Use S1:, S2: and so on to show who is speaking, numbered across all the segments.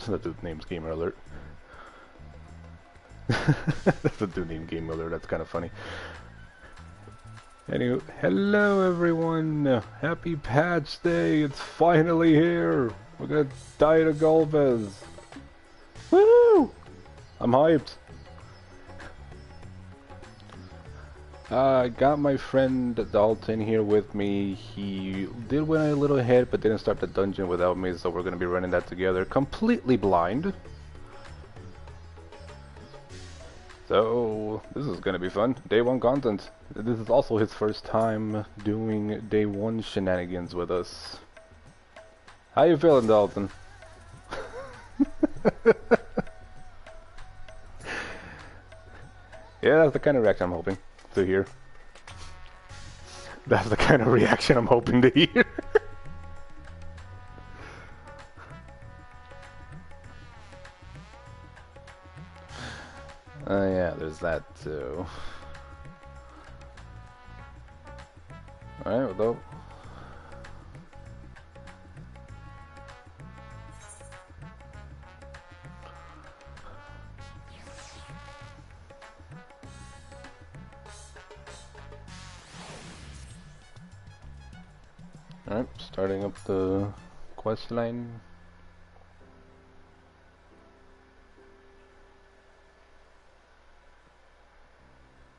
S1: The dude name's Gamer Alert. That's the dude named Game Alert. That's kind of funny. Anyway, hello everyone. Happy Patch Day. It's finally here. We're gonna die to Golbez. Woo! I'm hyped. I got my friend Dalton here with me. He did win a little hit, but didn't start the dungeon without me, so we're gonna be running that together, completely blind. So, this is gonna be fun. Day 1 content. This is also his first time doing Day 1 shenanigans with us. How you feeling, Dalton? Yeah, that's the kind of reaction I'm hoping to hear. That's the kind of reaction I'm hoping to hear. Yeah, there's that too. Alright, well, alright, starting up the quest line.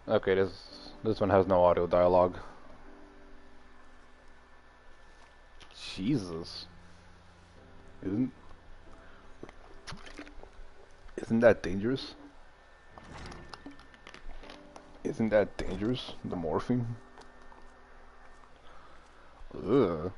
S1: Okay, this one has no audio dialogue. Jesus. Isn't that dangerous? Isn't that dangerous? The morphine? Ugh.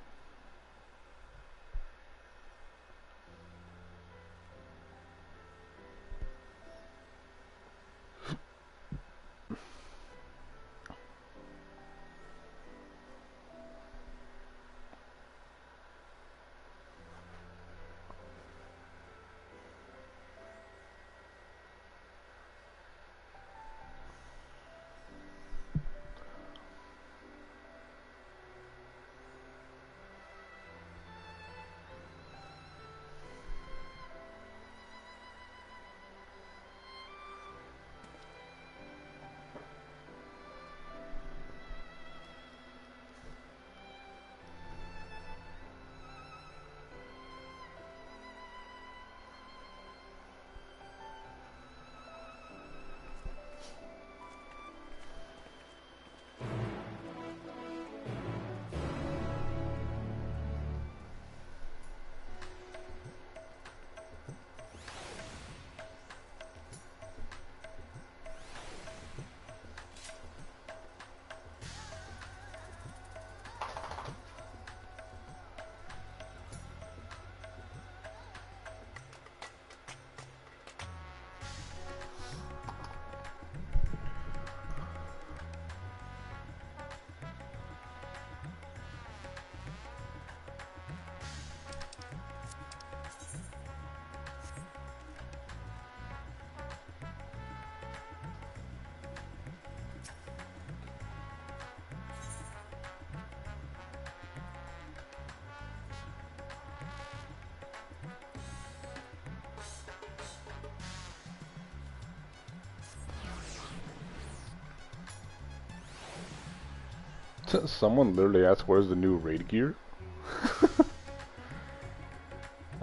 S1: Someone literally asked where's the new raid gear?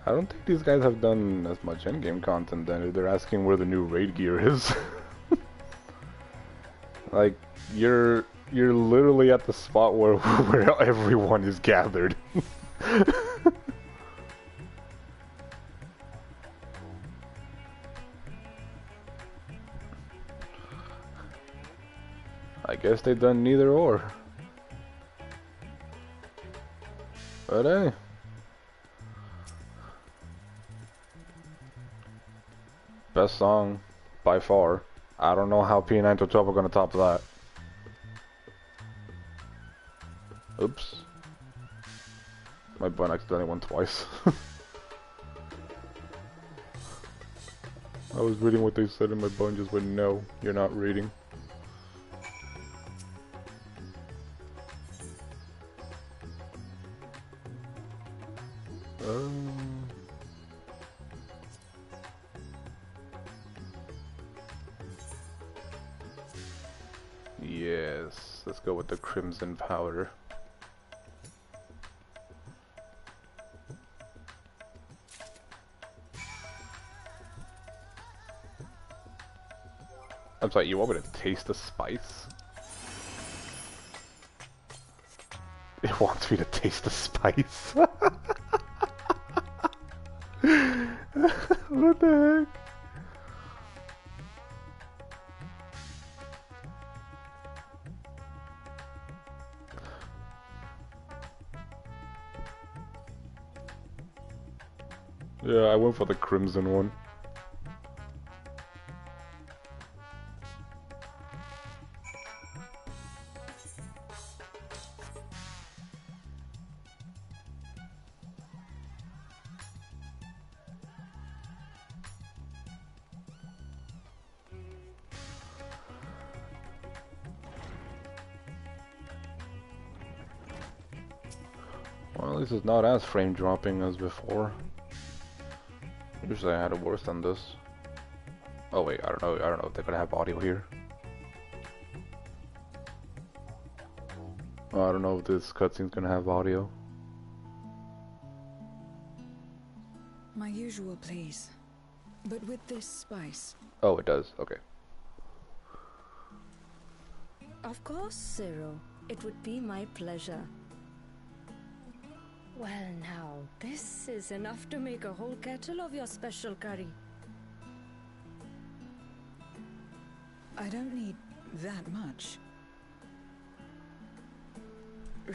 S1: I don't think these guys have done as much endgame content then if they're asking where the new raid gear is. Like, you're literally at the spot where everyone is gathered. I guess they've done neither or. But hey. Best song by far. I don't know how P9 to 12 are gonna top that. Oops. My button accidentally went twice. I was reading what they said and my button just went, no, you're not reading. Yes, let's go with the crimson powder. I'm sorry, you want me to taste the spice? It wants me to taste the spice. What the heck? Yeah, I went for the crimson one. Well, at least it's not as frame dropping as before. Usually I had it worse than this. Oh wait, I don't know if they're gonna have audio here. I don't know if this cutscene's gonna have audio.
S2: My usual, please. But with this spice.
S1: Oh, it does. Okay.
S3: Of course, Zero. It would be my pleasure. Well now, this is enough to make a whole kettle of your special curry.
S2: I don't need that much.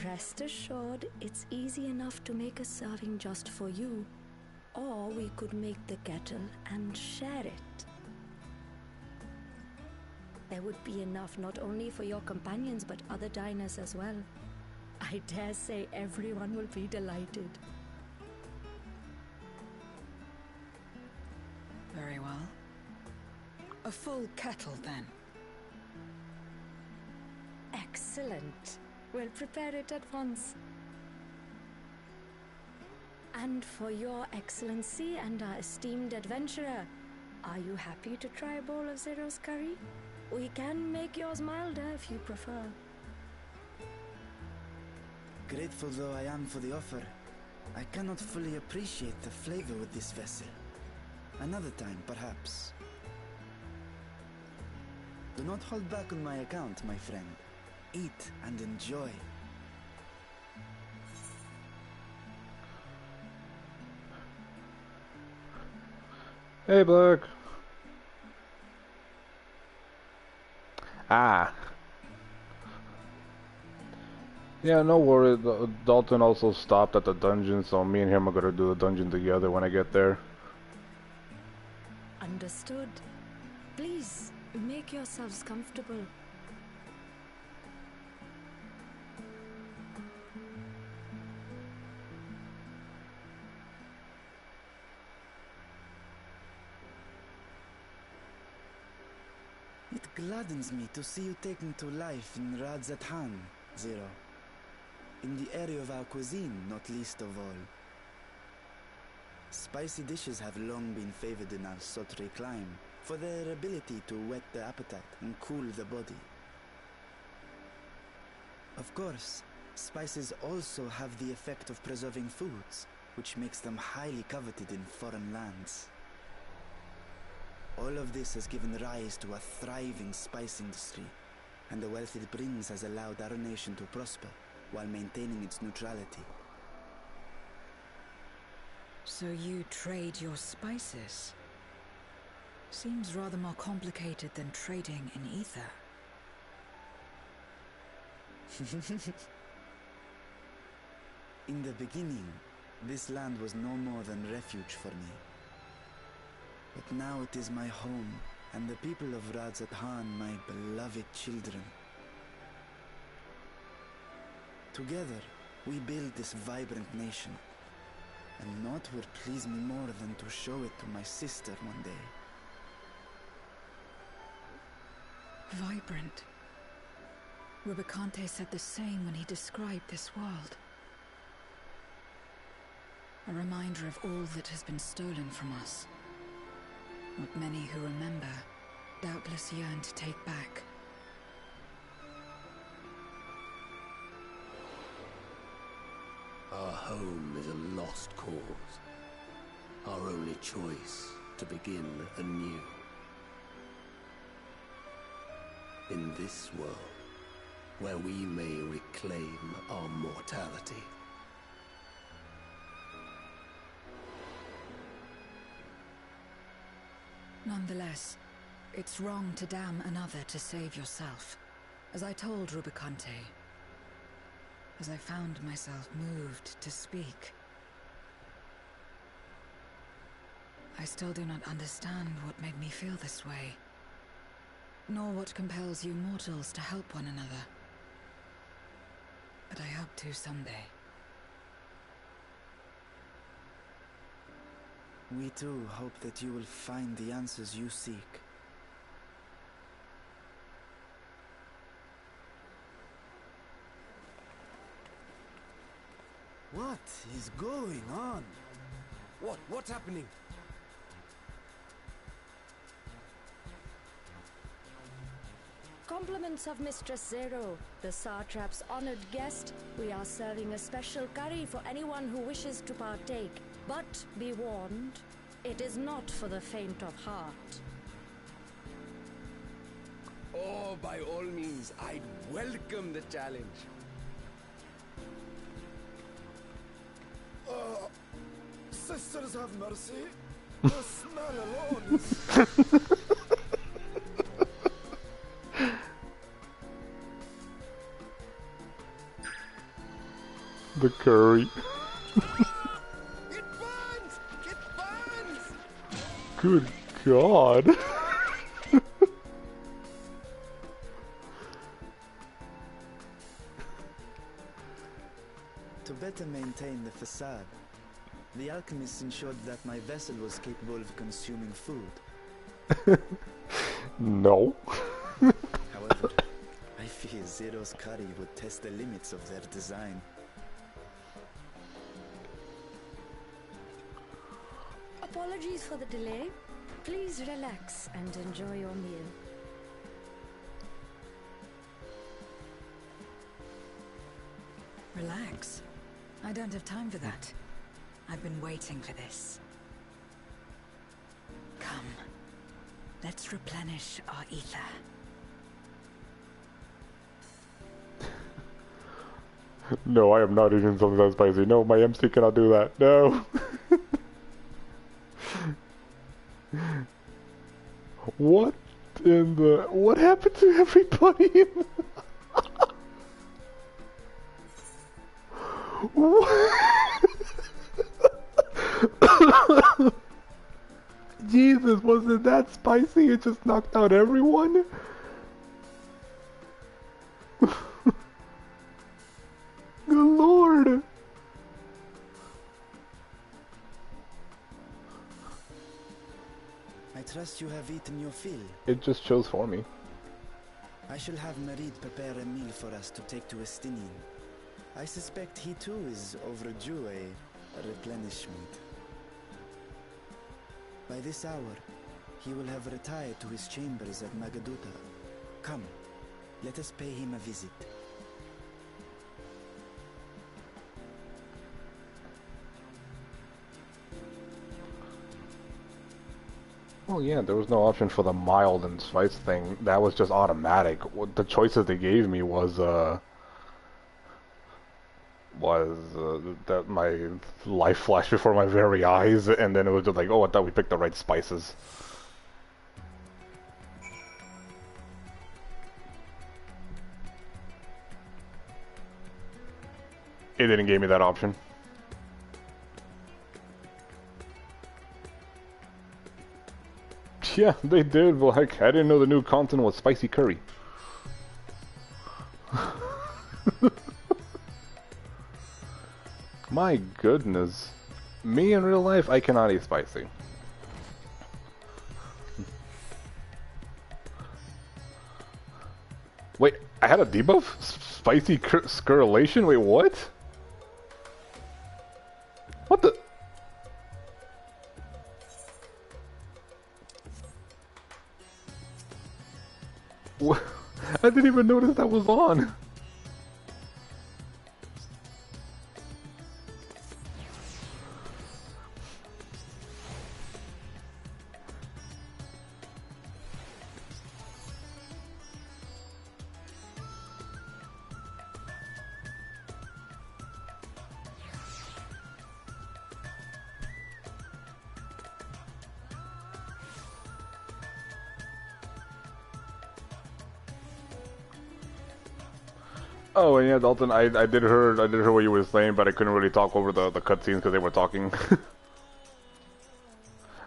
S3: Rest assured, it's easy enough to make a serving just for you. Or we could make the kettle and share it. There would be enough not only for your companions but other diners as well. I dare say everyone will be delighted.
S2: Very well. A full kettle, then.
S3: Excellent. We'll prepare it at once. And for your excellency and our esteemed adventurer, are you happy to try a bowl of Zero's curry? We can make yours milder if you prefer.
S4: Grateful though I am for the offer, I cannot fully appreciate the flavor with this vessel. Another time, perhaps. Do not hold back on my account, my friend. Eat and enjoy.
S1: Hey, Black. Ah. Yeah, no worry. Dalton also stopped at the dungeon, so me and him are gonna do the dungeon together when I get there.
S3: Understood. Please, make yourselves comfortable.
S4: It gladdens me to see you taken to life in Radzathan, Zero. In the area of our cuisine, not least of all. Spicy dishes have long been favored in our sultry clime for their ability to whet the appetite and cool the body. Of course, spices also have the effect of preserving foods, which makes them highly coveted in foreign lands. All of this has given rise to a thriving spice industry, and the wealth it brings has allowed our nation to prosper while maintaining its neutrality.
S2: So you trade your spices? Seems rather more complicated than trading in ether.
S4: In the beginning, this land was no more than refuge for me. But now it is my home, and the people of Radzathan my beloved children. Together, we build this vibrant nation, and naught would please me more than to show it to my sister one day.
S2: Vibrant. Rubicante said the same when he described this world. A reminder of all that has been stolen from us. What many who remember doubtless yearn to take back.
S5: home is a lost cause. Our only choice to begin anew. In this world, where we may reclaim our mortality.
S2: Nonetheless, it's wrong to damn another to save yourself. As I told Rubicante, as I found myself moved to speak, I still do not understand what made me feel this way, nor what compels you mortals to help one another. But I hope to someday.
S4: We too hope that you will find the answers you seek.
S6: What is going on? What's happening?
S3: Compliments of Mistress Zero, the Satrap's honored guest. We are serving a special curry for anyone who wishes to partake. But be warned, it is not for the faint of heart.
S6: Oh, by all means, I'd welcome the challenge. Sisters have mercy. The smell alone is...
S1: The curry.
S6: It burns! It burns!
S1: Good God.
S4: To better maintain the facade, the alchemists ensured that my vessel was capable of consuming food.
S1: No.
S4: However, I fear Zero's curry would test the limits of their design.
S3: Apologies for the delay. Please relax and enjoy your meal.
S2: Relax. I don't have time for that. I've been waiting for this. Come. Let's replenish our ether.
S1: No, I am not eating something that spicy. No, my MC cannot do that. No. What in the... What happened to everybody? Jesus, was it that spicy? It just knocked out everyone? Good Lord.
S4: I trust you have eaten your fill.
S1: It just chose for me.
S4: I shall have Marid prepare a meal for us to take to Estinian. I suspect he too is overdue a replenishment. By this hour, he will have retired to his chambers at Magaduta. Come, let us pay him a visit.
S1: Oh yeah, there was no option for the mild and spice thing. That was just automatic. What the choices they gave me was that my life flashed before my very eyes, and then it was just like, oh, I thought we picked the right spices. It didn't give me that option. Yeah, they did, but heck, I didn't know the new content was spicy curry. My goodness. Me in real life, I cannot eat spicy. Wait, I had a debuff? Spicy scurrilation? Wait, what? What the? What? I didn't even notice that was on. Oh, and yeah, Dalton, I did hear what you were saying, but I couldn't really talk over the cutscenes because they were talking.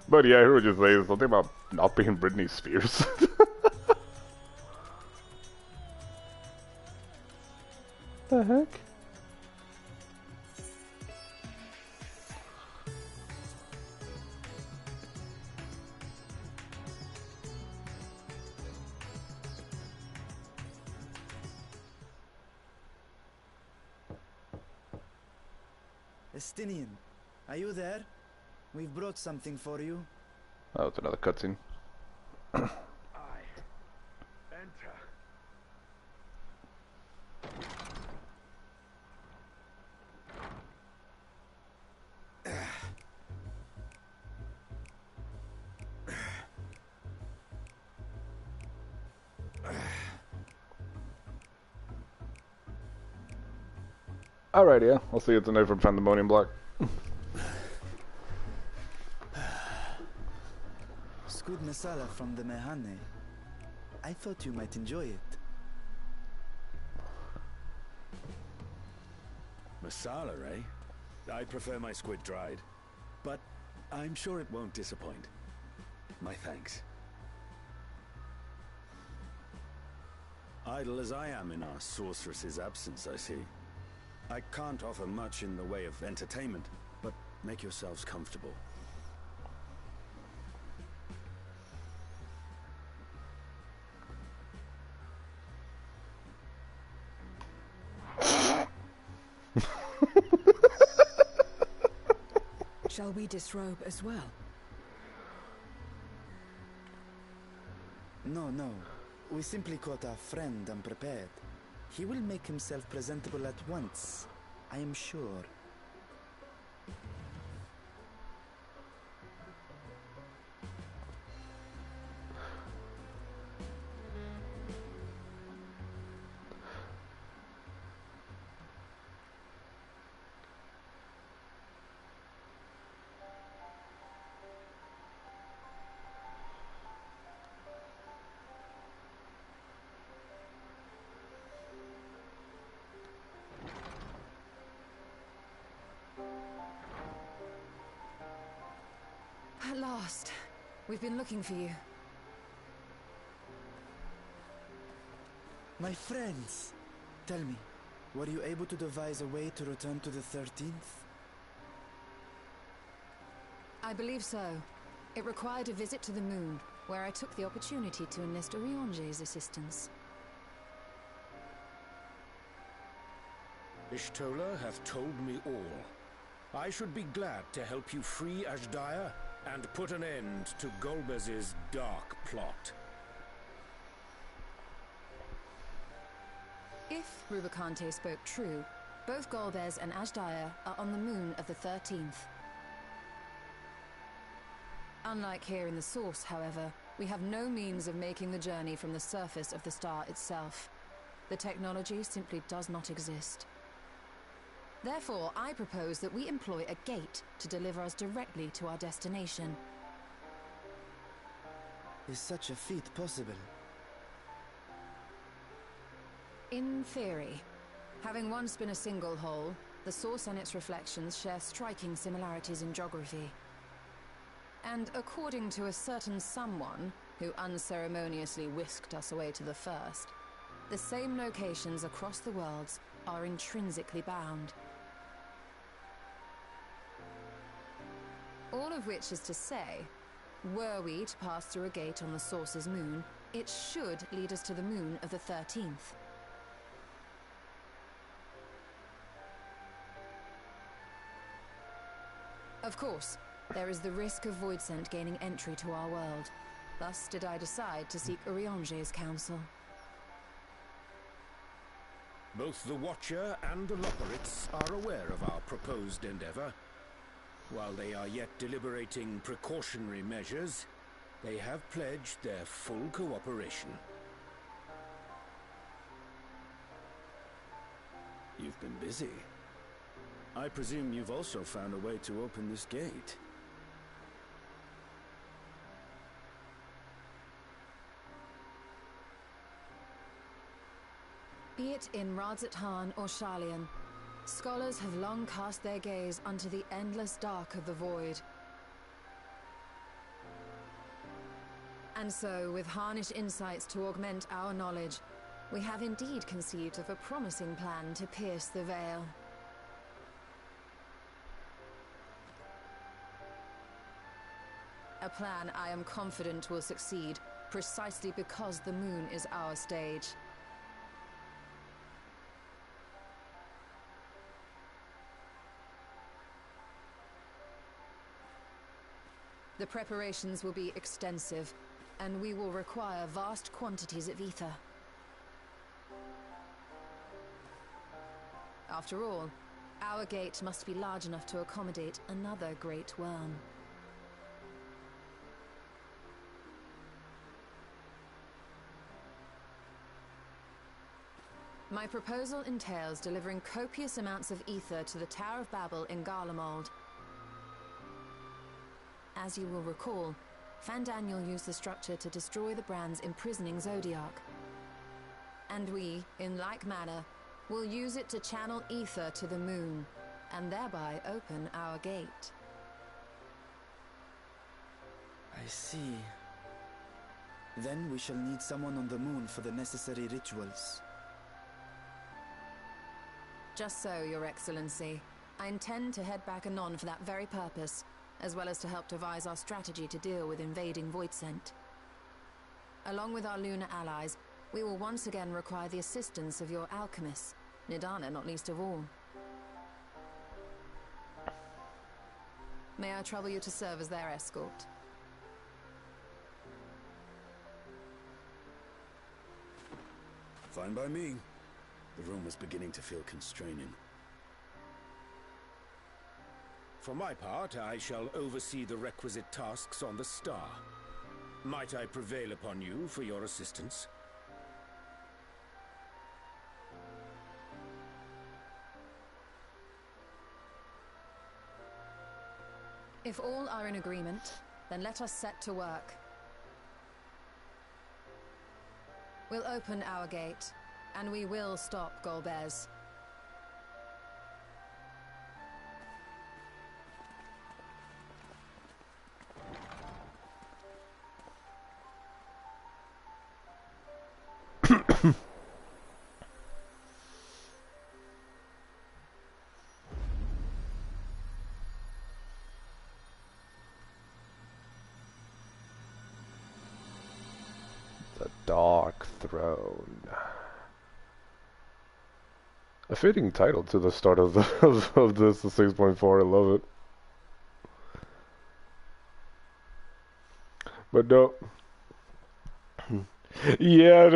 S1: But yeah, I heard what you saying. Something about not being Britney Spears. The heck?
S4: Estinian, are you there? We've brought something for you.
S1: Oh, it's another cutscene.
S6: I enter.
S1: Alright, yeah. I'll see you tonight from Pandemonium Block.
S4: Squid masala from the Mehane. I thought you might enjoy it.
S6: Masala, eh? I prefer my squid dried. But I'm sure it won't disappoint. My thanks. Idle as I am in our sorceress's absence, I see. I can't offer much in the way of entertainment, but make yourselves comfortable.
S2: Shall we disrobe as well?
S4: No. We simply caught our friend unprepared. He will make himself presentable at once, I am sure.
S2: At last. We've been looking for you.
S4: My friends, tell me, were you able to devise a way to return to the 13th?
S2: I believe so. It required a visit to the moon, where I took the opportunity to enlist Orionge's assistance.
S7: Ishtola hath told me all. I should be glad to help you free Ashdaya and put an end to Golbez's dark plot.
S2: If Rubicante spoke true, both Golbez and Ashdaya are on the moon of the 13th. Unlike here in the Source, however, we have no means of making the journey from the surface of the star itself. The technology simply does not exist. Therefore, I propose that we employ a gate to deliver us directly to our destination.
S4: Is such a feat possible?
S2: In theory. Having once been a single hole, the Source and its reflections share striking similarities in geography. And according to a certain someone who unceremoniously whisked us away to the first, the same locations across the worlds are intrinsically bound. All of which is to say, were we to pass through a gate on the Source's moon, it should lead us to the moon of the 13th. Of course, there is the risk of Voidsent gaining entry to our world. Thus did I decide to seek Orionge's counsel.
S7: Both the Watcher and the Loporits are aware of our proposed endeavor. While they are yet deliberating precautionary measures, they have pledged their full cooperation.
S6: You've been busy. I presume you've also found a way to open this gate.
S2: Be it in Radzat or Sharlayan, scholars have long cast their gaze unto the endless dark of the void. And so, with harnish insights to augment our knowledge, we have indeed conceived of a promising plan to pierce the veil. A plan I am confident will succeed, precisely because the moon is our stage. The preparations will be extensive, and we will require vast quantities of ether. After all, our gate must be large enough to accommodate another great worm. My proposal entails delivering copious amounts of ether to the Tower of Babel in Garlemald. As you will recall, Fandaniel used the structure to destroy the Brand's imprisoning Zodiark. And we, in like manner, will use it to channel ether to the moon, and thereby open our gate.
S4: I see. Then we shall need someone on the moon for the necessary rituals.
S2: Just so, Your Excellency. I intend to head back anon for that very purpose, as well as to help devise our strategy to deal with invading Voidsent. Along with our lunar allies, we will once again require the assistance of your alchemists, Nidana not least of all. May I trouble you to serve as their escort?
S6: Fine by me. The room was beginning to feel constraining.
S7: For my part, I shall oversee the requisite tasks on the star. Might I prevail upon you for your assistance?
S2: If all are in agreement, then let us set to work. We'll open our gate, and we will stop Golbez.
S1: The Dark Throne. A fitting title to the start of the of this, the 6.4. I love it. But no. Yeah,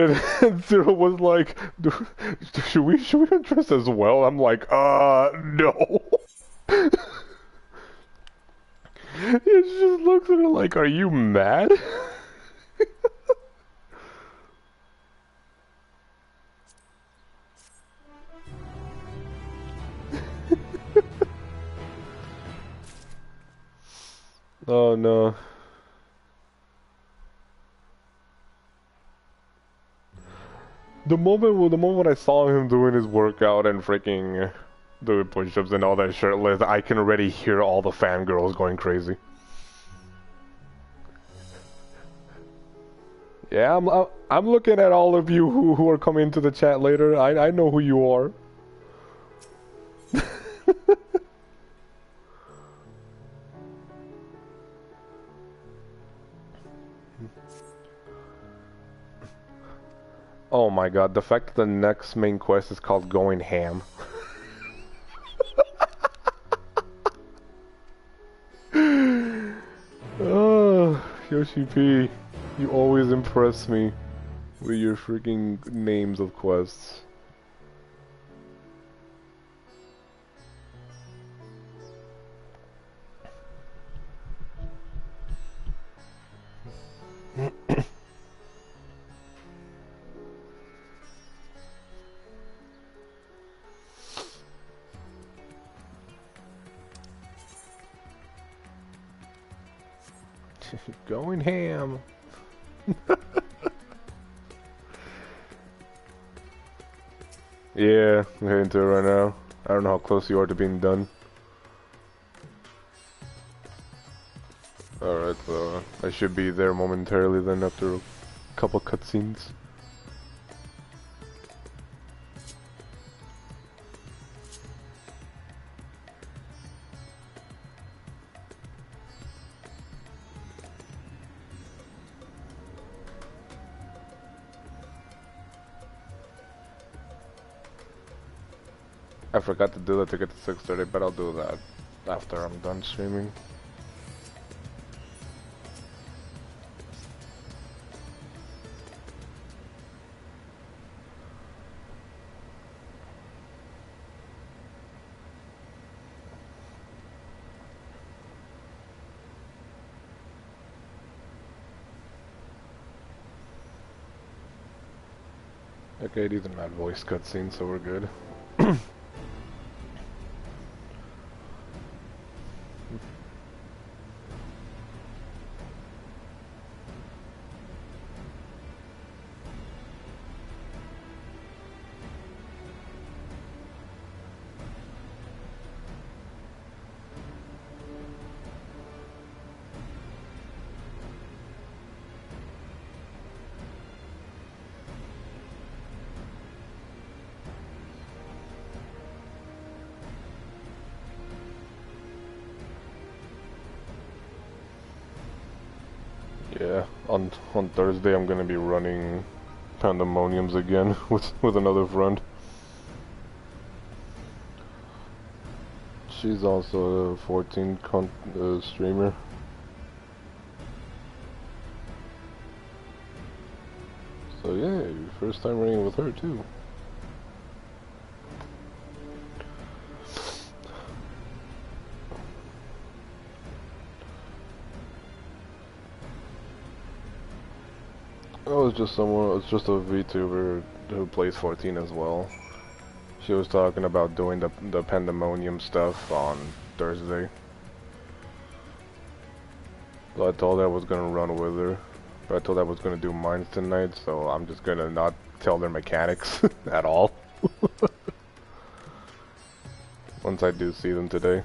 S1: and Zero was like, should we undress as well? I'm like, no. He just looks at her like, are you mad? Oh no. The moment I saw him doing his workout and freaking doing push-ups and all that shirtless, I can already hear all the fangirls going crazy. Yeah, I'm looking at all of you who are coming to the chat later. I know who you are. Oh my god, the fact that the next main quest is called Going Ham. Oh, Yoshi P, you always impress me with your freaking names of quests. Going ham. Yeah, I'm heading to it right now. I don't know how close you are to being done. Alright, so I should be there momentarily then after a couple cutscenes. I forgot to do that to get to 6:30, but I'll do that after I'm done streaming. Okay, these are not voice cutscenes, so we're good. Yeah, on Thursday I'm gonna be running Pandemoniums again with another friend. She's also a 14 streamer. So yeah, first time running with her too. Oh, it's just someone, it's just a VTuber who plays 14 as well. She was talking about doing the Pandemonium stuff on Thursday. So I told her I was gonna run with her. But I told her I was gonna do mines tonight, so I'm just gonna not tell their mechanics at all. Once I do see them today.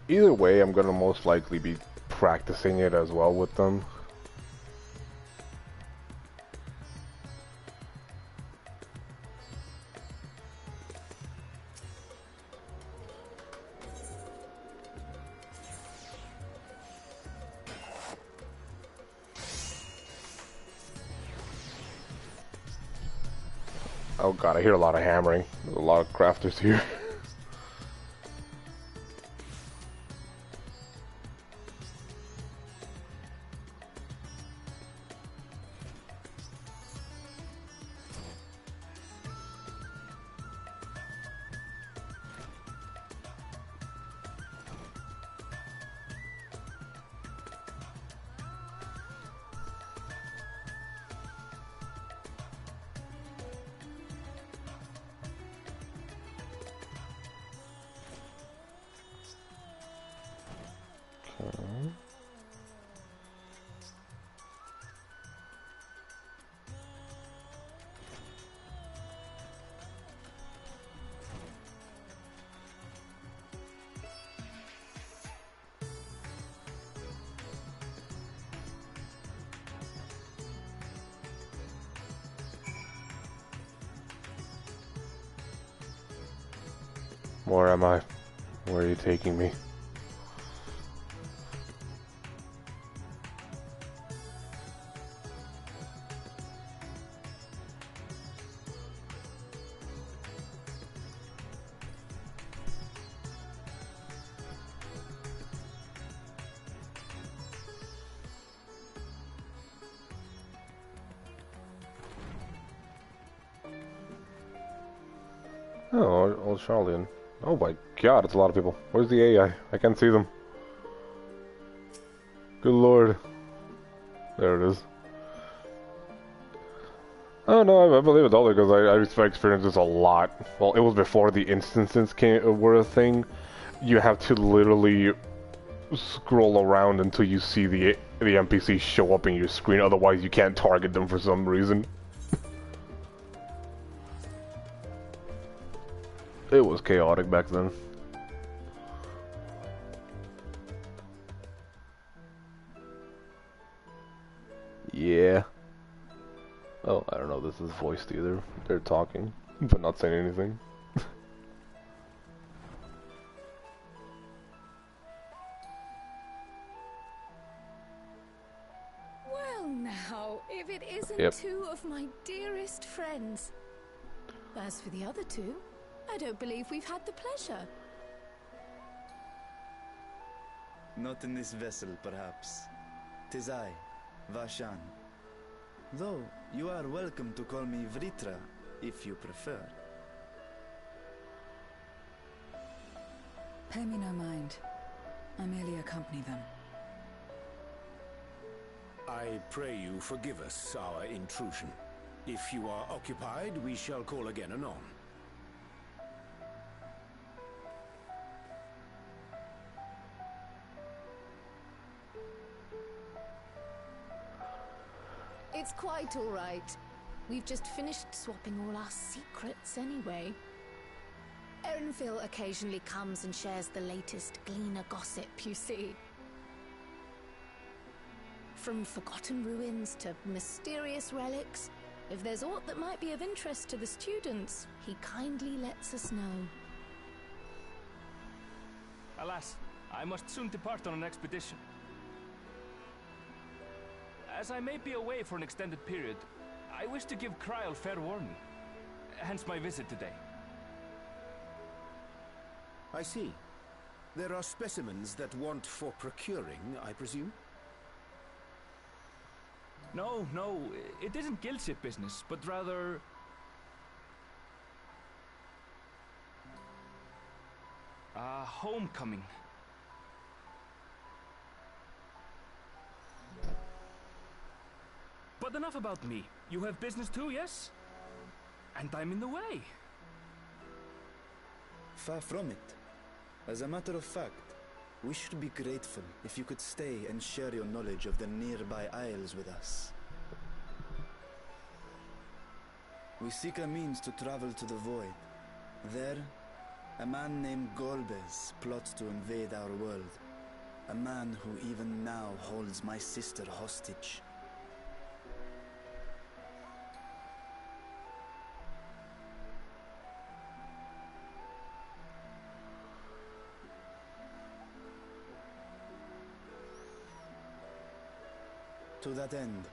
S1: Either way, I'm gonna most likely be practicing it as well with them. Oh god, I hear a lot of hammering. There's a lot of crafters here. Where am I? Where are you taking me? Oh, old Charlian. Oh my god, it's a lot of people. Where's the AI? I can't see them. Good lord. There it is. Oh no, I believe it totally because I experienced this a lot. Well, it was before the instances were a thing. You have to literally scroll around until you see the NPC show up in your screen. Otherwise, you can't target them for some reason. It was chaotic back then. Yeah. Oh, I don't know if this is voiced either. They're talking, but not saying anything.
S2: Well now, if it isn't
S1: Yep.
S2: two of my dearest friends. As for the other two, I don't believe we've had the pleasure.
S4: Not in this vessel, perhaps. 'Tis I, Vashan. Though, you are welcome to call me Vritra, if you prefer.
S8: Pay me no mind. I merely accompany them.
S7: I pray you forgive us our intrusion. If you are occupied, we shall call again anon.
S2: It's quite all right. We've just finished swapping all our secrets anyway. Erenville occasionally comes and shares the latest Gleaner gossip, you see. From forgotten ruins to mysterious relics, if there's aught that might be of interest to the students, he kindly lets us know.
S9: Alas, I must soon depart on an expedition. As I may be away for an extended period, I wish to give Kryl fair warning. Hence my visit today.
S7: I see. There are specimens that want for procuring, I presume?
S9: No, it isn't guildship business, but rather... homecoming. But enough about me. You have business too, yes? And I'm in the way.
S4: Far from it. As a matter of fact, we should be grateful if you could stay and share your knowledge of the nearby isles with us. We seek a means to travel to the Void. There, a man named Golbez plots to invade our world. A man who even now holds my sister hostage. To that end,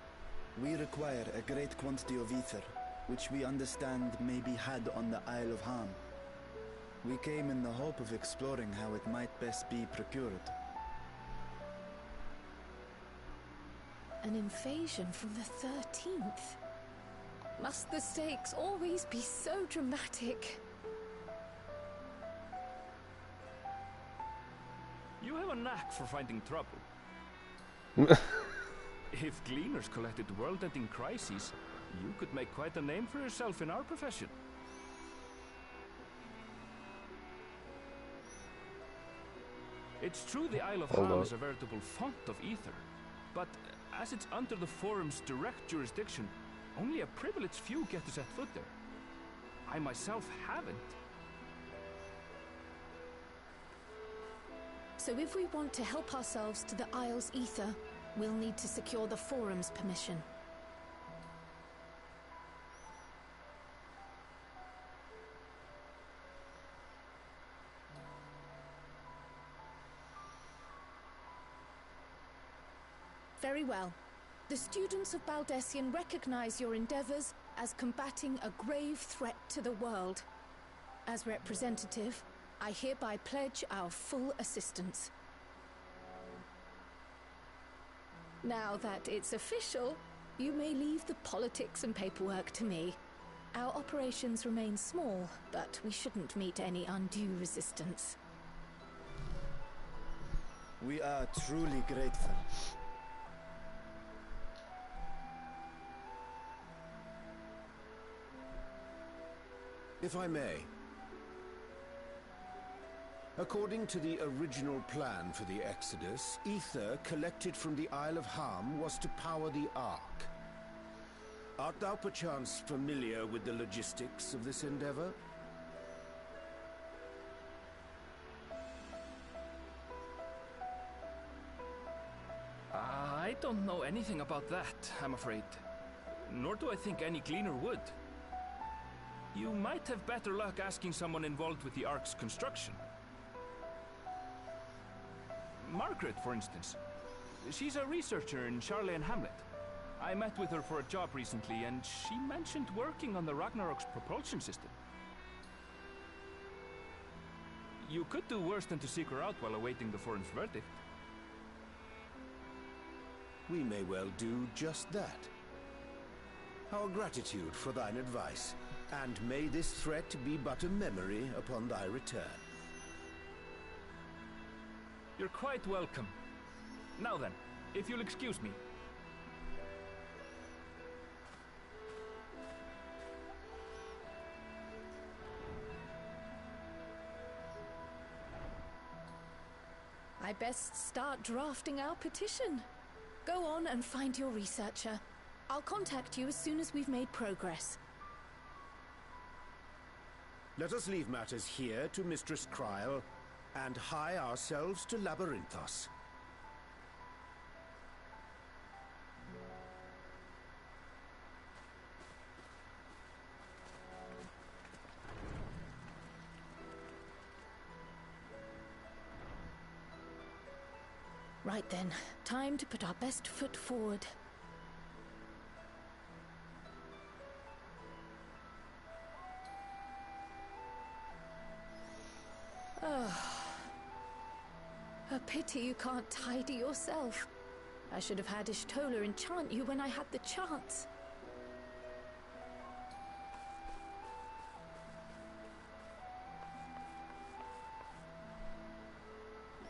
S4: we require a great quantity of ether, which we understand may be had on the Isle of Ham. We came in the hope of exploring how it might best be procured.
S2: An invasion from the 13th? Must the stakes always be so dramatic?
S9: You have a knack for finding trouble. If Gleaners collected world-ending crises, you could make quite a name for yourself in our profession. It's true the Isle of Ham is a veritable font of ether, but as it's under the Forum's direct jurisdiction, only a privileged few get to set foot there. I myself haven't.
S2: So if we want to help ourselves to the Isle's ether, we'll need to secure the Forum's permission. Very well. The students of Baldessian recognize your endeavors as combating a grave threat to the world. As representative, I hereby pledge our full assistance. Now that it's official, you may leave the politics and paperwork to me. Our operations remain small, but we shouldn't meet any undue resistance.
S4: We are truly grateful.
S7: If I may. According to the original plan for the Exodus, ether collected from the Isle of Harm was to power the Ark. Art thou perchance familiar with the logistics of this endeavor?
S9: I don't know anything about that, I'm afraid. Nor do I think any cleaner would. You might have better luck asking someone involved with the Ark's construction. Margaret, for instance. She's a researcher in Charley and Hamlet. I met with her for a job recently, and she mentioned working on the Ragnarok's propulsion system. You could do worse than to seek her out while awaiting the forum's verdict.
S7: We may well do just that. Our gratitude for thine advice, and may this threat be but a memory upon thy return.
S9: You're quite welcome. Now then, if you'll excuse me.
S10: I best start drafting our petition. Go on and find your researcher. I'll contact you as soon as we've made progress.
S7: Let us leave matters here to Mistress Kryl, and hie ourselves to Labyrinthos.
S10: Right then, time to put our best foot forward. A pity you can't tidy yourself. I should have had Ishtola enchant you when I had the chance.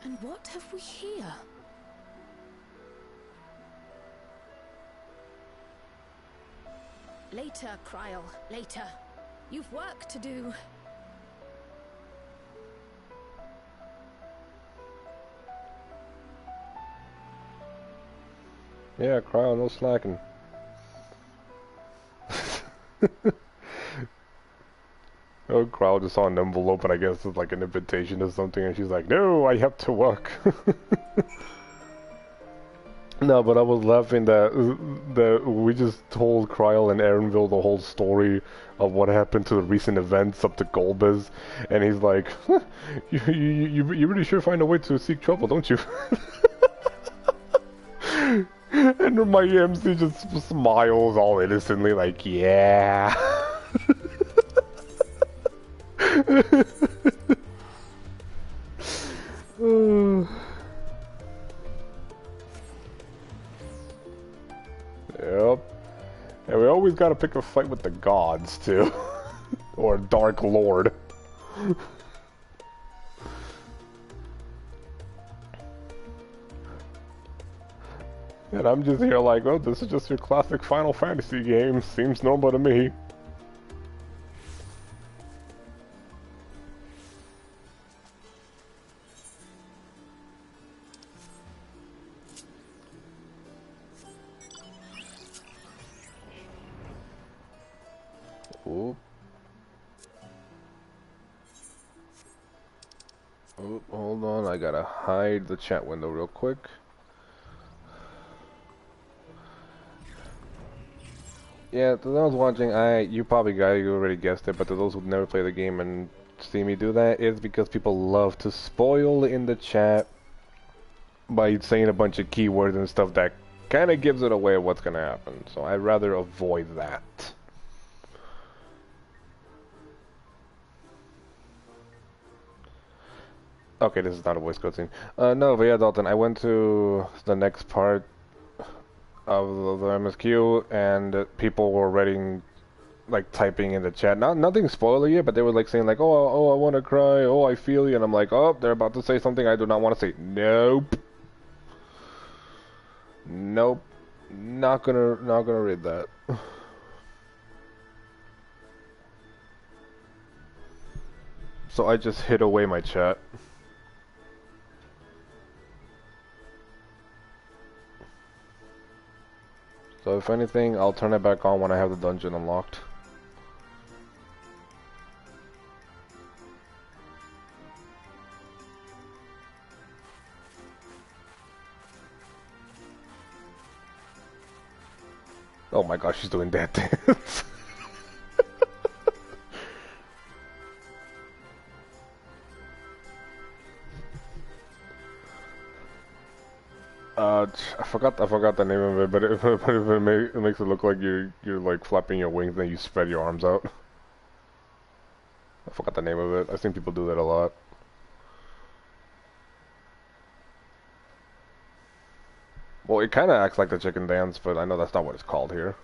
S10: And what have we here? Later, Kryl, later. You've work to do.
S1: Yeah, Kryl, no slacking. Oh, Kryl just saw an envelope, and I guess it's like an invitation or something, and she's like, "No, I have to work." No, but I was laughing that we just told Kryl and Aaronville the whole story of what happened to the recent events up to Golbez, and he's like, huh, you really sure find a way to seek trouble, don't you?" And my MC just smiles all innocently, like, yeah. Yep. And we always gotta pick a fight with the gods, too. Or Dark Lord. And I'm just here like, oh, this is just your classic Final Fantasy game. Seems normal to me. Oop. Oop, hold on, I gotta hide the chat window real quick. Yeah, to those watching, you already guessed it, but to those who never play the game and see me do that, it's because people love to spoil in the chat by saying a bunch of keywords and stuff that kind of gives it away of what's gonna happen. So I'd rather avoid that. Okay, this is not a voice code scene. No, but yeah, Dalton, I went to the next part of the MSQ, and people were writing, like, typing in the chat. Nothing spoiler yet, but they were like saying like, oh, I want to cry, oh, I feel you, and I'm like, oh, they're about to say something I do not want to say. Nope. Nope. Not gonna read that. So I just hid away my chat. So if anything, I'll turn it back on when I have the dungeon unlocked. Oh my gosh, she's doing that dance. I forgot the name of it, but it makes it look like you're like flapping your wings and you spread your arms out. I forgot the name of it. I've seen people do that a lot. Well, it kind of acts like the chicken dance, but I know that's not what it's called here.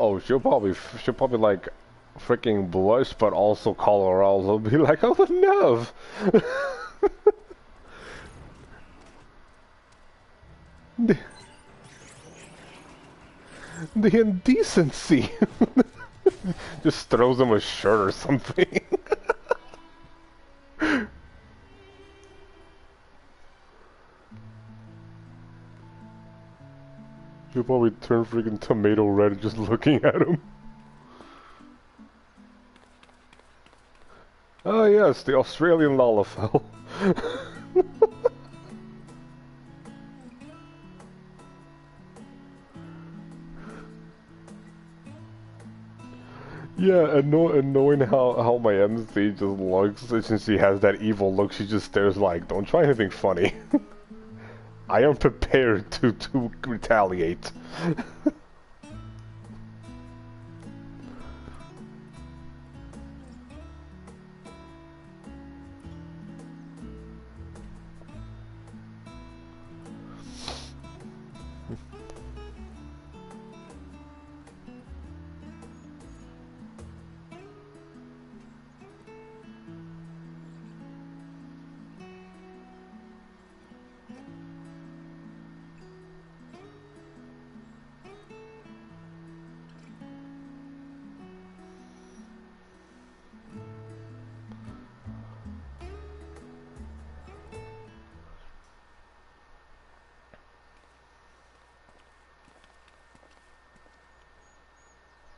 S1: Oh, she'll probably like freaking blush, but also call her out. She'll be like, "Oh no!" The indecency. Just throws him a shirt or something. You'll probably turn freaking tomato red just looking at him. Ah yes, the Australian Lalafell. Yeah, and knowing how my MC just looks, since she has that evil look, she just stares like, don't try anything funny. I am prepared to retaliate.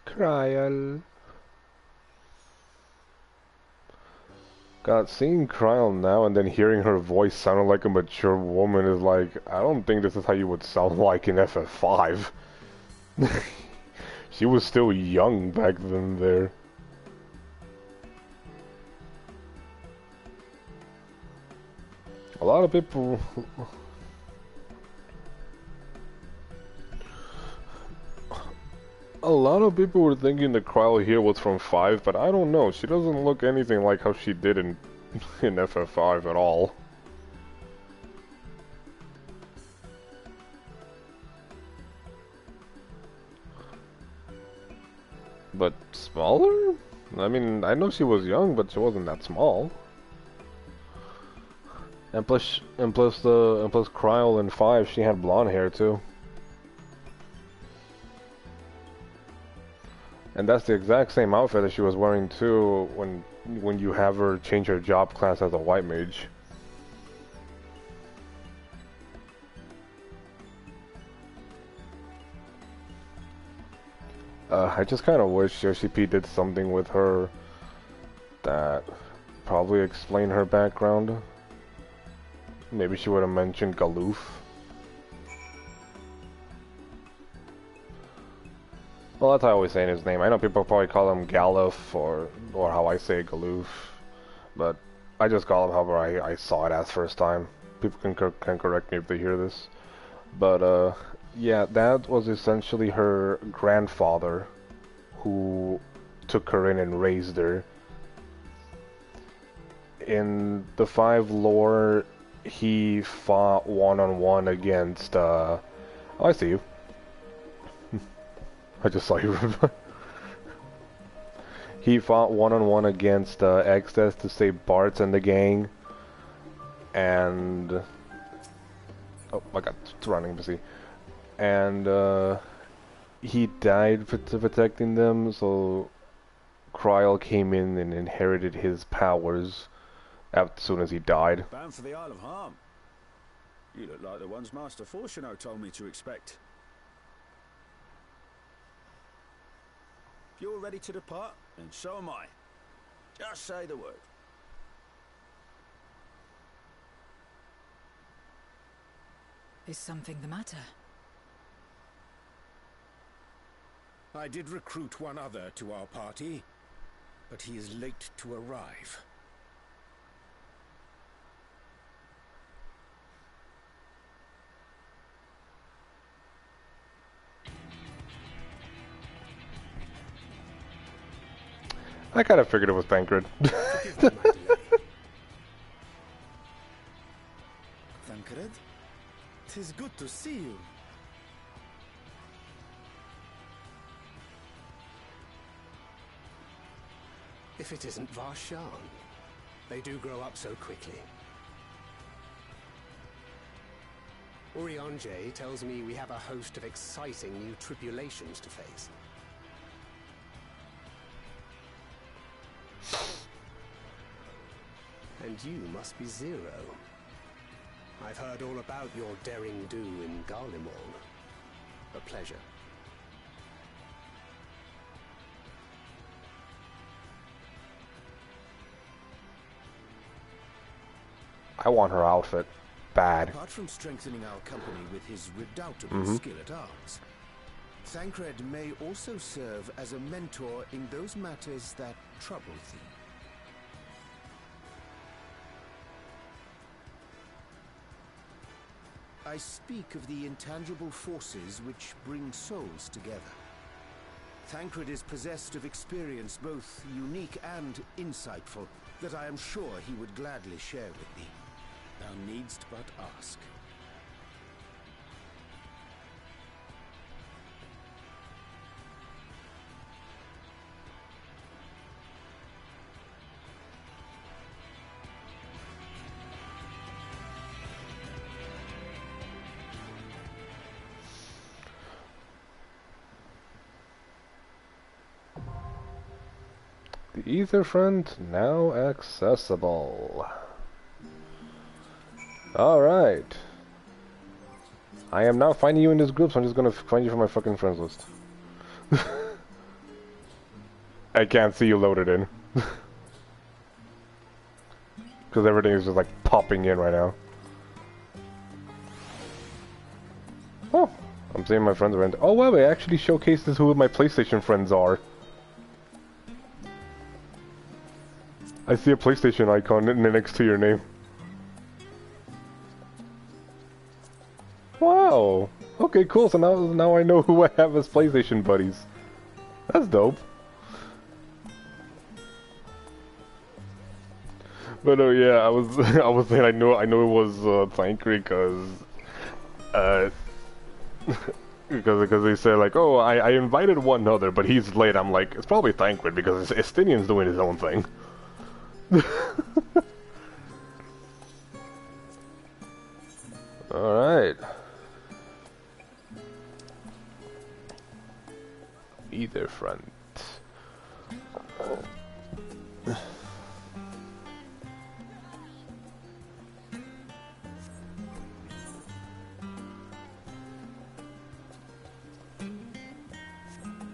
S1: Kryl. God, seeing Kryl now and then hearing her voice sounding like a mature woman is like, I don't think this is how you would sound like in FF5. She was still young back then there. A lot of people... A lot of people were thinking the Kryl here was from 5, but I don't know. She doesn't look anything like how she did in FF5 at all. But smaller? I mean, I know she was young, but she wasn't that small. And plus Kryl in 5, she had blonde hair too. And that's the exact same outfit that she was wearing too when you have her change her job class as a white mage. I just kind of wish Yoshi-P did something with her that probably explained her background. Maybe she would have mentioned Galoof. Well, that's how I always say his name. I know people probably call him Galuf or how I say Galoof, but I just call him however I saw it as first time. People can correct me if they hear this. But yeah, that was essentially her grandfather who took her in and raised her in the 5 lore, he fought one-on-one against, oh, I see you. I just saw you. He fought one-on-one against Excess to save Bart's and the gang, and oh my god, it's running busy. And he died for protecting them, so Kryl came in and inherited his powers as soon as he died.
S6: Bound for the Isle of Harm. You look like the ones Master Fortuno told me to expect. If you're ready to depart, then so am I. Just say the word.
S8: Is something the matter?
S7: I did recruit one other to our party, but he is late to arrive.
S1: I kind of figured it was Thancred.
S4: Thancred? 'Tis good to see you.
S5: If it isn't Varshan. They do grow up so quickly. Urianger tells me we have a host of exciting new tribulations to face. And you must be Zero. I've heard all about your daring do in Garlemald. A pleasure.
S1: I want her outfit. Bad.
S7: Apart from strengthening our company with his redoubtable skill at arms, Thancred may also serve as a mentor in those matters that trouble thee. I speak of the intangible forces which bring souls together. Thancred is possessed of experience both unique and insightful that I am sure he would gladly share with thee. Thou needst but ask.
S1: The Ether Front now accessible. Alright. I am now finding you in this group, so I'm just gonna find you from my fucking friends list. I can't see you loaded in. Because everything is just like popping in right now. Oh, I'm seeing my friends around. Oh wow, it actually showcases who my PlayStation friends are. I see a PlayStation icon next to your name. Wow. Okay, cool. So now I know who I have as PlayStation buddies. That's dope. But yeah, I was saying I know it was Thancred because they said like, oh, I invited one other, but he's late. I'm like, it's probably Thancred because Estinian's doing his own thing. All right. Either front.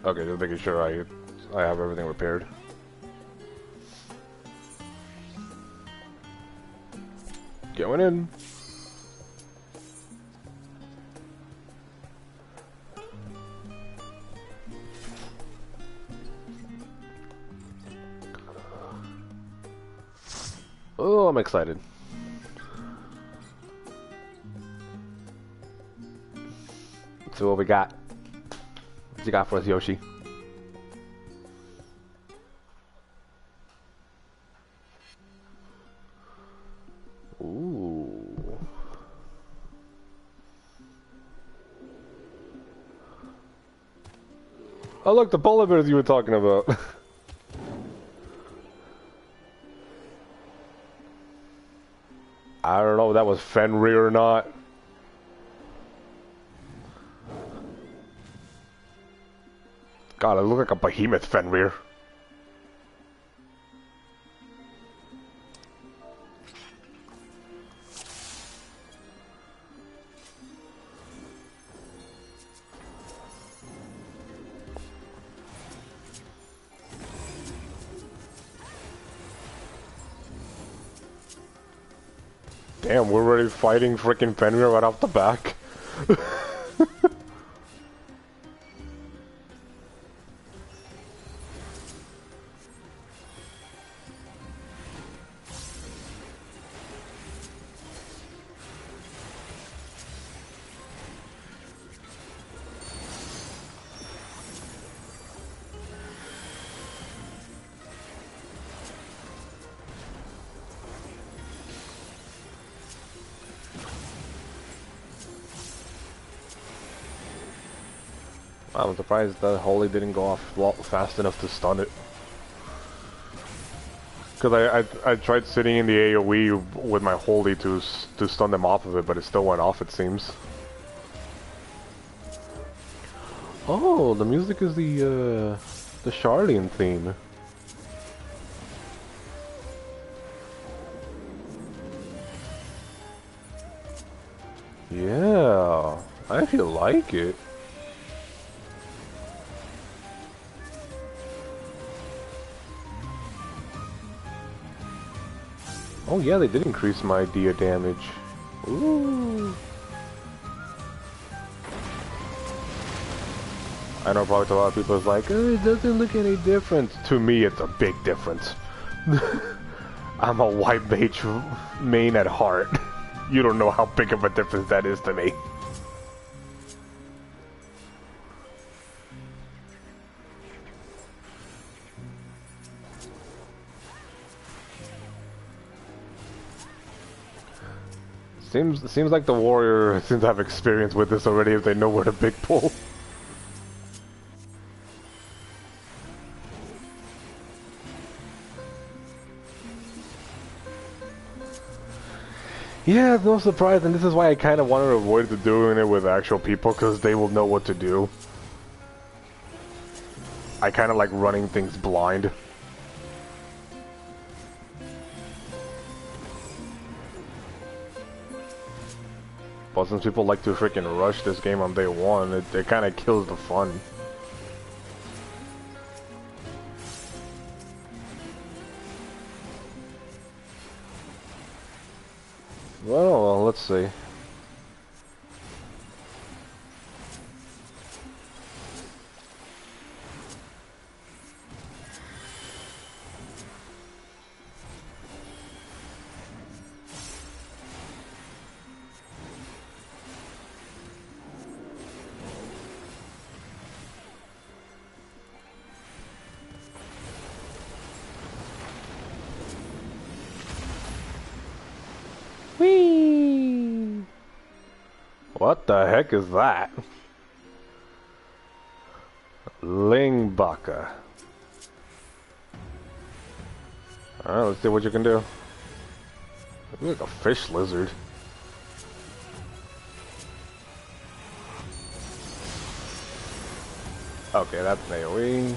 S1: Okay, just making sure I have everything repaired. Going in. Oh, I'm excited. So what we got? What you got for us, Yoshi? Ooh. Oh look, the polar bears you were talking about. I don't know if that was Fenrir or not. God, it looked like a behemoth Fenrir. Damn, we're already fighting freaking Fenrir right off the back. I'm surprised that Holy didn't go off fast enough to stun it. Because I tried sitting in the AoE with my Holy to stun them off of it, but it still went off, it seems. Oh, the music is the Shardian theme. Yeah, I actually like it. Oh yeah, they did increase my Dia damage. Ooh. I know probably to a lot of people it's like, oh, it doesn't look any different. To me, it's a big difference. I'm a white mage main at heart. You don't know how big of a difference that is to me. Seems like the warrior seems to have experience with this already if they know where to big pull. Yeah, no surprise, and this is why I kind of wanted to avoid doing it with actual people, because they will know what to do. I kind of like running things blind. But since people like to freaking rush this game on day one, it kind of kills the fun. Well, let's see. Whee! What the heck is that? Lingbaka. Alright, let's see what you can do. You look like a fish lizard. Okay, that's an AoE.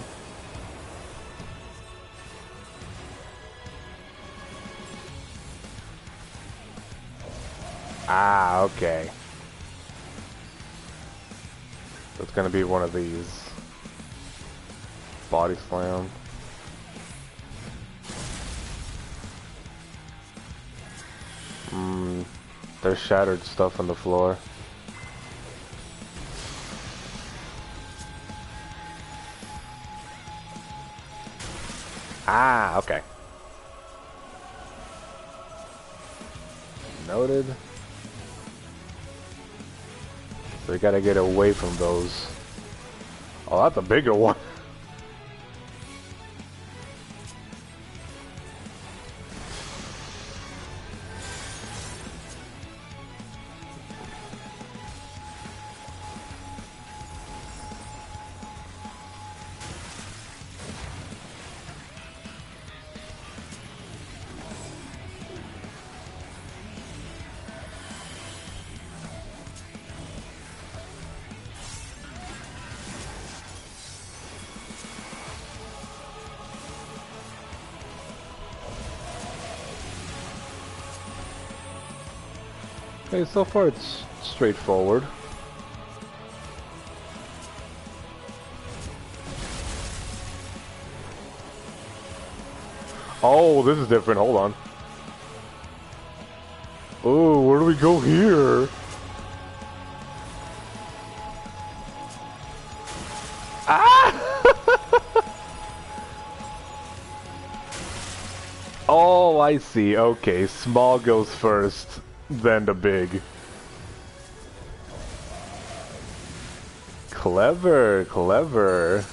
S1: Ah, okay. So it's gonna be one of these. Body slam. There's shattered stuff on the floor. Ah, okay. Noted. So we gotta get away from those. Oh, that's a bigger one. Okay, so far it's straightforward. Oh, this is different. Hold on. Oh, where do we go here? Ah! Oh, I see. Okay, small goes first, then the big. Clever, clever.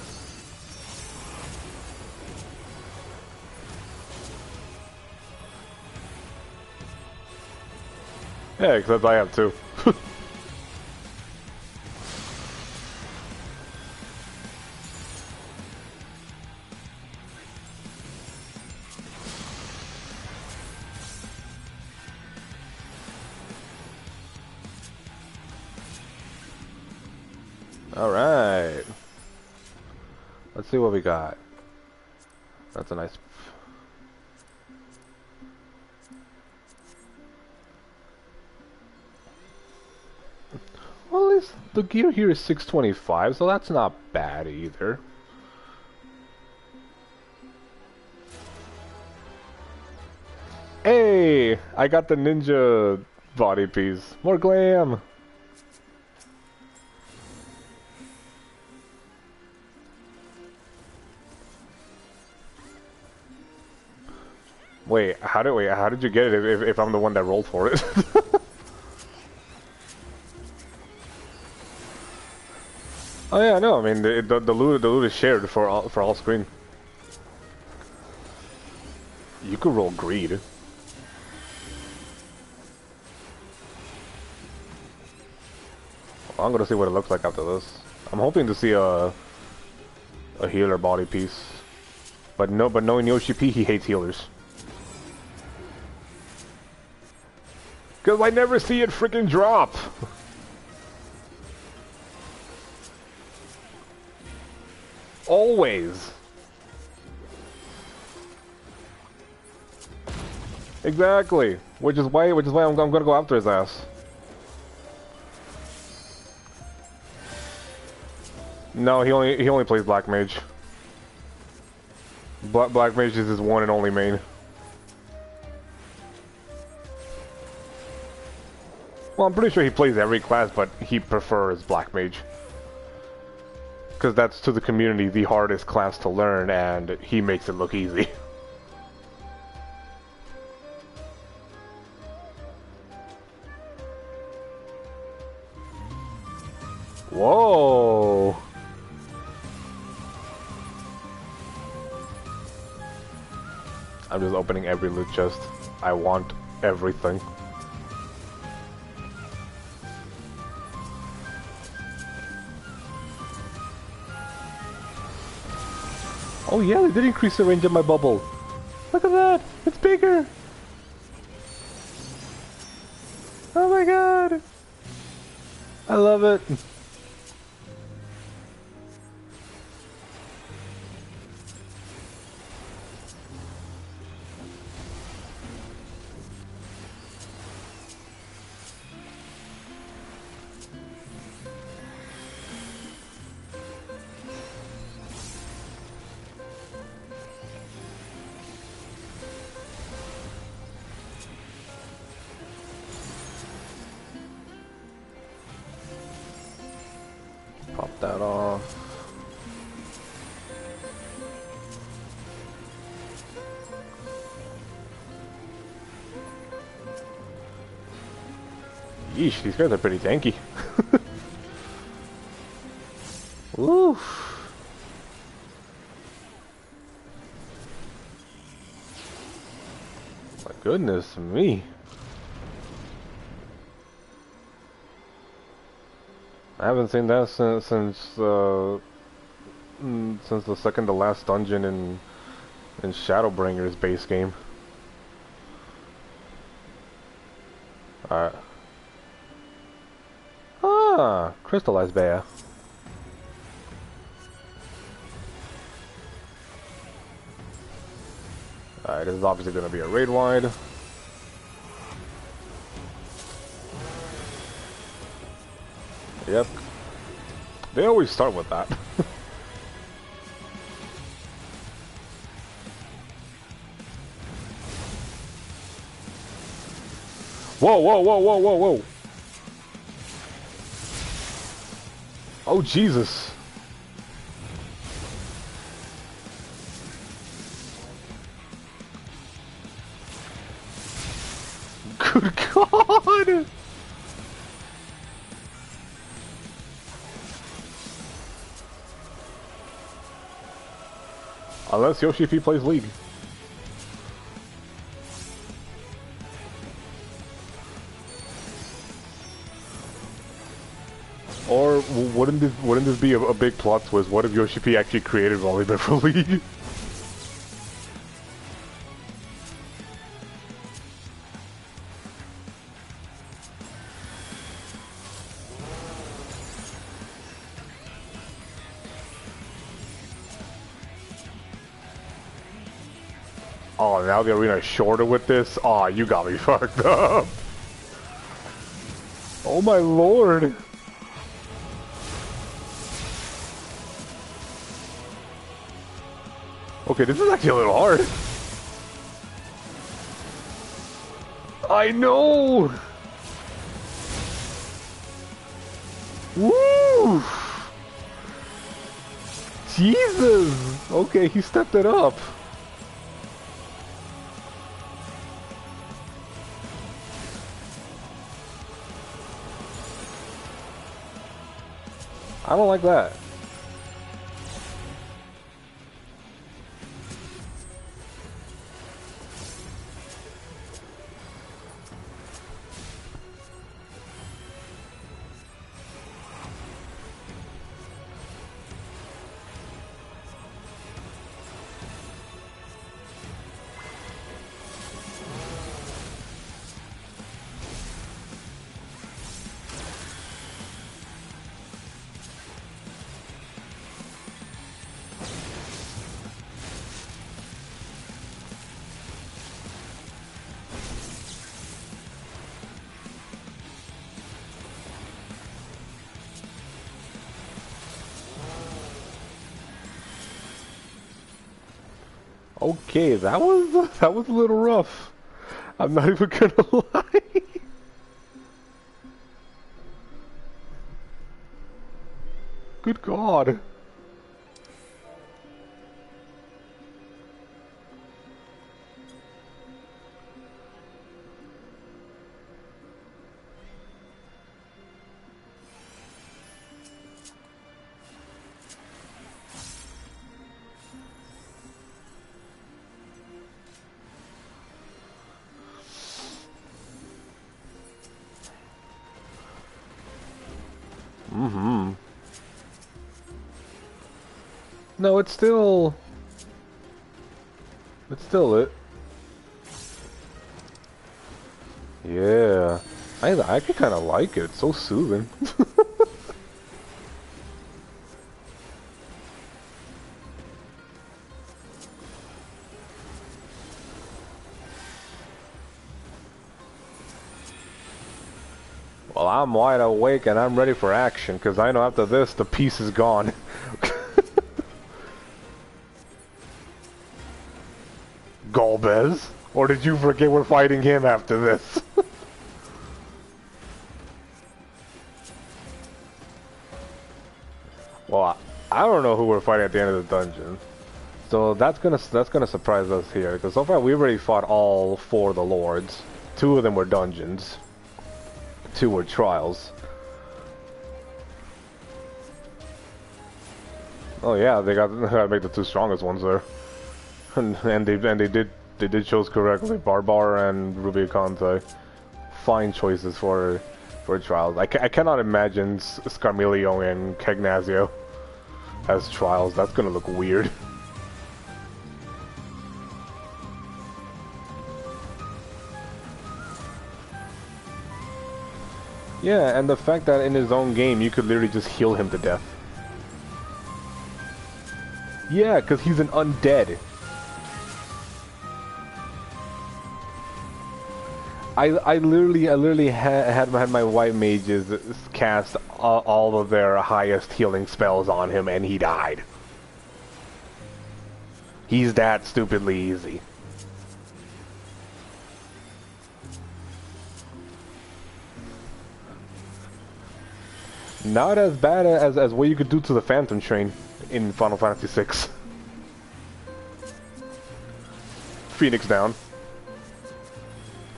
S1: Yeah, except I have two. Alright. Let's see what we got. That's a nice... Well, at least the gear here is 625, so that's not bad either. Hey! I got the ninja body piece. More glam! Wait, how did you get it if I'm the one that rolled for it? Oh yeah, no, I mean the loot is shared for all screen. You could roll greed. Well, I'm gonna see what it looks like after this. I'm hoping to see a healer body piece, but knowing Yoshi P, he hates healers. Cause I never see it freaking drop. Always. Exactly. Which is why I'm gonna go after his ass. No, he only plays Black Mage. Black Mage is his one and only main. Well, I'm pretty sure he plays every class, but he prefers Black Mage. Because that's, to the community, the hardest class to learn, and he makes it look easy. Whoa! I'm just opening every loot chest. I want everything. Oh yeah, they did increase the range of my bubble. Look at that! It's bigger! Oh my god! I love it! Pop that off. Yeesh, these guys are pretty tanky. Oof. My goodness me. I haven't seen that since the second to last dungeon in Shadowbringer's base game. Alright. Ah, crystallized bear. Alright, this is obviously going to be a raid wide. Yep. They always start with that. Whoa, whoa, whoa, whoa, whoa, whoa. Oh, Jesus. Good God. Unless Yoshi if he plays League. Or wouldn't this be a big plot twist? What if Yoshi P actually created volleyball for League? Oh, now the arena is shorter with this? Aw, oh, you got me fucked up. Oh my lord. Okay, this is actually a little hard. I know! Woo! Jesus! Okay, he stepped it up. I don't like that. Okay, that was a little rough. I'm not even gonna lie. Good God. Mm-hmm. No, it's still it. Yeah. I actually kind of like it. It's so soothing. Well, I'm wide awake and I'm ready for action, because I know after this, the peace is gone. Golbez? Or did you forget we're fighting him after this? Well, I don't know who we're fighting at the end of the dungeon. So that's gonna surprise us here, because so far we already fought all 4 of the lords. 2 of them were dungeons. 2 were trials. Oh yeah, they gotta make the 2 strongest ones there, and they did choose correctly. Barbar and Ruby Conte, fine choices for trials. I cannot imagine Scarmilio and Cagnazio as trials. That's gonna look weird. Yeah, and the fact that in his own game you could literally just heal him to death. Yeah, because he's an undead. I literally had my white mages cast all of their highest healing spells on him, and he died. He's that stupidly easy. Not as bad as what you could do to the Phantom Train in Final Fantasy VI. Phoenix down.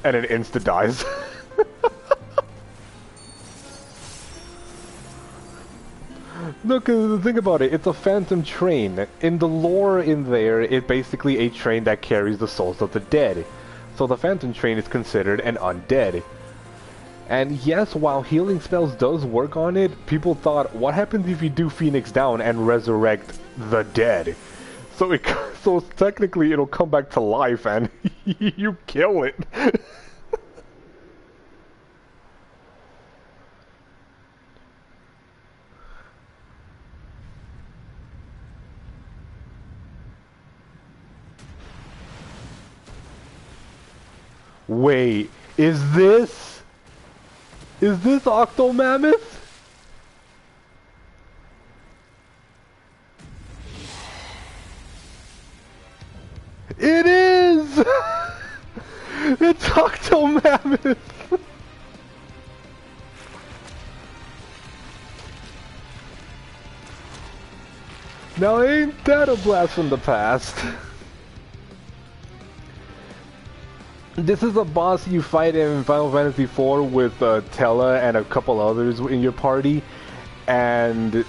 S1: And it insta dies. Look, think about it. It's a phantom train. In the lore in there, it's basically a train that carries the souls of the dead. So the phantom train is considered an undead. And yes, while healing spells does work on it, people thought, what happens if you do Phoenix down and resurrect the dead? So technically it'll come back to life and you kill it. Wait, is this Octomammoth? It is! It's Octomammoth! Now ain't that a blast from the past? This is a boss you fight in Final Fantasy IV with Tella and a couple others in your party, and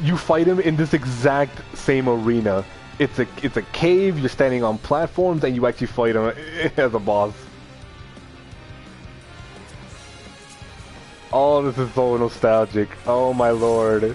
S1: you fight him in this exact same arena. It's a cave, you're standing on platforms, and you actually fight him as a boss. Oh, this is so nostalgic. Oh my lord.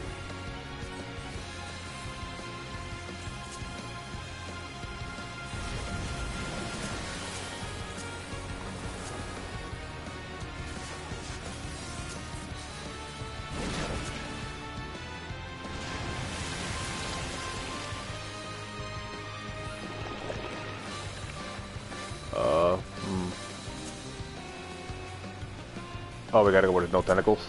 S1: Oh, we gotta go where there's no tentacles.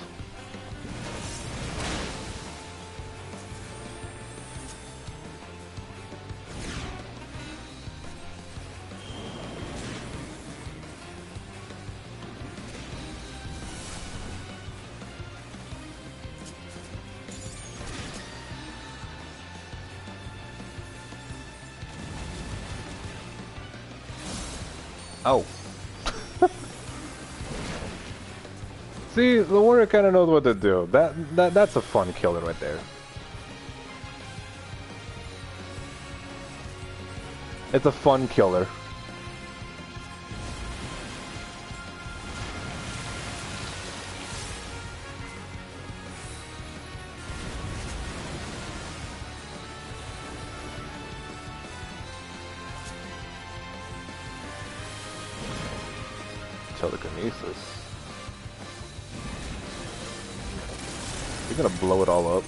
S1: Oh. See, the warrior kind of knows what to do. That's a fun killer right there. It's a fun killer. Telekinesis. You're gonna blow it all up.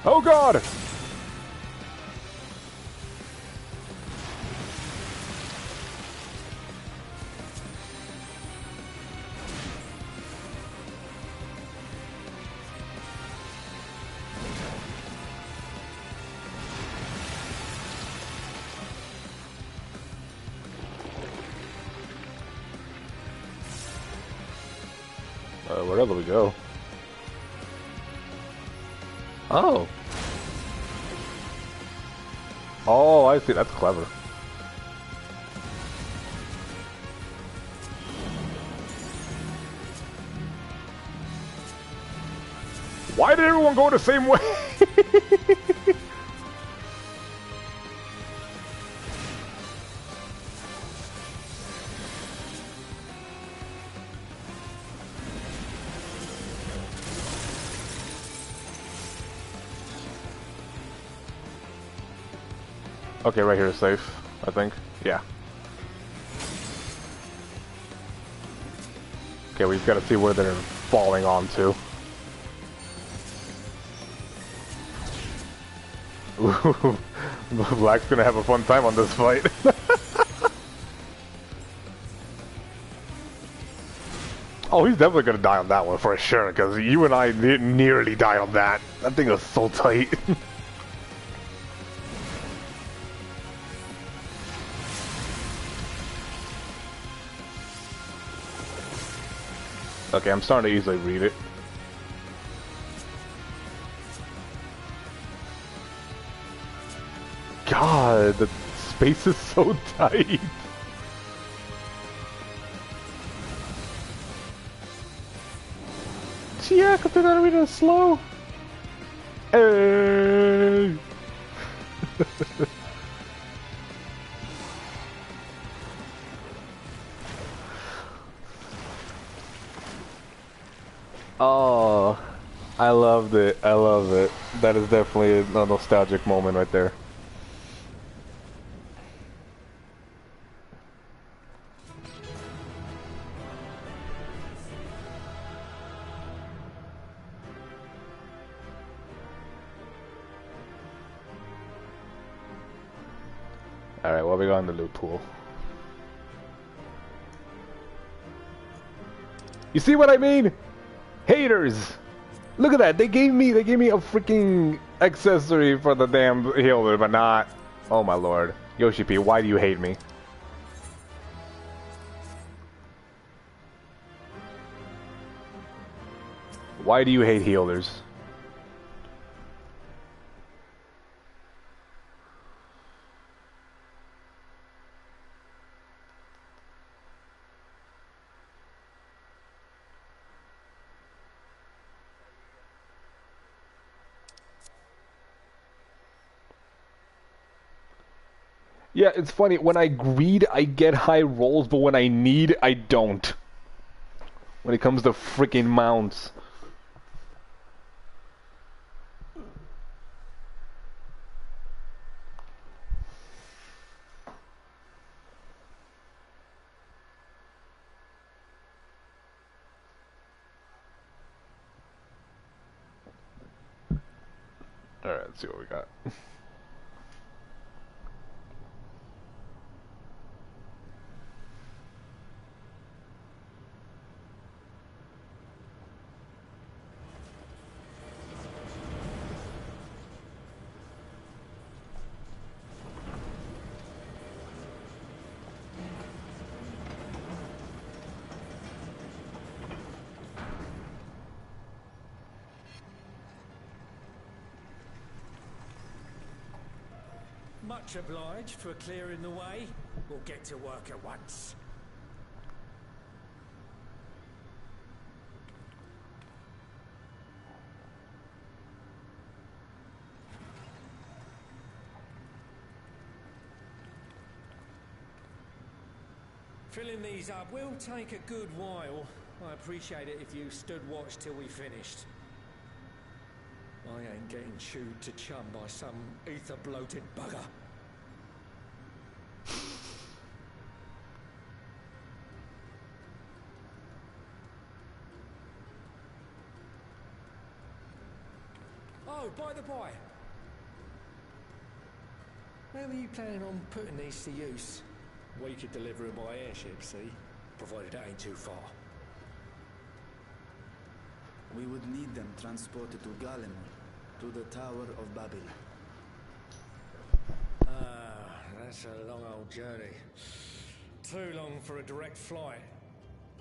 S1: Oh god! Where do we go? Oh. Oh, I see. That's clever. Why did everyone go the same way? Okay, right here is safe, I think. Yeah. Okay, we've got to see where they're falling onto. Ooh. Black's gonna have a fun time on this fight. Oh, he's definitely gonna die on that one for sure, because you and I nearly died on that. That thing was so tight. Okay, I'm starting to easily read it. God, the space is so tight. Yeah, because they're not reading slow. Hey. Oh, I loved it. I love it. That is definitely a nostalgic moment right there. Alright, well, we got in the loot pool. You see what I mean? Haters! Look at that, they gave me a freaking accessory for the damn healer, but not... Oh my lord. Yoshi P, why do you hate me? Why do you hate healers? Yeah, it's funny, when I greed, I get high rolls, but when I need, I don't. When it comes to freaking mounts. Alright, let's see what we got.
S7: Much obliged for clearing the way. We'll get to work at once. Filling these up will take a good while. I appreciate it if you stood watch till we finished. I ain't getting chewed to chum by some ether-bloated bugger. Oh, by the by, where were you planning on putting these to use? We could deliver them by airship, see? Provided it ain't too far.
S4: We would need them transported to Garlemald, to the Tower of Babel.
S7: Ah, that's a long old journey. Too long for a direct flight.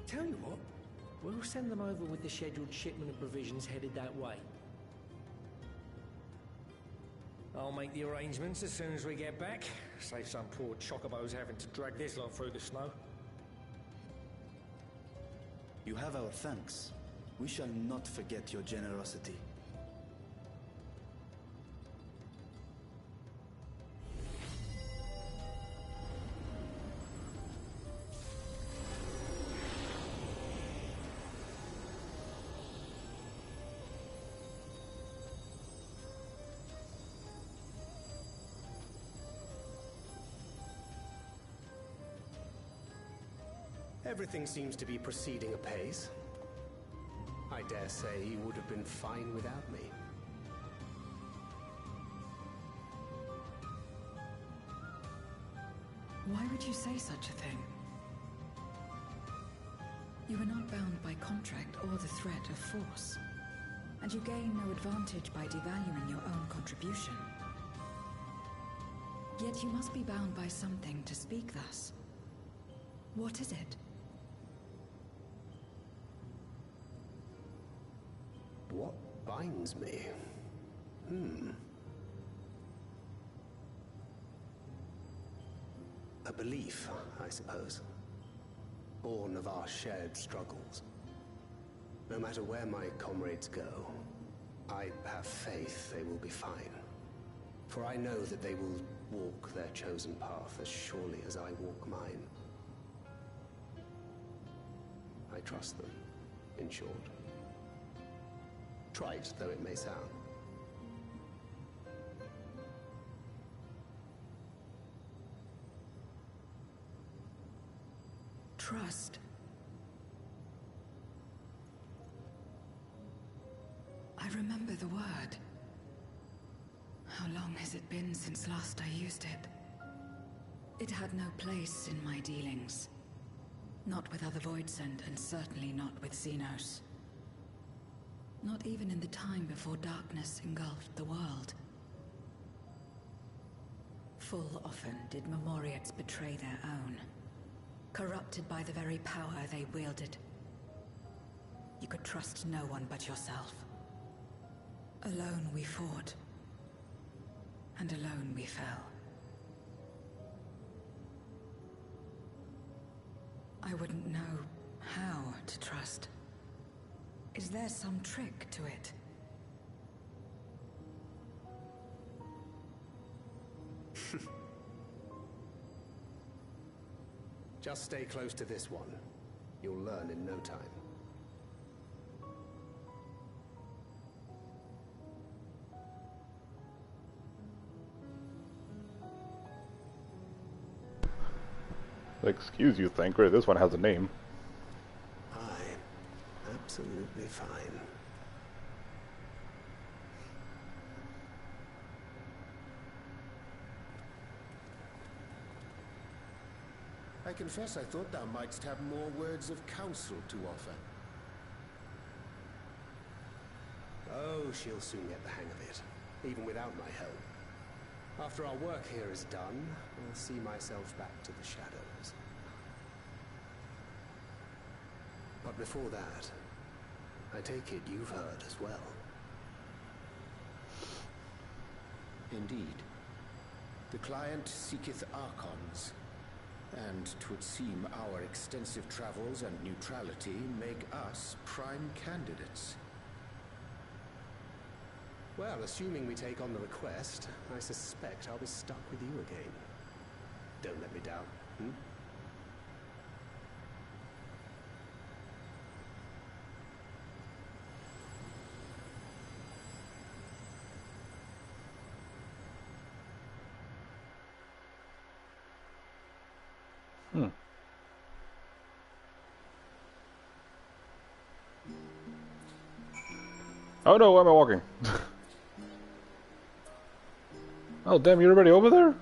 S7: Tell you what, we'll send them over with the scheduled shipment of provisions headed that way. I'll make the arrangements as soon as we get back. Save some poor chocobos having to drag this lot through the snow.
S4: You have our thanks. We shall not forget your generosity.
S5: Everything seems to be proceeding apace. I dare say you would have been fine without me.
S8: Why would you say such a thing? You are not bound by contract or the threat of force, and you gain no advantage by devaluing your own contribution. Yet you must be bound by something to speak thus. What is it?
S5: What binds me? A belief, I suppose. Born of our shared struggles. No matter where my comrades go, I have faith they will be fine. For I know that they will walk their chosen path as surely as I walk mine. I trust them, in short. Trite though it may sound.
S8: Trust. I remember the word. How long has it been since last I used it? It had no place in my dealings. Not with other Voidsent, and certainly not with Xenos. Not even in the time before darkness engulfed the world. Full often did Memoriates betray their own, corrupted by the very power they wielded. You could trust no one but yourself. Alone we fought, and alone we fell. I wouldn't know how to trust. Is there some trick to it?
S5: Just stay close to this one. You'll learn in no time.
S1: Excuse you, Thanker. This one has a name.
S5: Absolutely fine.
S7: I confess I thought thou mightst have more words of counsel to offer.
S5: Oh, she'll soon get the hang of it, even without my help. After our work here is done, I'll see myself back to the shadows. But before that, I take it you've heard as well.
S7: Indeed. The client seeketh Archons, and 'twould seem our extensive travels and neutrality make us prime candidates.
S5: Well, assuming we take on the request, I suspect I'll be stuck with you again. Don't let me down,
S1: Oh no, why am I walking? Oh damn, you're already over there?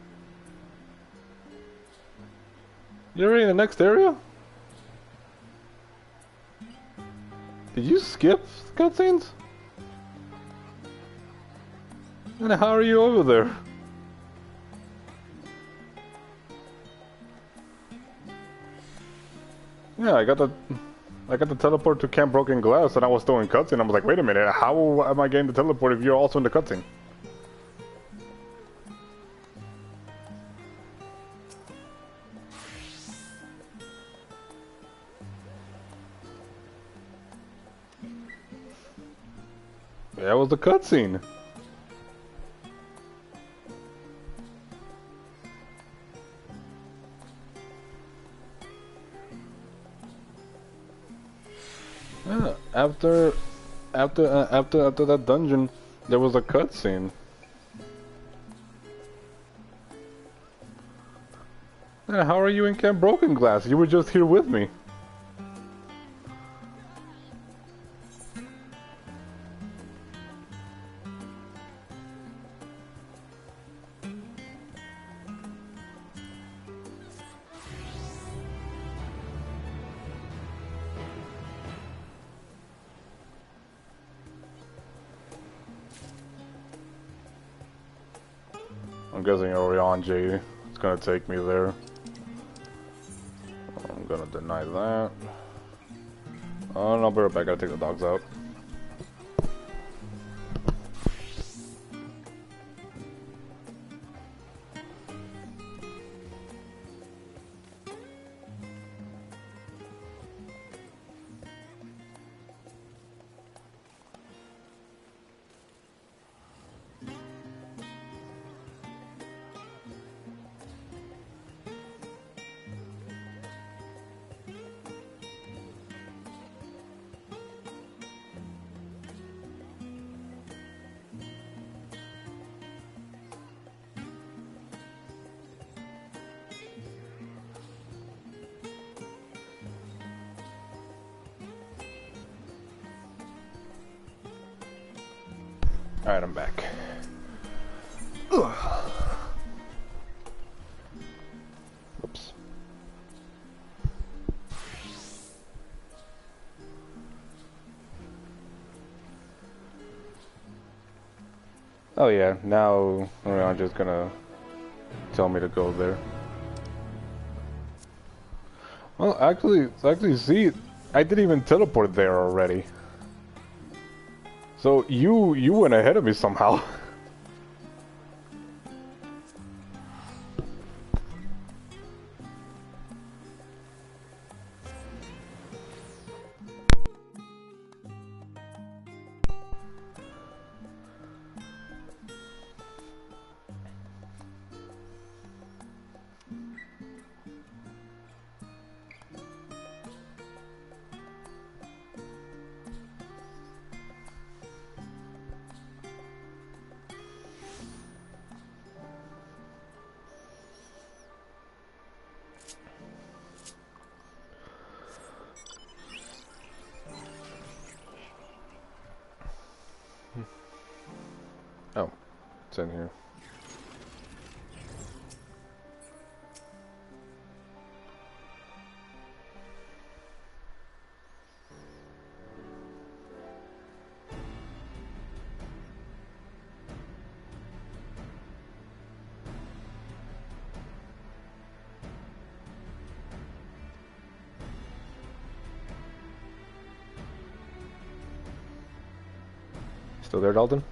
S1: You're already in the next area? Did you skip cutscenes? And how are you over there? Yeah, I got the teleport to Camp Broken Glass, and I was still in cutscene. I was like, wait a minute, how am I getting the teleport if you're also in the cutscene? That was the cutscene. Yeah, after that dungeon, there was a cutscene. Yeah, how are you in Camp Broken Glass? You were just here with me. I'm guessing Orion J is gonna take me there. I'm gonna deny that. Oh, no, I'll be right back. I gotta take the dogs out. Alright, I'm back. Ugh. Oops. Oh yeah, now I'm just gonna tell me to go there. Well, actually, see, I didn't even teleport there already. So you went ahead of me somehow. Oh, it's in here. Still there, Dalton?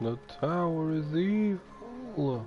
S1: The tower is evil.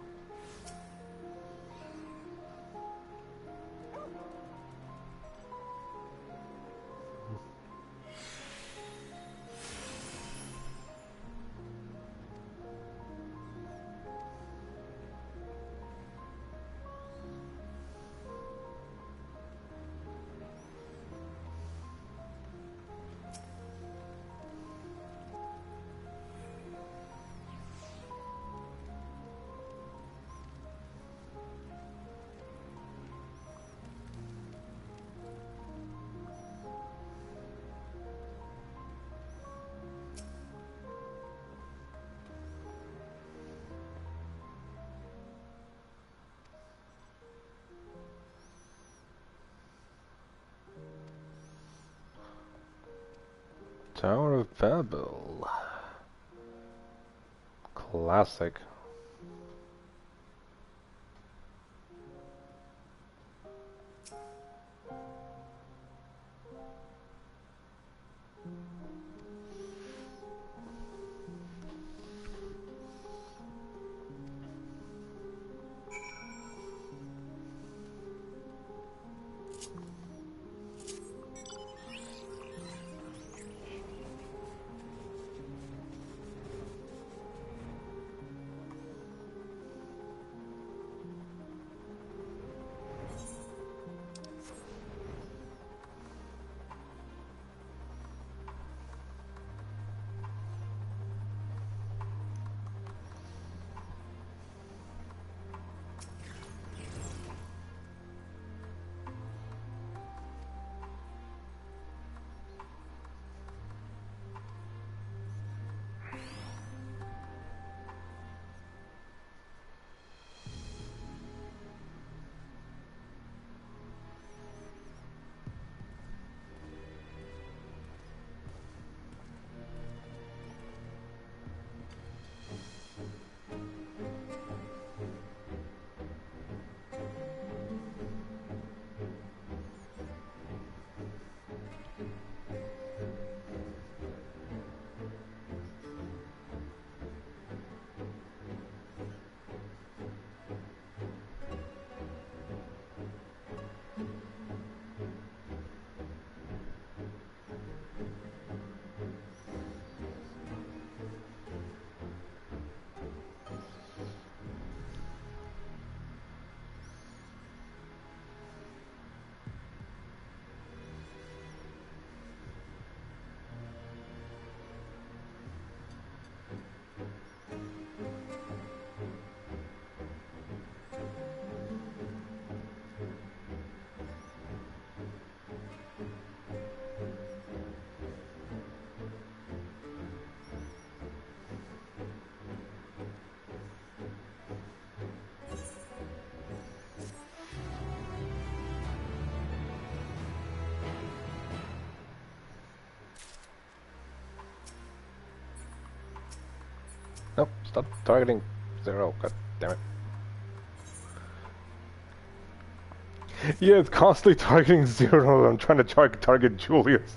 S1: Tower of Babel. Classic. Nope, stop targeting 0. God damn it. Yeah, it's constantly targeting 0. I'm trying to target Julius.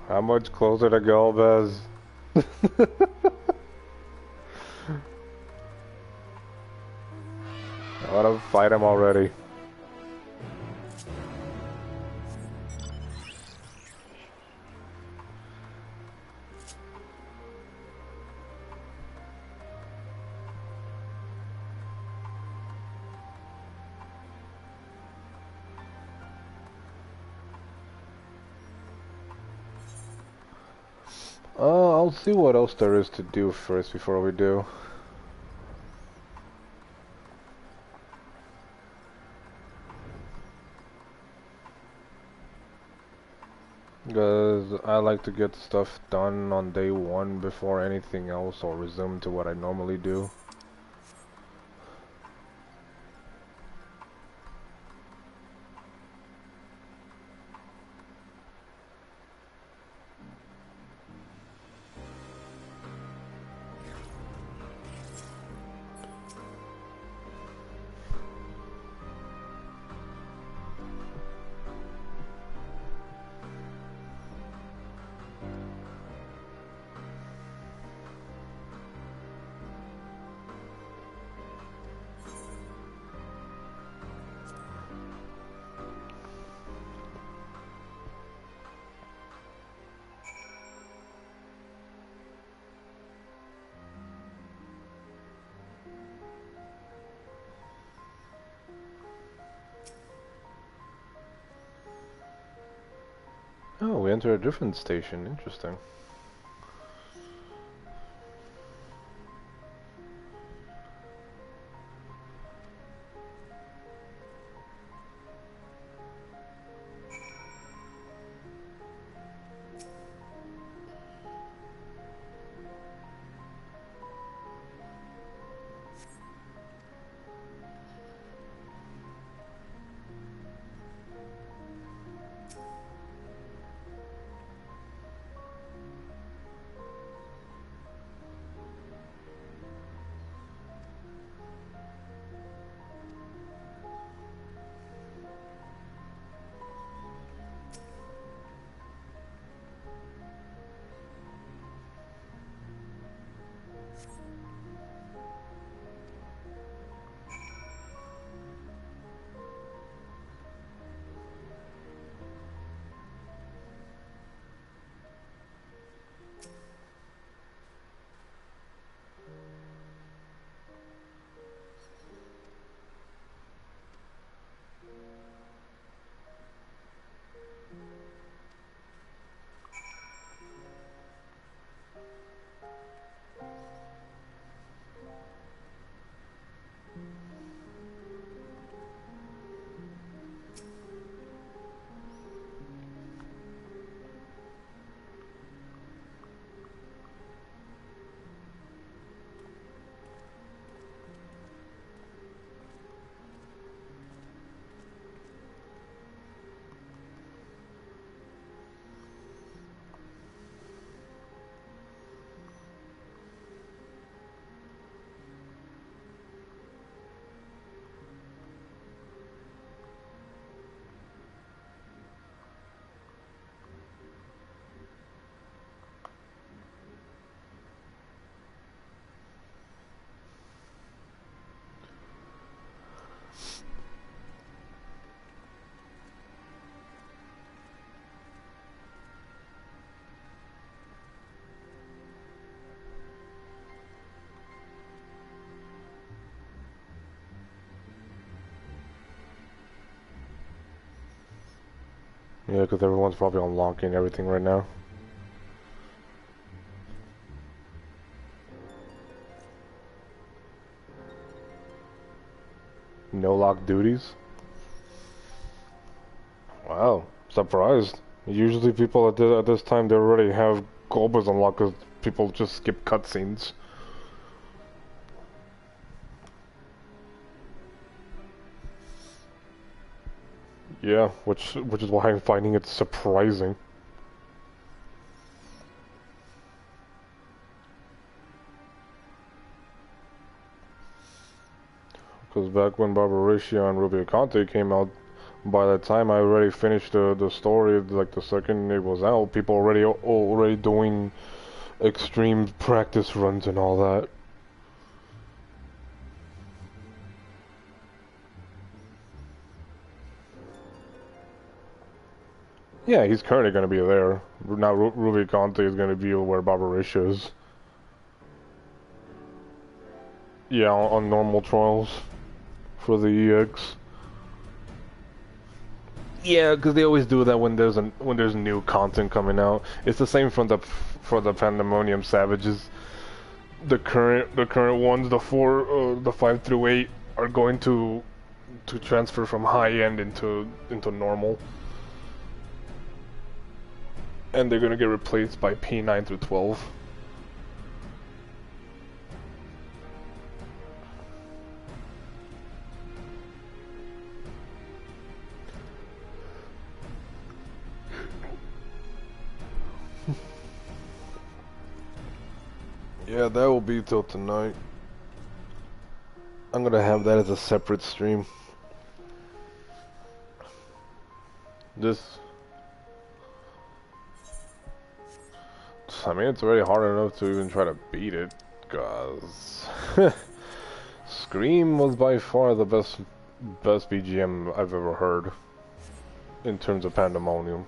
S1: How much closer to Galvez? I want to fight him already. I'll see what else there is to do first before we do. Because I like to get stuff done on day 1 before anything else, or resume to what I normally do. Oh, we enter a different station. Interesting. Yeah, because everyone's probably unlocking everything right now. No lock duties? Wow, surprised. Usually people at this time, they already have Goldbergs unlocked because people just skip cutscenes. Yeah, which is why I'm finding it surprising. Because back when Barbarotia and Rubio Conte came out, by the time I already finished the story, like the second it was out, people already doing extreme practice runs and all that. Yeah, he's currently going to be there. Now Rubio Conte is going to be where Barbarotia is. Yeah, on normal trials for the EX. Yeah, because they always do that when there's new content coming out. It's the same for the Pandemonium Savages. The current ones, the 5 through 8, are going to transfer from high end into normal, and they're gonna get replaced by P9 through 12. Yeah, that will be till tonight. I'm gonna have that as a separate stream. I mean, it's already hard enough to even try to beat it, cause Scream was by far the best BGM I've ever heard in terms of Pandemonium.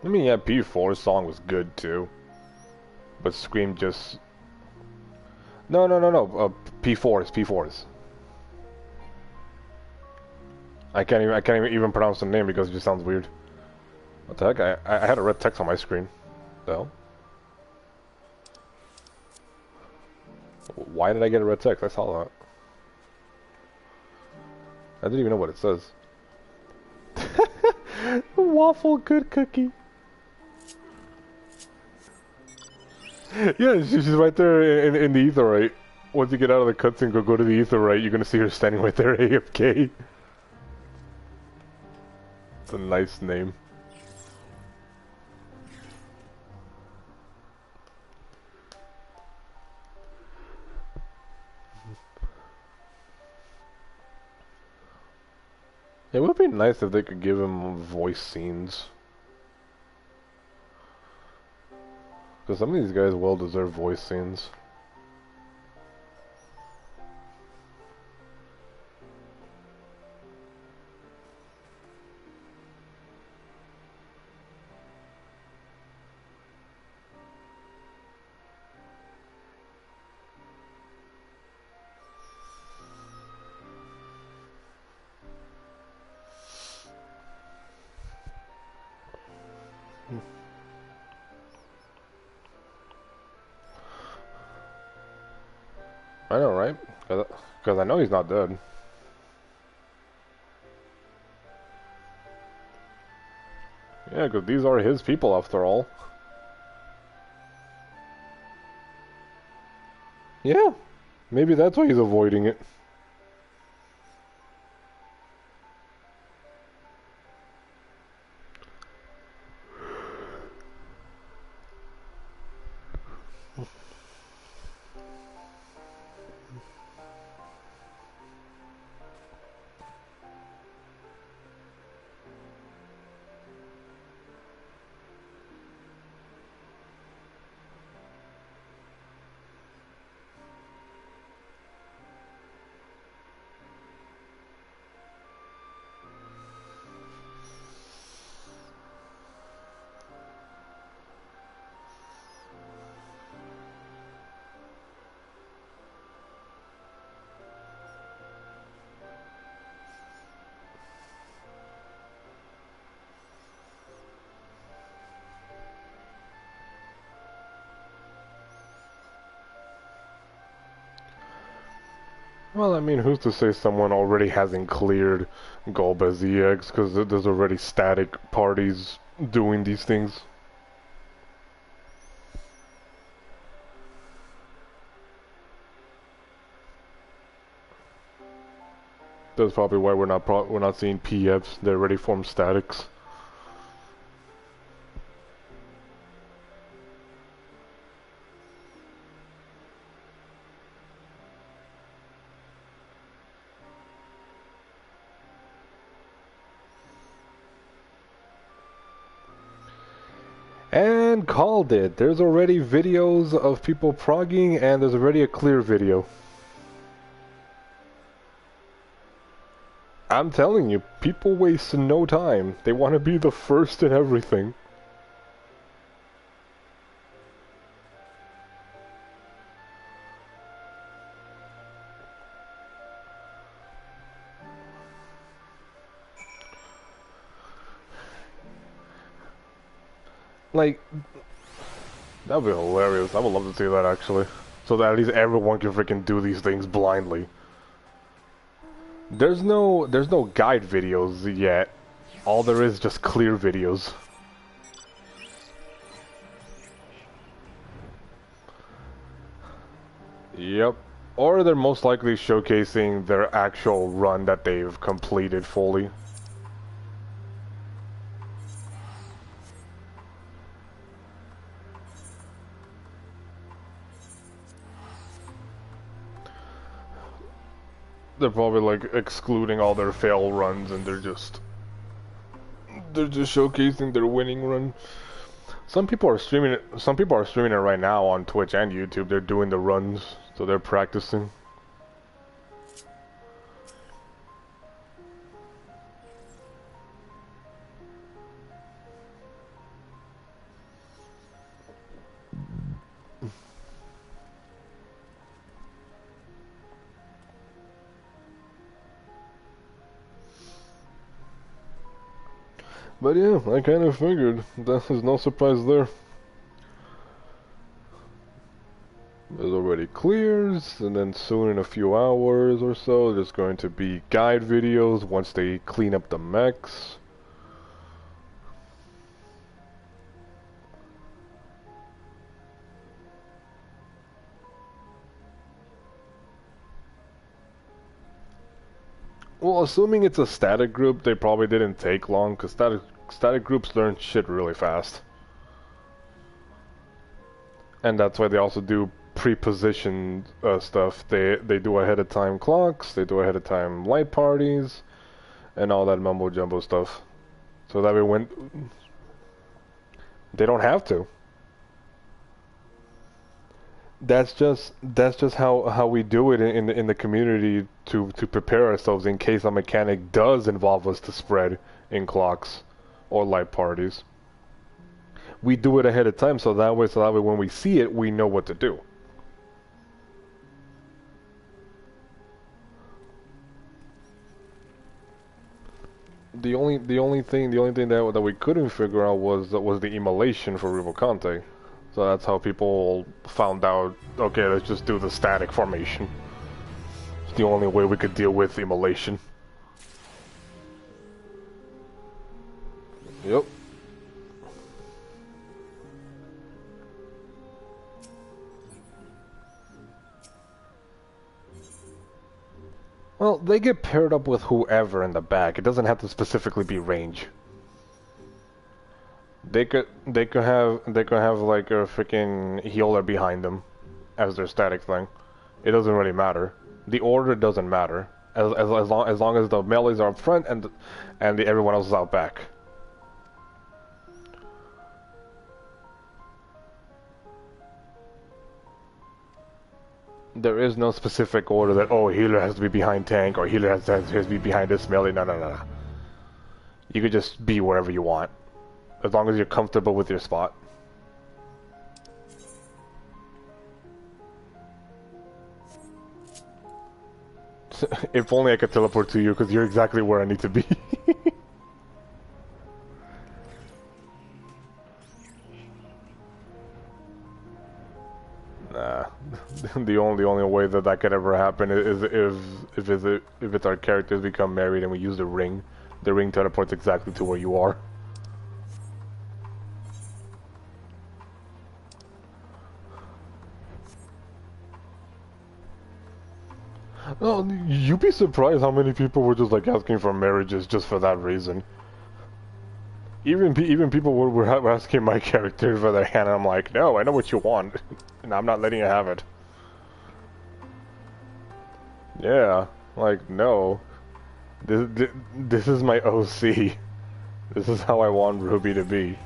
S1: I mean, yeah, P4's song was good too, but Scream just... No, P4's. I can't even pronounce the name because it just sounds weird. What the heck? I had a red text on my screen. The hell? Why did I get a red text? I saw that. I didn't even know what it says. Waffle good cookie. Yeah, she's right there in the etherite. Once you get out of the cutscene, go to the etherite, you're gonna see her standing right there AFK. It's a nice name. It would be nice if they could give him voice scenes. Because some of these guys well deserve voice scenes. I know, right? Because I know he's not dead. Yeah, because these are his people after all. Yeah, maybe that's why he's avoiding it. Well, I mean, who's to say someone already hasn't cleared Golbez EX, because there's already static parties doing these things. That's probably why we're not seeing PFs. They already formed statics. And called it. There's already videos of people progging, and there's already a clear video. I'm telling you, people waste no time. They want to be the first in everything. Like, that'd be hilarious. I would love to see that, actually. So that at least everyone can freaking do these things blindly. There's no guide videos yet. All there is just clear videos. Yep. Or they're most likely showcasing their actual run that they've completed fully. They're probably like excluding all their fail runs, and they're just showcasing their winning run. Some people are streaming it. Some people are streaming it right now on Twitch and YouTube. They're doing the runs, so they're practicing. But yeah, I kind of figured. There's no surprise there. There's already clears, and then soon in a few hours or so, there's going to be guide videos once they clean up the mechs. Well, assuming it's a static group, they probably didn't take long, because static groups learn shit really fast. And that's why they also do pre-positioned stuff. They do ahead of time clocks, they do ahead of time light parties, and all that mumbo jumbo stuff. So that way when they don't have to. That's just how we do it in the community to prepare ourselves in case a mechanic does involve us to spread in clocks or light parties. We do it ahead of time so that way when we see it we know what to do. The only thing that we couldn't figure out was the immolation for Rivocante. So that's how people found out, okay, let's just do the static formation. It's the only way we could deal with immolation. Yep. Well, they get paired up with whoever in the back. It doesn't have to specifically be range. They could have like a freaking healer behind them as their static thing. It doesn't really matter. The order doesn't matter as long as the melees are up front and everyone else is out back. There is no specific order that healer has to be behind tank or healer has to be behind this melee. No. You could just be wherever you want. As long as you're comfortable with your spot. If only I could teleport to you, because you're exactly where I need to be. Nah. The only way that could ever happen is if it's our characters become married and we use the ring. The ring teleports exactly to where you are. No, you'd be surprised how many people were just like asking for marriages just for that reason. Even people were asking my character for their hand, and I'm like, no, I know what you want, and I'm not letting you have it. Yeah, like, no. This is my OC. This is how I want Ruby to be.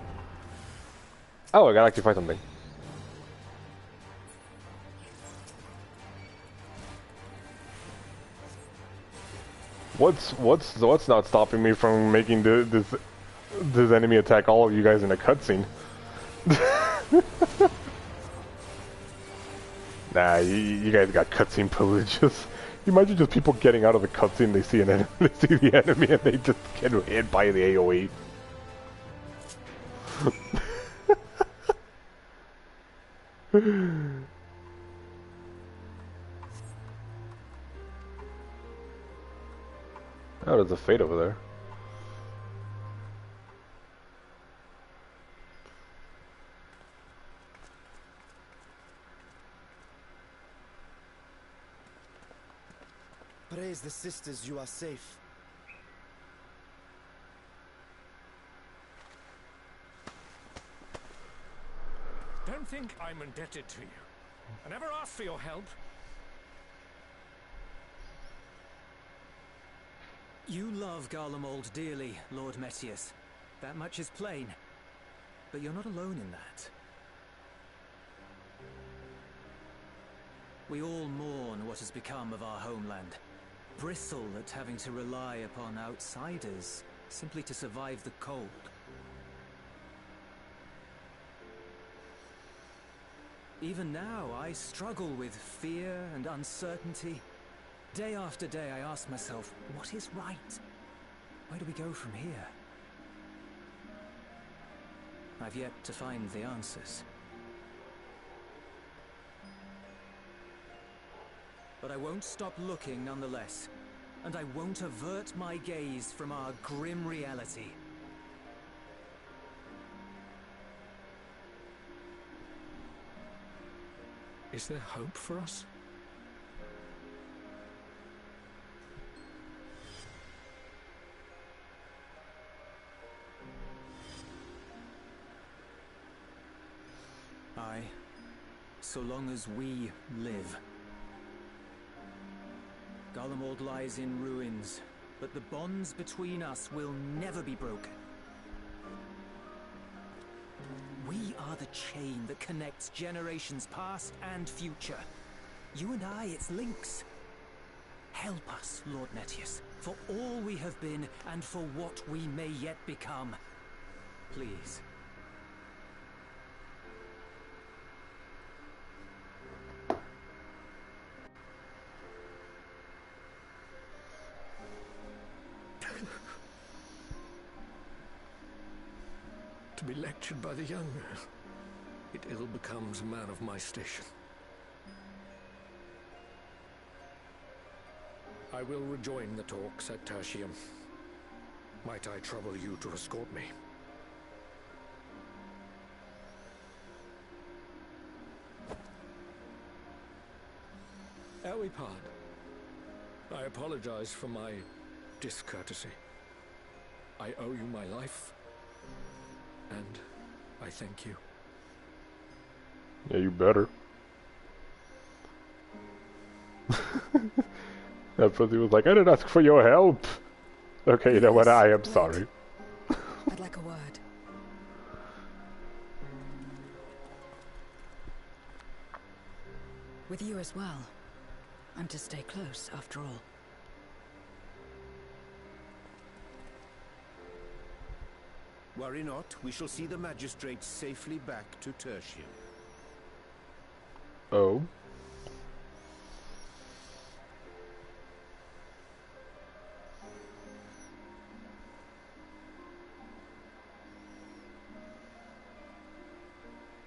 S1: Oh, I gotta actually find something. What's not stopping me from making this enemy attack all of you guys in a cutscene? Nah, you guys got cutscene privileges. Imagine just people getting out of the cutscene, they see they see the enemy, and they just get hit by the AOE. Oh, there's a fate over there.
S4: Praise the sisters, you are safe.
S7: Don't think I'm indebted to you. I never asked for your help.
S11: You love Garlemald dearly, Lord Metius. That much is plain. But you're not alone in that. We all mourn what has become of our homeland. Bristle at having to rely upon outsiders simply to survive the cold. Even now, I struggle with fear and uncertainty. Day after day, I ask myself, what is right? Where do we go from here? I've yet to find the answers. But I won't stop looking nonetheless, and I won't avert my gaze from our grim reality.
S7: Is there hope for us?
S11: Aye, so long as we live. Garlemald lies in ruins, but the bonds between us will never be broken. We are the chain that connects generations past and future. You and I, it's links. Help us, Lord Netius, for all we have been and for what we may yet become. Please.
S7: To be lectured by the young, it ill becomes a man of my station. I will rejoin the talks at Tertium. Might I trouble you to escort me? Ere we part, I apologize for my discourtesy. I owe you my life. And I thank you.
S1: Yeah, you better. That pussy was like, I didn't ask for your help. Okay, you know what? I am sorry.
S8: I'd like a word. With you as well. I'm to stay close, after all.
S7: Worry not, we shall see the magistrate safely back to Tertium.
S1: Oh.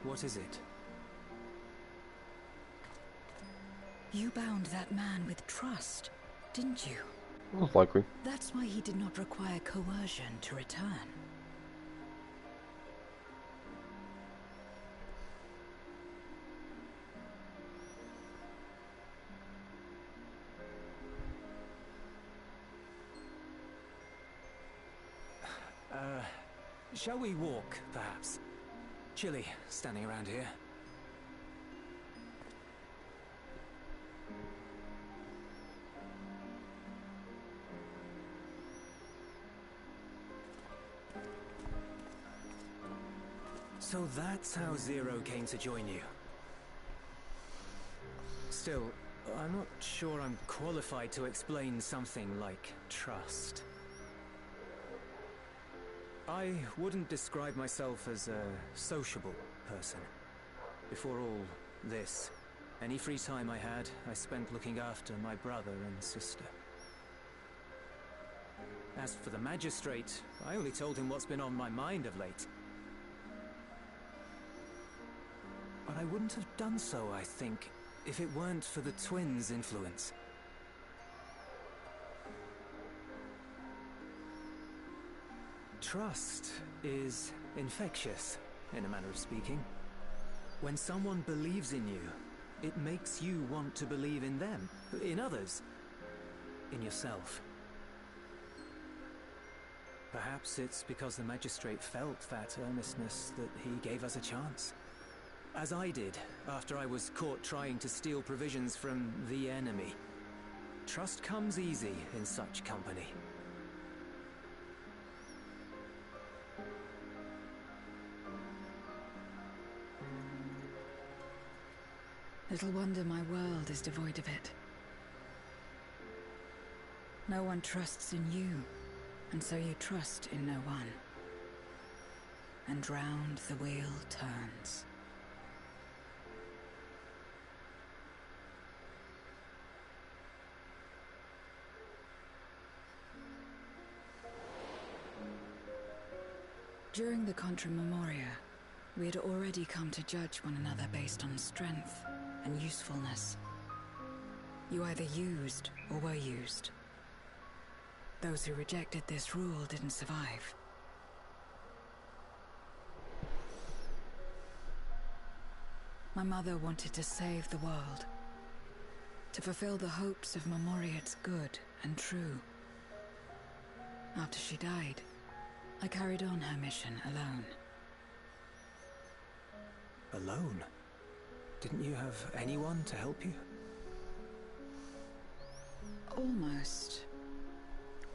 S11: What is it?
S8: You bound that man with trust, didn't you?
S1: Most likely.
S8: That's why he did not require coercion to return.
S11: Shall we walk, perhaps? Chilly, standing around here. So that's how Zero came to join you. Still, I'm not sure I'm qualified to explain something like trust. I wouldn't describe myself as a sociable person. Before all this, any free time I had, I spent looking after my brother and sister. As for the magistrate, I only told him what's been on my mind of late. But I wouldn't have done so, I think, if it weren't for the twins' influence. Trust is infectious, in a manner of speaking. When someone believes in you, it makes you want to believe in them, in others, in yourself. Perhaps it's because the magistrate felt that earnestness that he gave us a chance. As I did, after I was caught trying to steal provisions from the enemy. Trust comes easy in such company.
S8: Little wonder my world is devoid of it. No one trusts in you, and so you trust in no one. And round the wheel turns. During the Contra Memoria, We had already come to judge one another based on strength and usefulness. You either used or were used. Those who rejected this rule didn't survive. My mother wanted to save the world, to fulfill the hopes of Marmoriet's good and true. After she died, I carried on her mission alone.
S11: Alone? Didn't you have anyone to help you?
S8: Almost.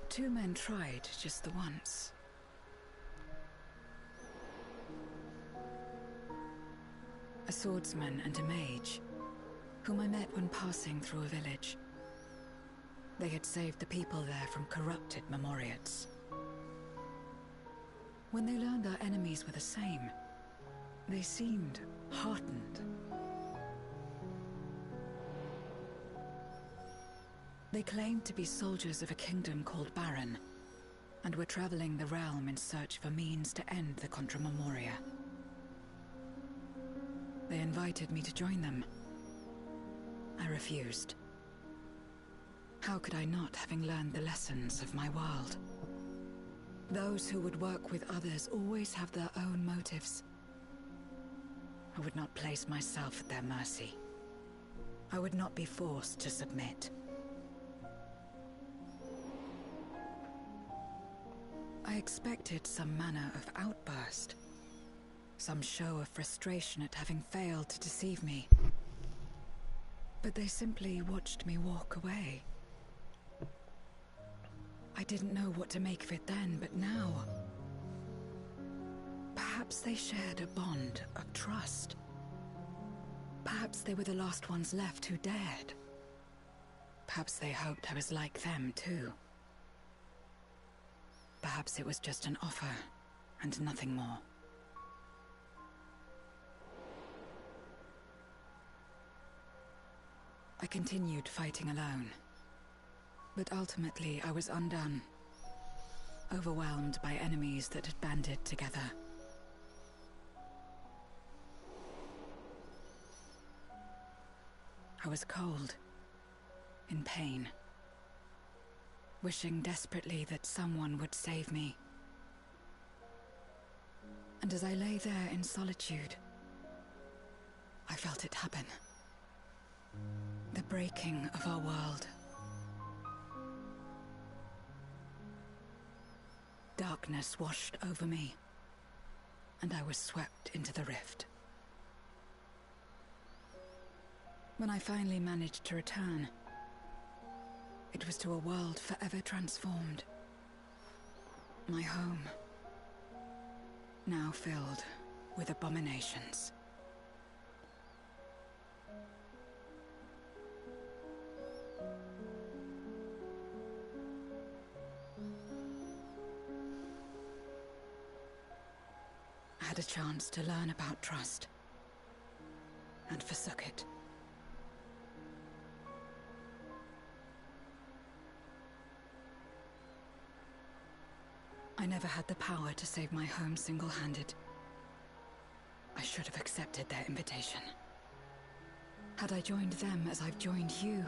S8: 2 men tried just the once. A swordsman and a mage, whom I met when passing through a village. They had saved the people there from corrupted Marmoriets. When they learned our enemies were the same, they seemed heartened. They claimed to be soldiers of a kingdom called Baron, and were traveling the realm in search of a means to end the Contra Memoria. They invited me to join them. I refused. How could I not, having learned the lessons of my world? Those who would work with others always have their own motives. I would not place myself at their mercy. I would not be forced to submit. I expected some manner of outburst, some show of frustration at having failed to deceive me. But they simply watched me walk away. I didn't know what to make of it then, but now... Perhaps they shared a bond of trust. Perhaps they were the last ones left who dared. Perhaps they hoped I was like them, too. Perhaps it was just an offer, and nothing more. I continued fighting alone. But ultimately, I was undone. Overwhelmed by enemies that had banded together. I was cold, in pain, wishing desperately that someone would save me. And as I lay there in solitude, I felt it happen. The breaking of our world. Darkness washed over me, and I was swept into the rift. When I finally managed to return, it was to a world forever transformed. My home, now filled with abominations. I had a chance to learn about trust, and forsook it. I never had the power to save my home single-handed. I should have accepted their invitation. Had I joined them as I've joined you,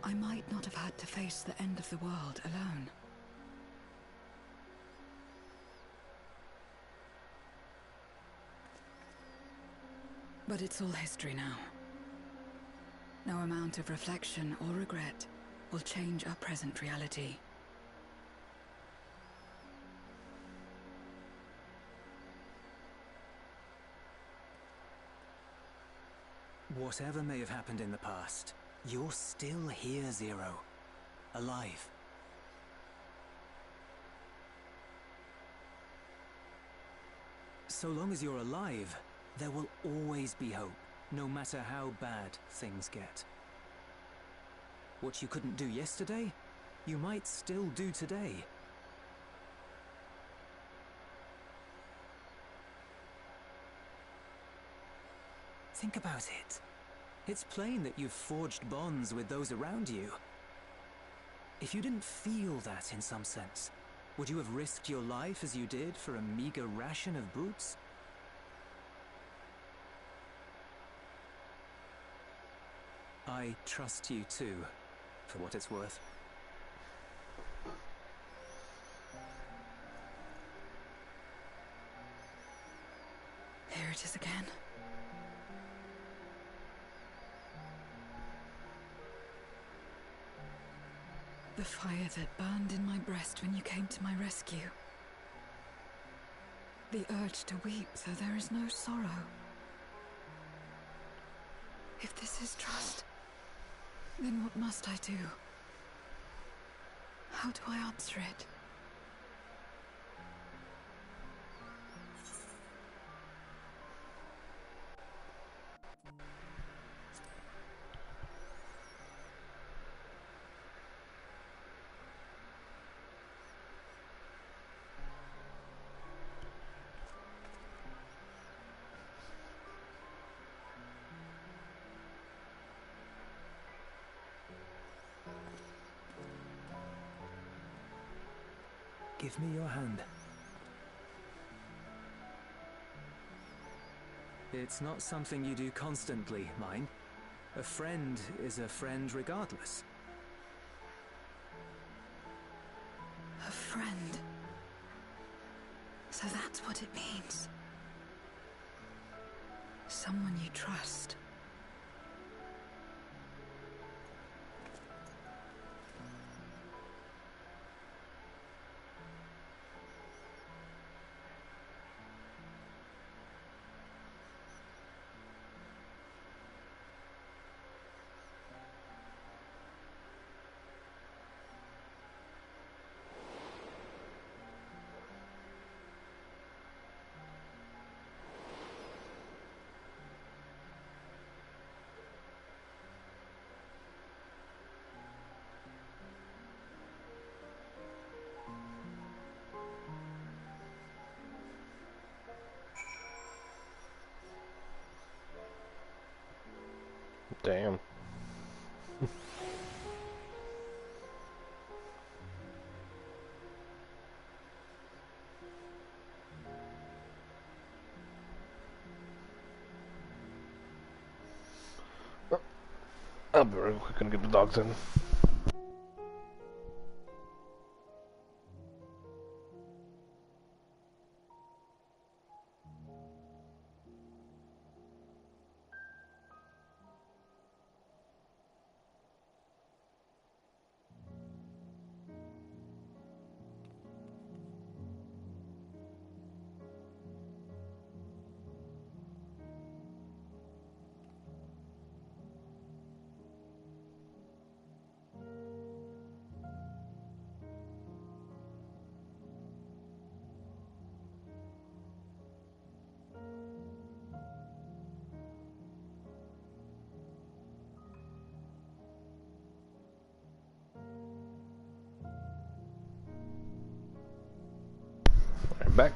S8: I might not have had to face the end of the world alone. But it's all history now. No amount of reflection or regret will change our present reality.
S11: Whatever may have happened in the past, you're still here, Zero. Alive. So long as you're alive, there will always be hope, no matter how bad things get. What you couldn't do yesterday, you might still do today. Think about it. It's plain that you've forged bonds with those around you. If you didn't feel that in some sense, would you have risked your life as you did for a meager ration of brutes? I trust you too, for what it's worth.
S8: Here it is again. The fire that burned in my breast when you came to my rescue. The urge to weep, though there is no sorrow. If this is trust, then what must I do? How do I answer it?
S11: Give me your hand. It's not something you do constantly, mind. A friend is a friend regardless.
S8: A friend. So that's what it means. Someone you trust.
S1: Damn. I'll be right quick and get the dogs in. I'm back.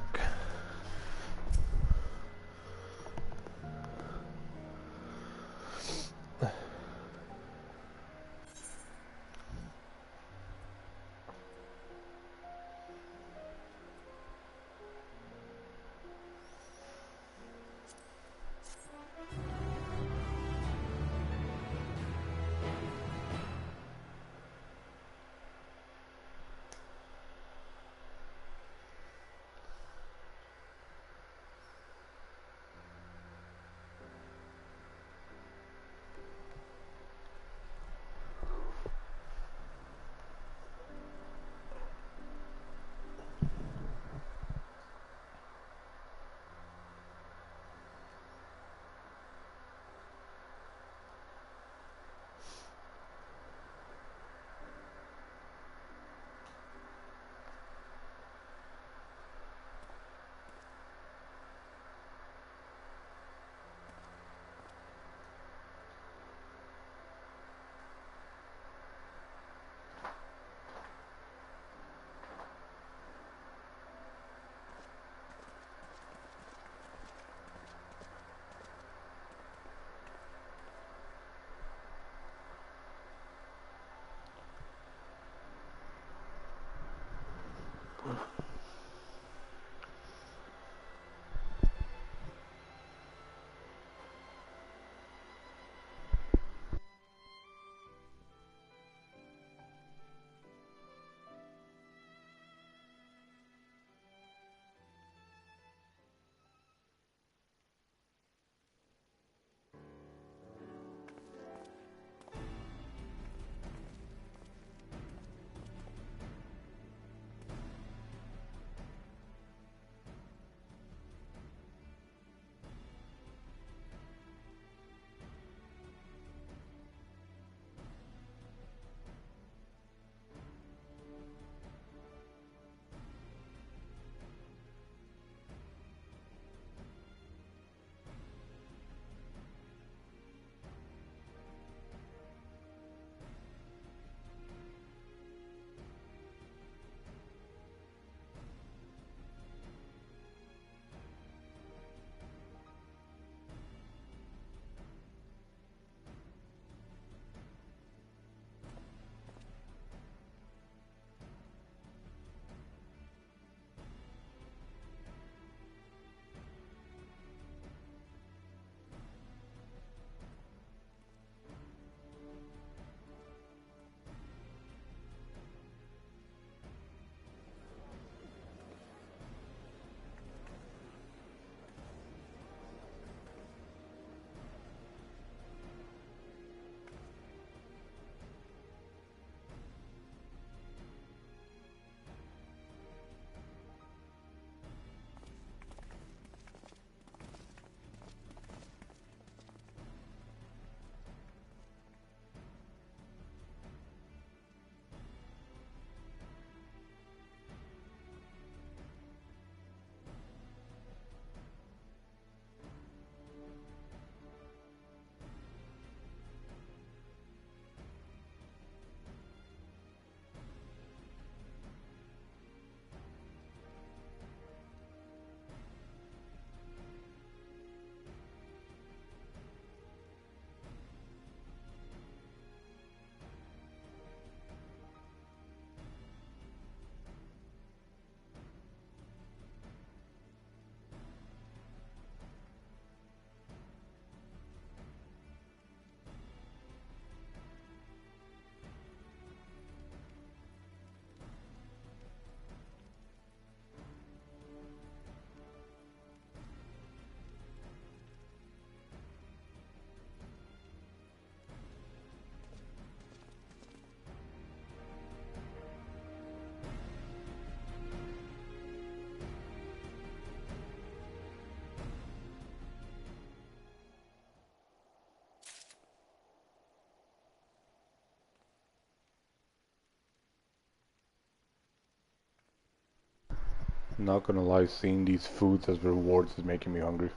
S1: Not gonna lie, seeing these foods as rewards is making me hungry.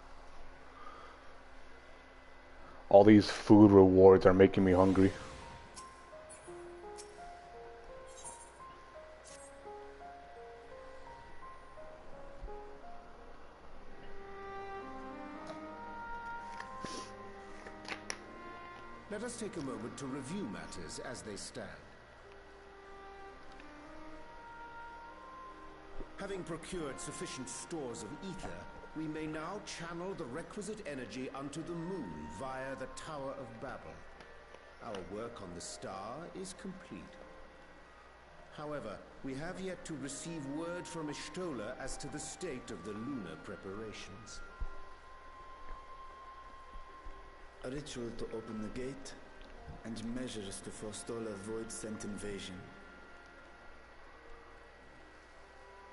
S1: All these food rewards are making me hungry.
S7: Let us take a moment to review matters as they stand. Having procured sufficient stores of ether, we may now channel the requisite energy unto the moon via the Tower of Babel. Our work on the star is complete. However, we have yet to receive word from Y'shtola as to the state of the lunar preparations.
S4: A ritual to open the gate, and measures to forestall a void-sent invasion.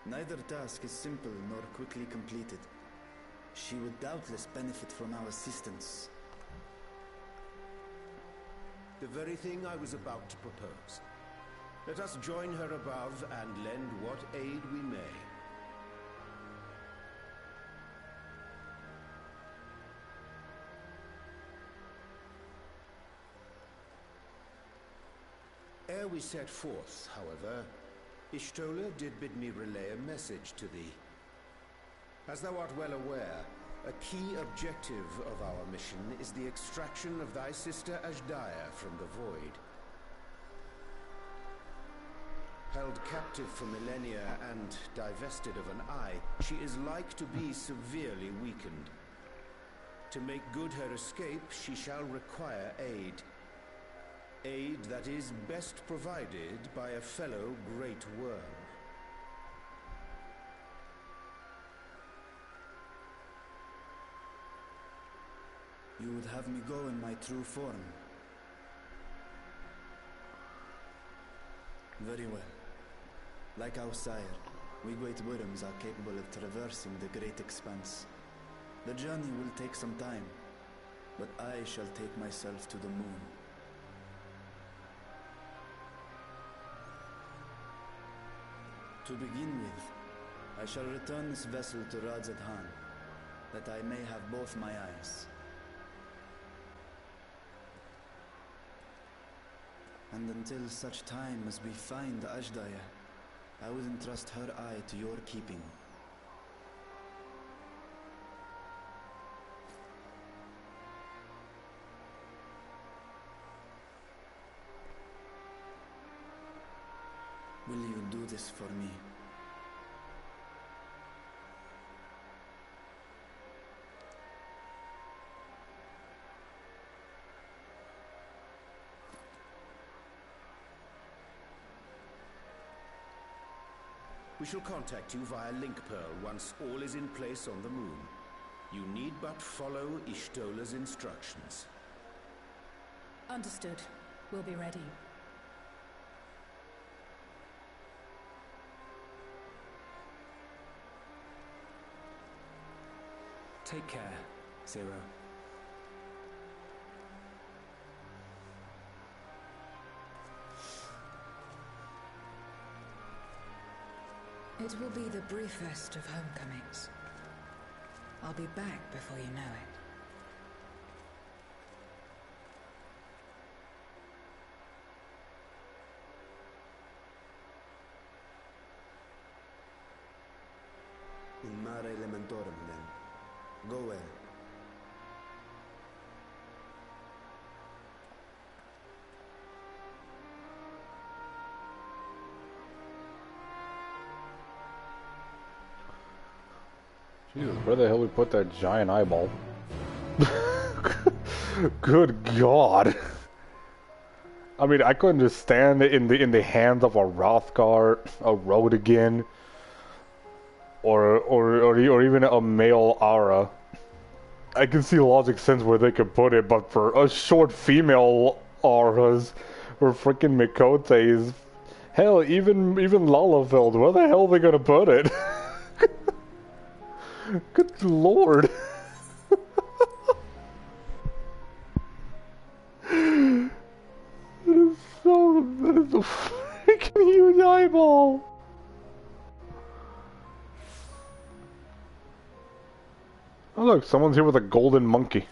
S4: Neither task is simple nor quickly completed. She would doubtless benefit from our assistance.
S7: The very thing I was about to propose. Let us join her above and lend what aid we may. Ere we set forth, however, Y'shtola did bid me relay a message to thee. As thou art well aware, a key objective of our mission is the extraction of thy sister Ashdaya from the Void. Held captive for millennia and divested of an eye, she is like to be severely weakened. To make good her escape, she shall require aid. Aid that is best provided by a fellow Great Worm.
S4: You would have me go in my true form? Very well. Like our sire, we Great Worms are capable of traversing the great expanse. The journey will take some time, but I shall take myself to the moon. To begin with, I shall return this vessel to Radzat-Han, that I may have both my eyes. And until such time as we find Ashdaya, I would entrust her eye to your keeping. Will you do this for me?
S7: We shall contact you via Link Pearl once all is in place on the moon. You need but follow Y'shtola's instructions.
S10: Understood. We'll be ready.
S11: Take care, Zero.
S8: It will be the briefest of homecomings. I'll be back before you know it.
S4: In mare elementorum, then. Go well.
S1: Jesus, where the hell we put that giant eyeball? Good God! I mean, I could understand it in the hands of a Rothgar, a Rodigan, or even a male Ara. I can see logic sense where they could put it, but for a short female Auras or freaking Mikotes, hell, even Lalafeld, where the hell are they gonna put it? Good Lord. That is a freaking huge eyeball. Oh look, someone's here with a golden monkey.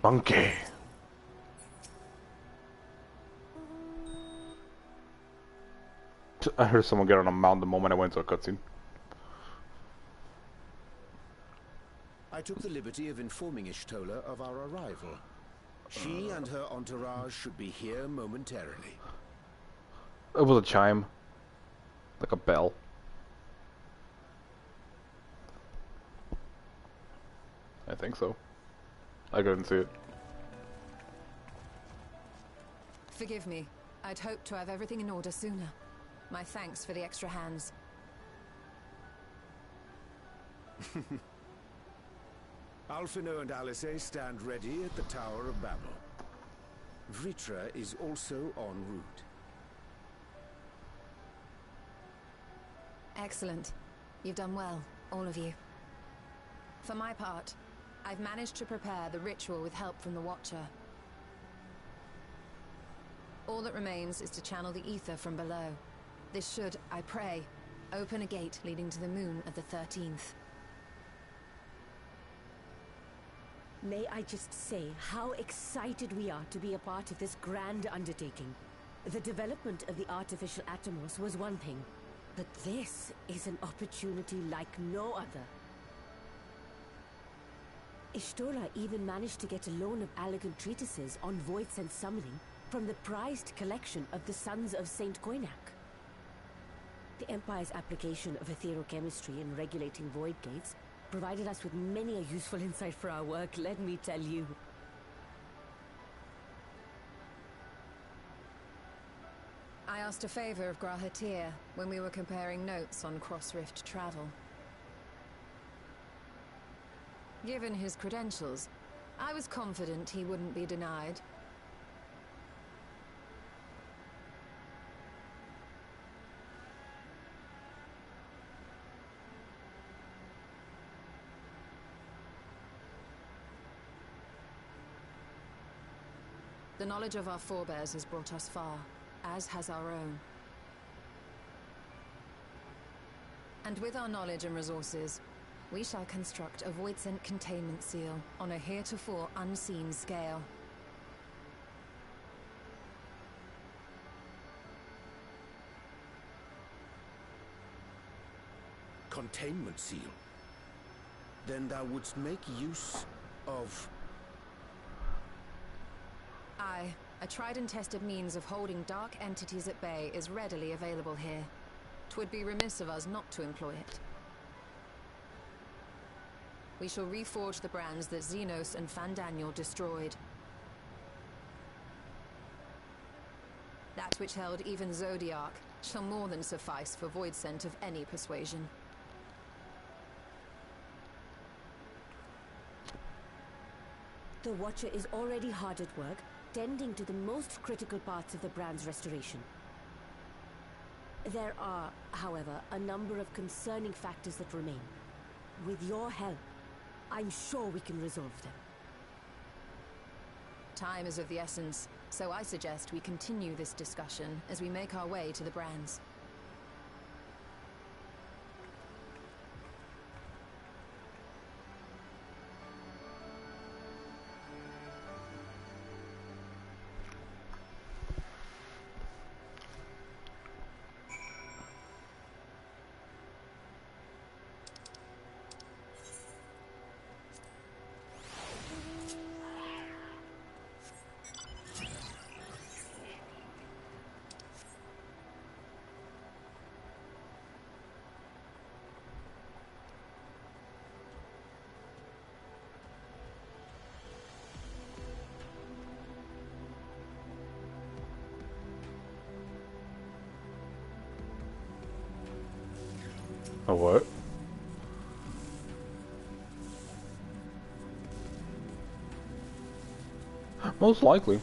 S1: Monkey. I heard someone get on a mountain the moment I went to a cutscene.
S7: I took the liberty of informing Ishtola of our arrival. She and her entourage should be here momentarily.
S1: It was a chime. Like a bell. I think so. I couldn't see it.
S2: Forgive me. I'd hoped to have everything in order sooner. My thanks for the extra hands.
S7: Alphino and Alice stand ready at the Tower of Babel. Vritra is also en route.
S2: Excellent. You've done well, all of you. For my part, I've managed to prepare the ritual with help from the Watcher. All that remains is to channel the ether from below. This should, I pray, open a gate leading to the moon of the 13th.
S12: May I just say how excited we are to be a part of this grand undertaking. The development of the artificial Atomos was one thing, but this is an opportunity like no other. Ishtola even managed to get a loan of elegant treatises on voids and summoning from the prized collection of the Sons of Saint Koinak. The Empire's application of etherochemistry in regulating void gates provided us with many a useful insight for our work, let me tell you.
S2: I asked a favor of Grahatir when we were comparing notes on cross-rift travel. Given his credentials, I was confident he wouldn't be denied. The knowledge of our forebears has brought us far, as has our own. And with our knowledge and resources, we shall construct a void-sent containment seal on a heretofore unseen scale.
S7: Containment seal? Then thou wouldst make use of...
S2: Aye, a tried and tested means of holding dark entities at bay is readily available here. 'Twould be remiss of us not to employ it. We shall reforge the brands that Xenos and Fandaniel destroyed. That which held even Zodiac shall more than suffice for void scent of any persuasion.
S12: The Watcher is already hard at work, tending to the most critical parts of the brand's restoration. There are, however, a number of concerning factors that remain. With your help, I'm sure we can resolve them.
S2: Time is of the essence, so I suggest we continue this discussion as we make our way to the brands.
S1: A what? Most likely.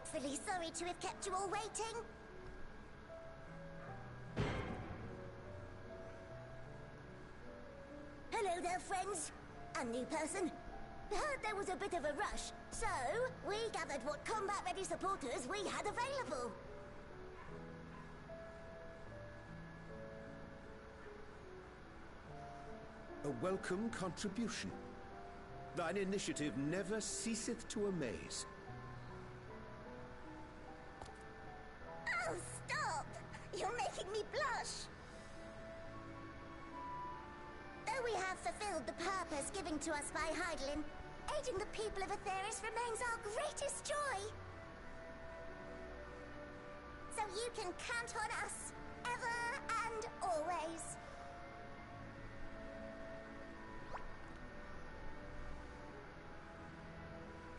S13: awfully sorry to have kept you all waiting. Hello there, friends. A new person. Heard there was a bit of a rush, so we gathered what combat-ready supporters we had available.
S7: A welcome contribution. Thine initiative never ceaseth to amaze.
S13: Oh, stop! You're making me blush! Though we have fulfilled the purpose given to us by Heidelin, aiding the people of Aetheris remains our greatest joy. So you can count on us, ever and always.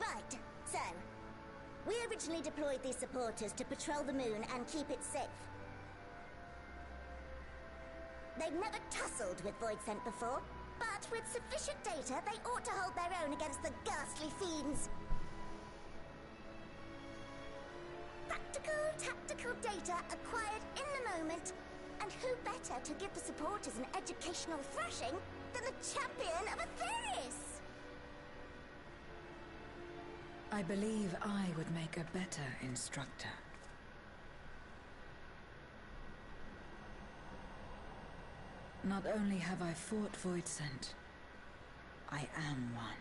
S13: Right, so, we originally deployed these supporters to patrol the moon and keep it safe. They've never tussled with Voidsent before, but with sufficient data, they ought to hold their own against the ghastly fiends. Practical, tactical data acquired in the moment, and who better to give the supporters an educational thrashing than the champion of Aetheris?
S8: I believe I would make a better instructor. Not only have I fought Voidsent, I am one.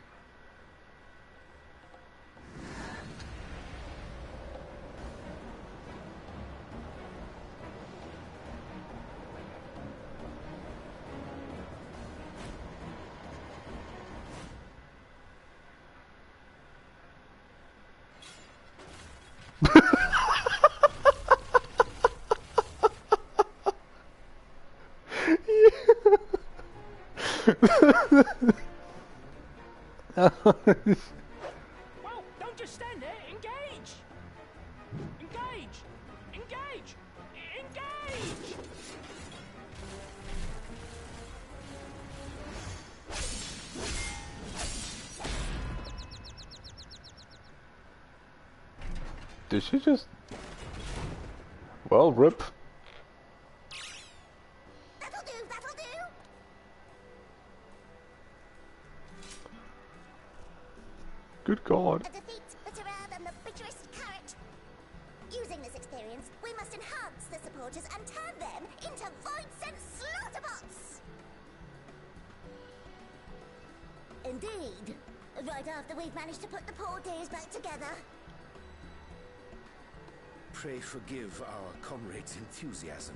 S11: Well, don't just stand there. Engage! Engage! Engage! Engage!
S1: Did she just... Well, rip.
S13: That'll do, that'll do!
S1: Good God.
S13: A defeat bitterer than the bitterest carrot. Using this experience, we must enhance the supporters and turn them into Voidsent slaughterbots! Indeed. Right after we've managed to put the poor dears back together.
S7: Pray forgive our comrade's enthusiasm.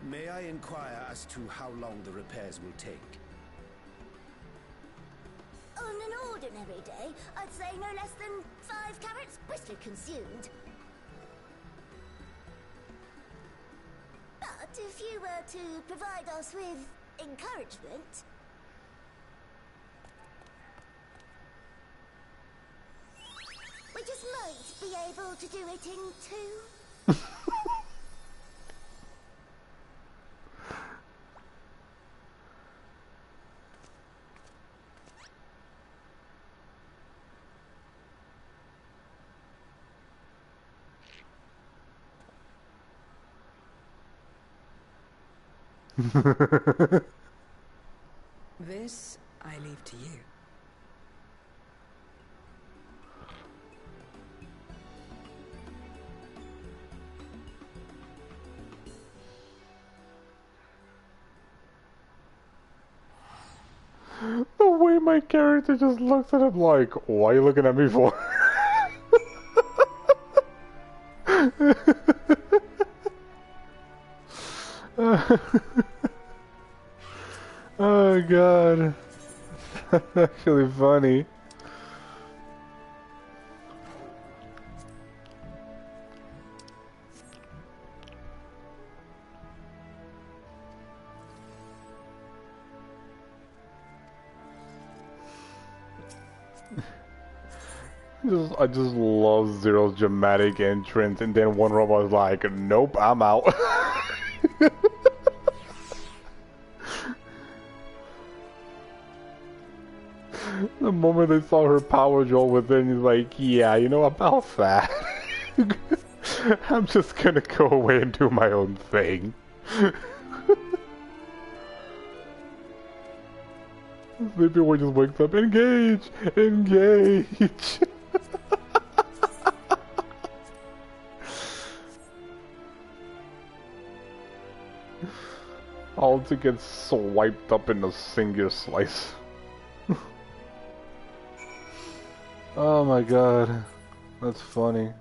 S7: May I inquire as to how long the repairs will take?
S13: On an ordinary day, I'd say no less than 5 carrots briskly consumed. But if you were to provide us with encouragement... we just might be able to do it in 2.
S8: This I leave to you.
S1: The way my character just looks at him like, what are you looking at me for? Oh God. That's actually funny. I just love Zero's dramatic entrance, and then one robot's like, nope, I'm out. The moment moment they saw her power jolt within, he's like, yeah, you know, about that. I'm just gonna go away and do my own thing. Maybe we just wakes up, engage! Engage! All to get swiped up in a singular slice. Oh my god. That's funny.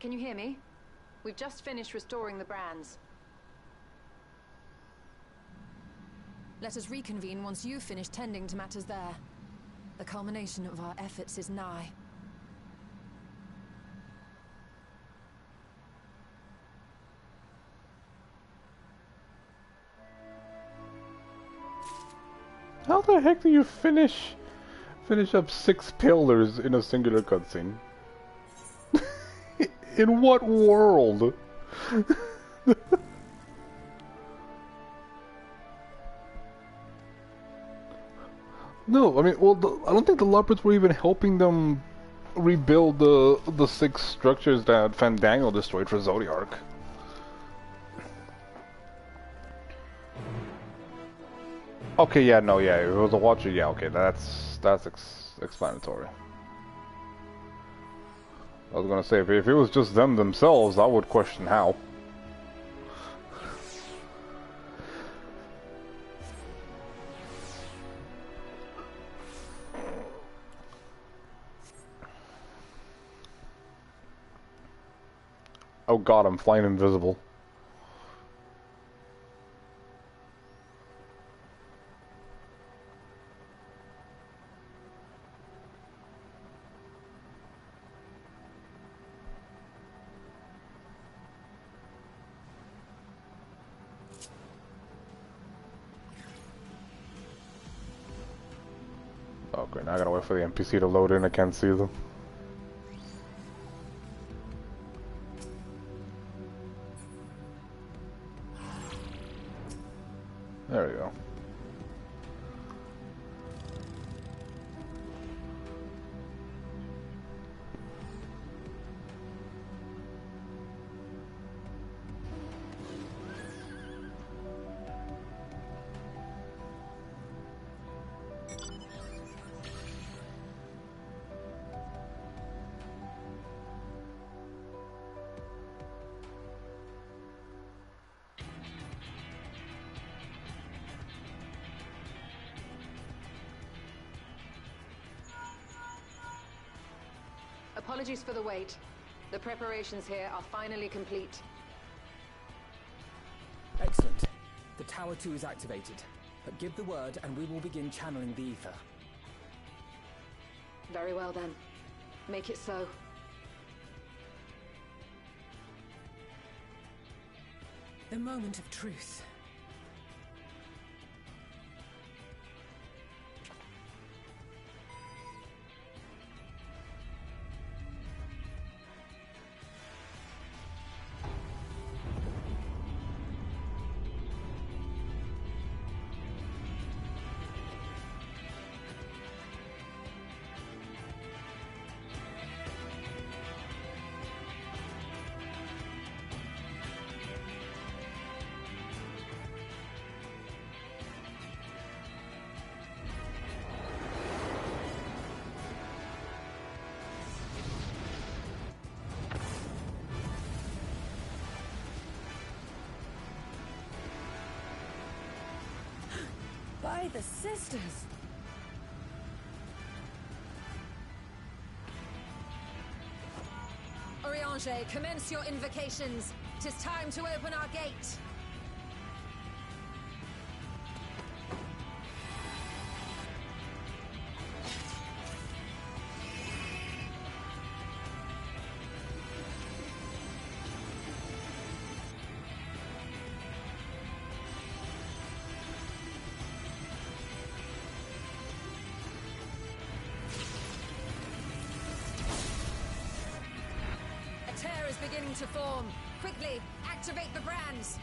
S2: Can you hear me? We've just finished restoring the brands. Let us reconvene once you've finished tending to matters there. The culmination of our efforts is nigh.
S1: How the heck do you finish up 6 pillars in a singular cutscene? In what world? No, I mean, well, I don't think the leopards were even helping them rebuild the 6 structures that Fandango destroyed for Zodiark. Okay, yeah, no, yeah, if it was a Watcher, yeah, okay, that's explanatory. I was gonna say, if it was just them themselves, I would question how. Oh god, I'm flying invisible. Oh great, now I gotta wait for the NPC to load in, I can't see them. There we go.
S2: Apologies for the wait. The preparations here are finally complete.
S11: Excellent. The Tower 2 is activated. But give the word and we will begin channeling the ether.
S2: Very well then. Make it so.
S11: The moment of truth.
S3: By the sisters!
S2: Oriange, commence your invocations. 'Tis time to open our gate. beginning to form. Quickly, activate the brands.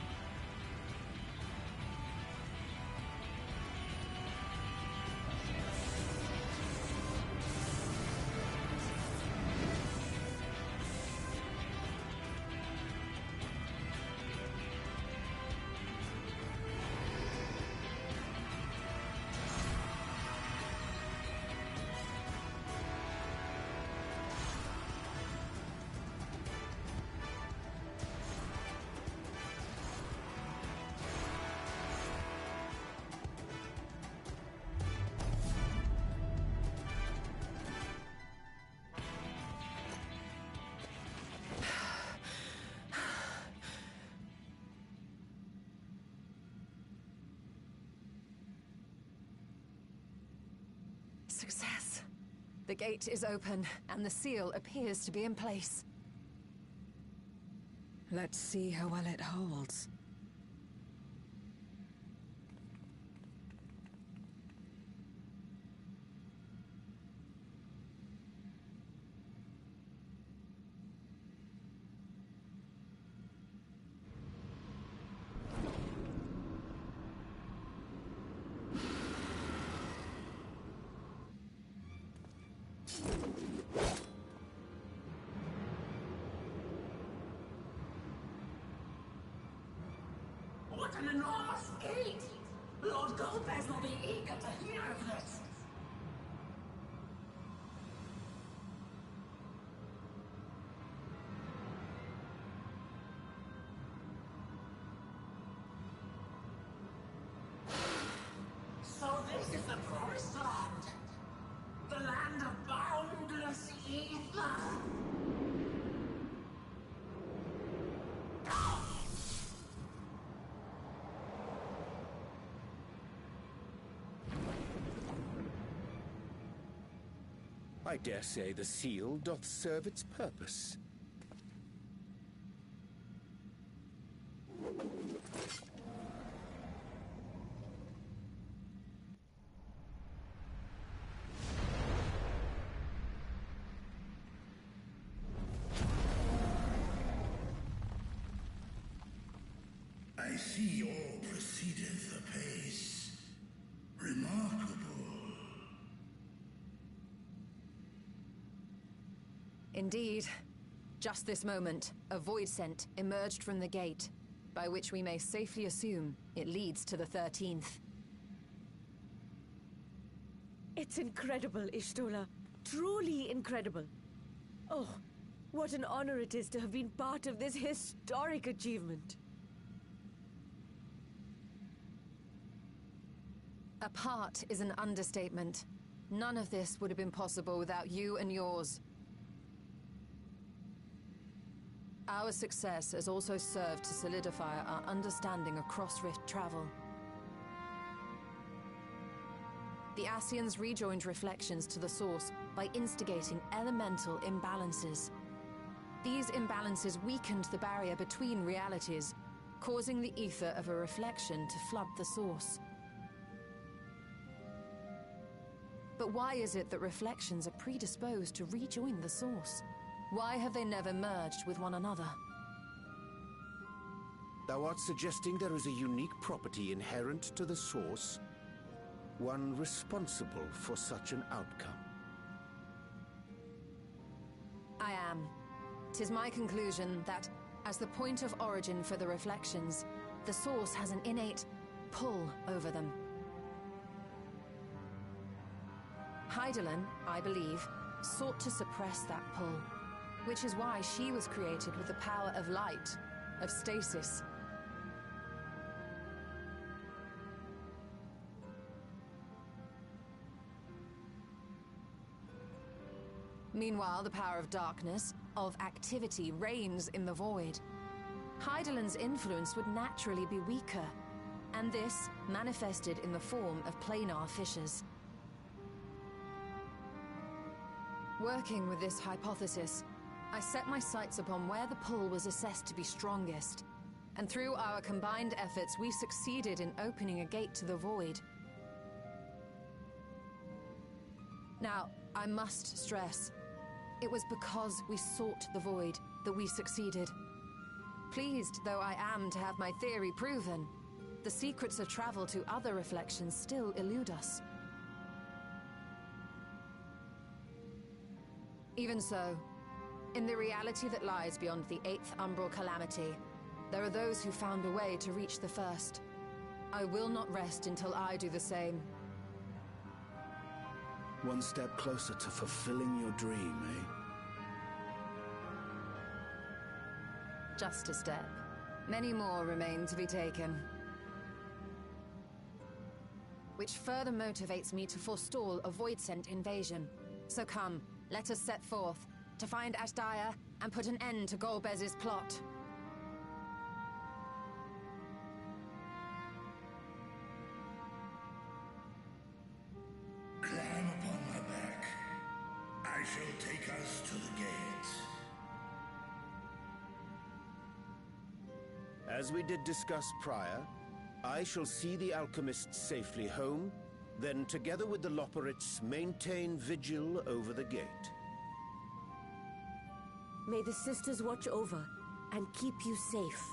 S2: Success. The gate is open, and the seal appears to be in place. Let's see how well it holds.
S14: What an enormous gate! Lord Goldbears will be eager to hear of this. So this is the promised land. The land of boundless ether.
S7: I dare say the seal doth serve its purpose.
S15: I see all proceedeth apace. Remarkable.
S2: Indeed. Just this moment, a void scent emerged from the gate, by which we may safely assume it leads to the 13th.
S12: It's incredible, Y'shtola. Truly incredible. Oh, what an honor it is to have been part of this historic achievement.
S2: A part is an understatement. None of this would have been possible without you and yours. Our success has also served to solidify our understanding of cross-rift travel. The Ascians rejoined reflections to the source by instigating elemental imbalances. These imbalances weakened the barrier between realities, causing the ether of a reflection to flood the source. But why is it that reflections are predisposed to rejoin the source? Why have they never merged with one another?
S7: Thou art suggesting there is a unique property inherent to the source, one responsible for such an outcome.
S2: I am. 'Tis my conclusion that, as the point of origin for the reflections, the source has an innate pull over them. Hydaelyn, I believe, sought to suppress that pull, which is why she was created with the power of light, of stasis. Meanwhile, the power of darkness, of activity, reigns in the void. Hydaelyn's influence would naturally be weaker, and this manifested in the form of planar fissures. Working with this hypothesis, I set my sights upon where the pull was assessed to be strongest, and through our combined efforts we succeeded in opening a gate to the void. Now, I must stress, it was because we sought the void, that we succeeded. Pleased though I am to have my theory proven, the secrets of travel to other reflections still elude us. Even so, in the reality that lies beyond the 8th Umbral Calamity, there are those who found a way to reach the first. I will not rest until I do the same.
S6: One step closer to fulfilling your dream, eh?
S2: Just a step. Many more remain to be taken. Which further motivates me to forestall a Voidsent invasion. So come, let us set forth, to find Ashdaya and put an end to Golbez's plot.
S15: Climb upon my back. I shall take us to the gate.
S7: As we did discuss prior, I shall see the alchemists safely home, then together with the Loporrits maintain vigil over the gate.
S12: May the sisters watch over and keep you safe.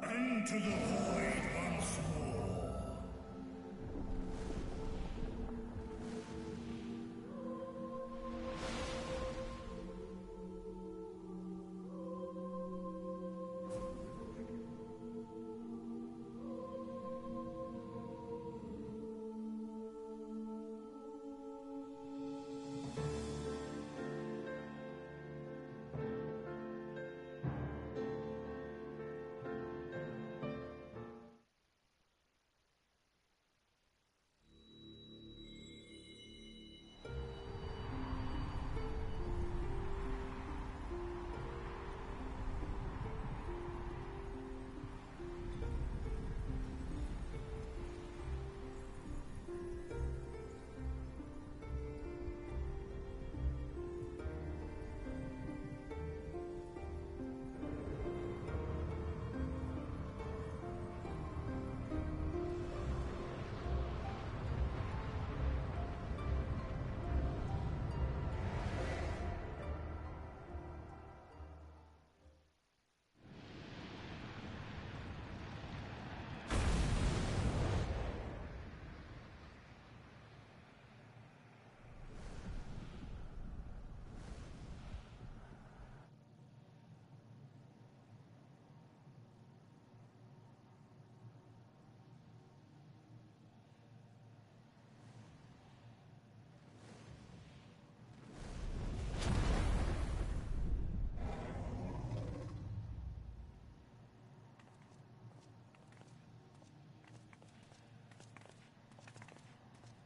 S15: Into the void once more.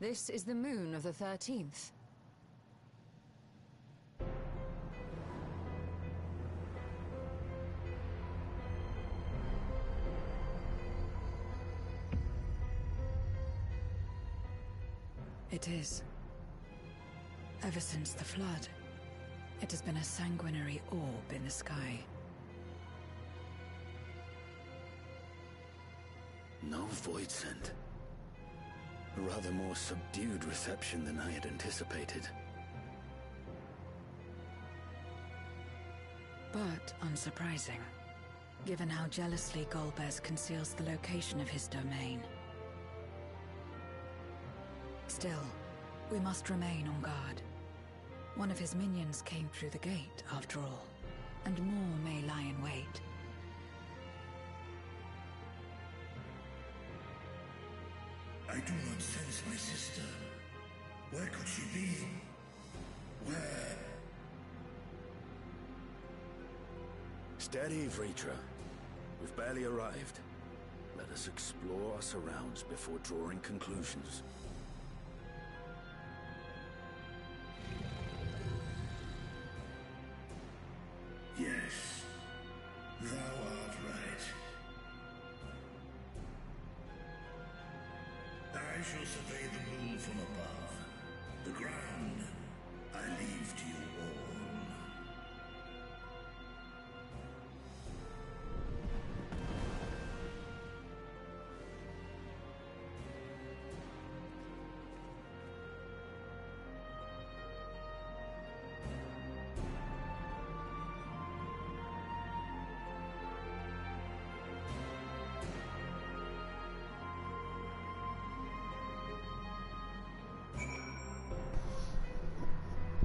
S2: This is the moon of the 13th.
S8: It is. Ever since the flood, it has been a sanguinary orb in the sky.
S6: No Voidsent. A rather more subdued reception than I had anticipated.
S8: But unsurprising, given how jealously Golbez conceals the location of his domain. Still, we must remain on guard. One of his minions came through the gate, after all, and more may lie in wait.
S15: I do not sense my sister. Where could she be? Where?
S6: Steady, Vritra. We've barely arrived. Let us explore our surrounds before drawing conclusions.
S15: Yes, thou art right. I shall survey the moon from above. The ground I leave to you all.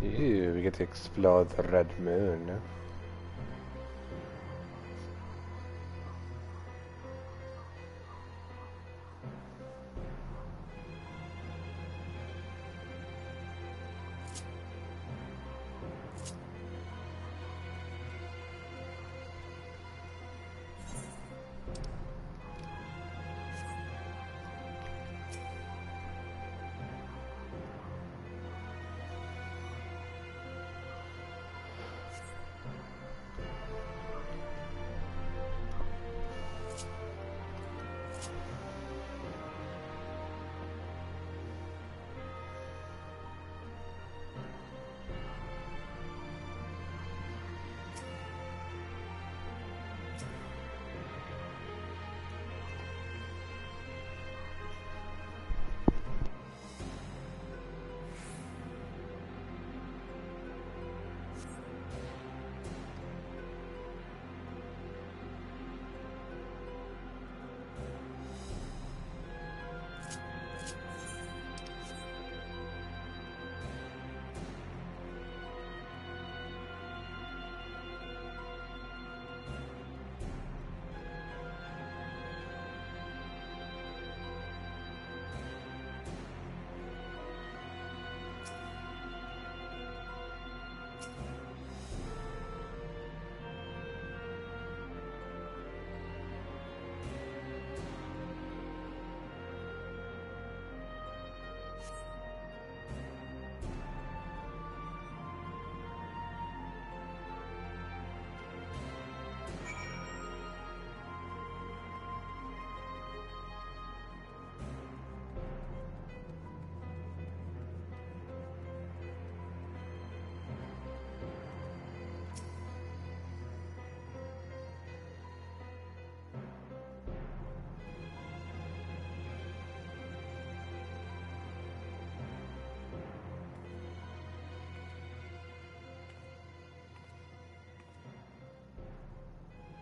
S1: Ew, we get to explore the red moon.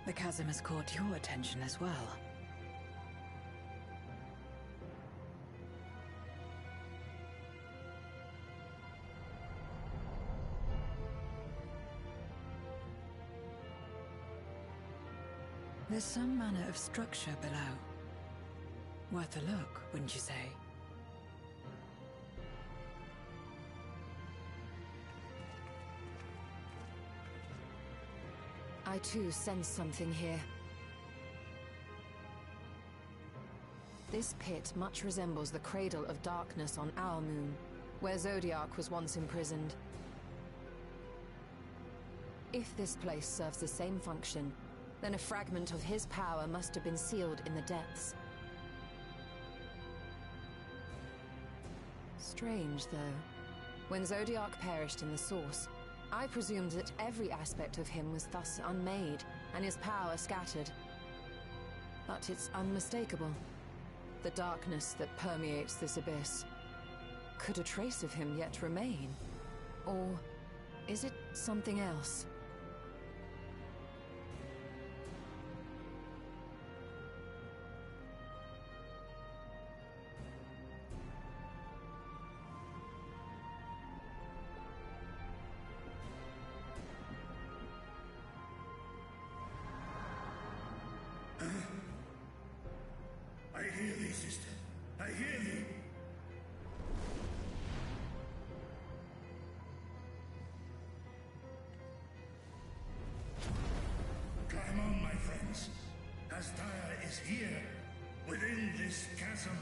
S8: The chasm has caught your attention as well. There's some manner of structure below. Worth a look, wouldn't you say?
S2: I too sense something here. This pit much resembles the Cradle of Darkness on our moon, where Zodiac was once imprisoned. If this place serves the same function, then a fragment of his power must have been sealed in the depths. Strange, though. When Zodiac perished in the Source, I presumed that every aspect of him was thus unmade, and his power scattered. But it's unmistakable. The darkness that permeates this abyss. Could a trace of him yet remain? Or is it something else?
S15: I hear thee, sister. I hear thee. Climb on, my friends. Astaya is here, within this chasm.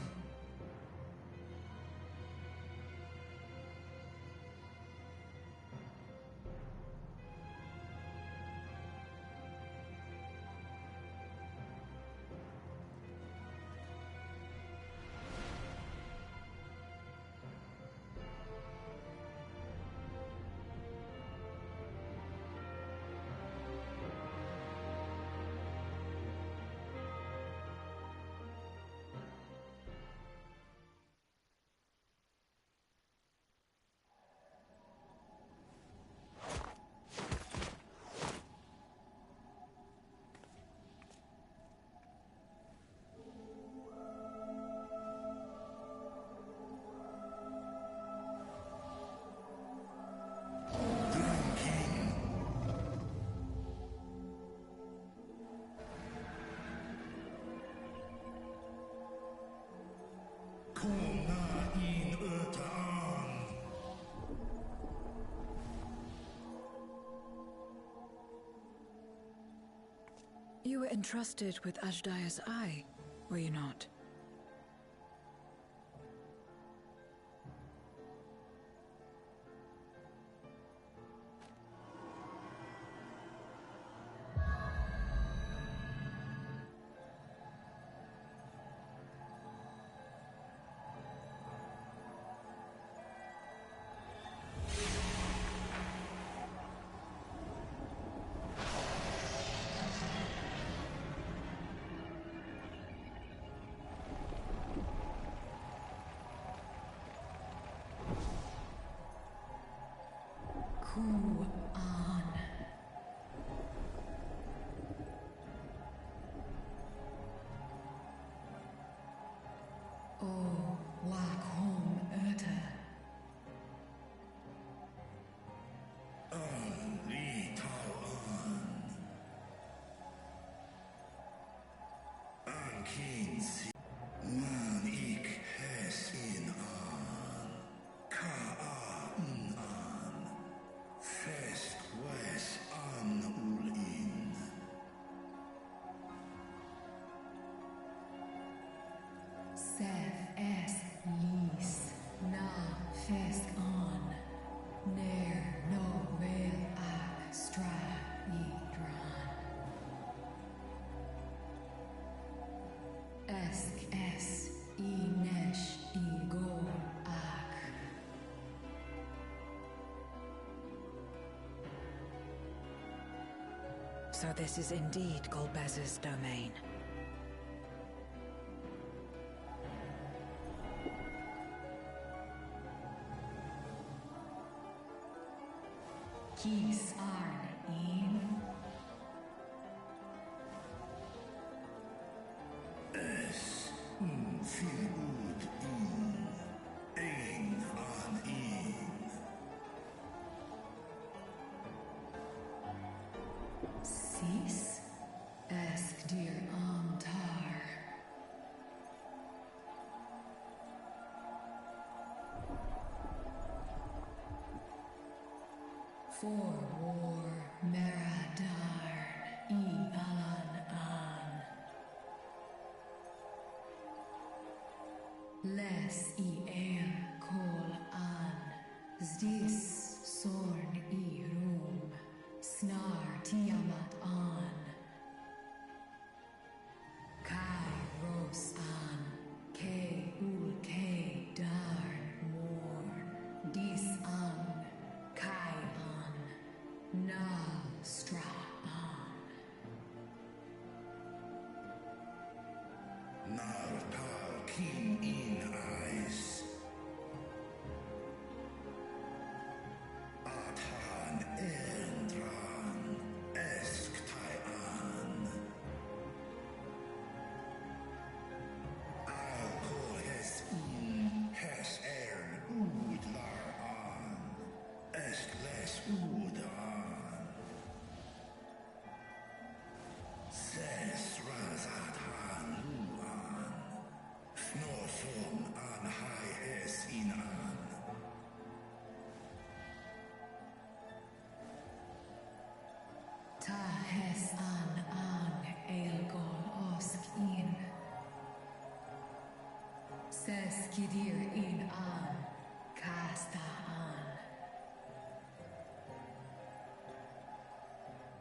S8: You were entrusted with Ajdaya's eye, were you not? So this is indeed Golbez's domain. Kis arn in.
S15: Es Ffxiv in. Ein an in.
S8: Sis? Esk dir Amtar. For war, Meradar, Alan an. Les el kol an. Zdis sorn rum. Snar tiamat an. Kai ros an. Ke ul ke darn morn. Dis an. Kai an. Na stra an.
S15: Nar tal kin in eyes. Athan endran. Esk tai an. Al kol hes in. Hes ud lar an. Esk les ud an. Ses razat han luan. Fnoson an hai es in an.
S8: Ta hes an elgol osk in. Ses kidir in an. Kasta an.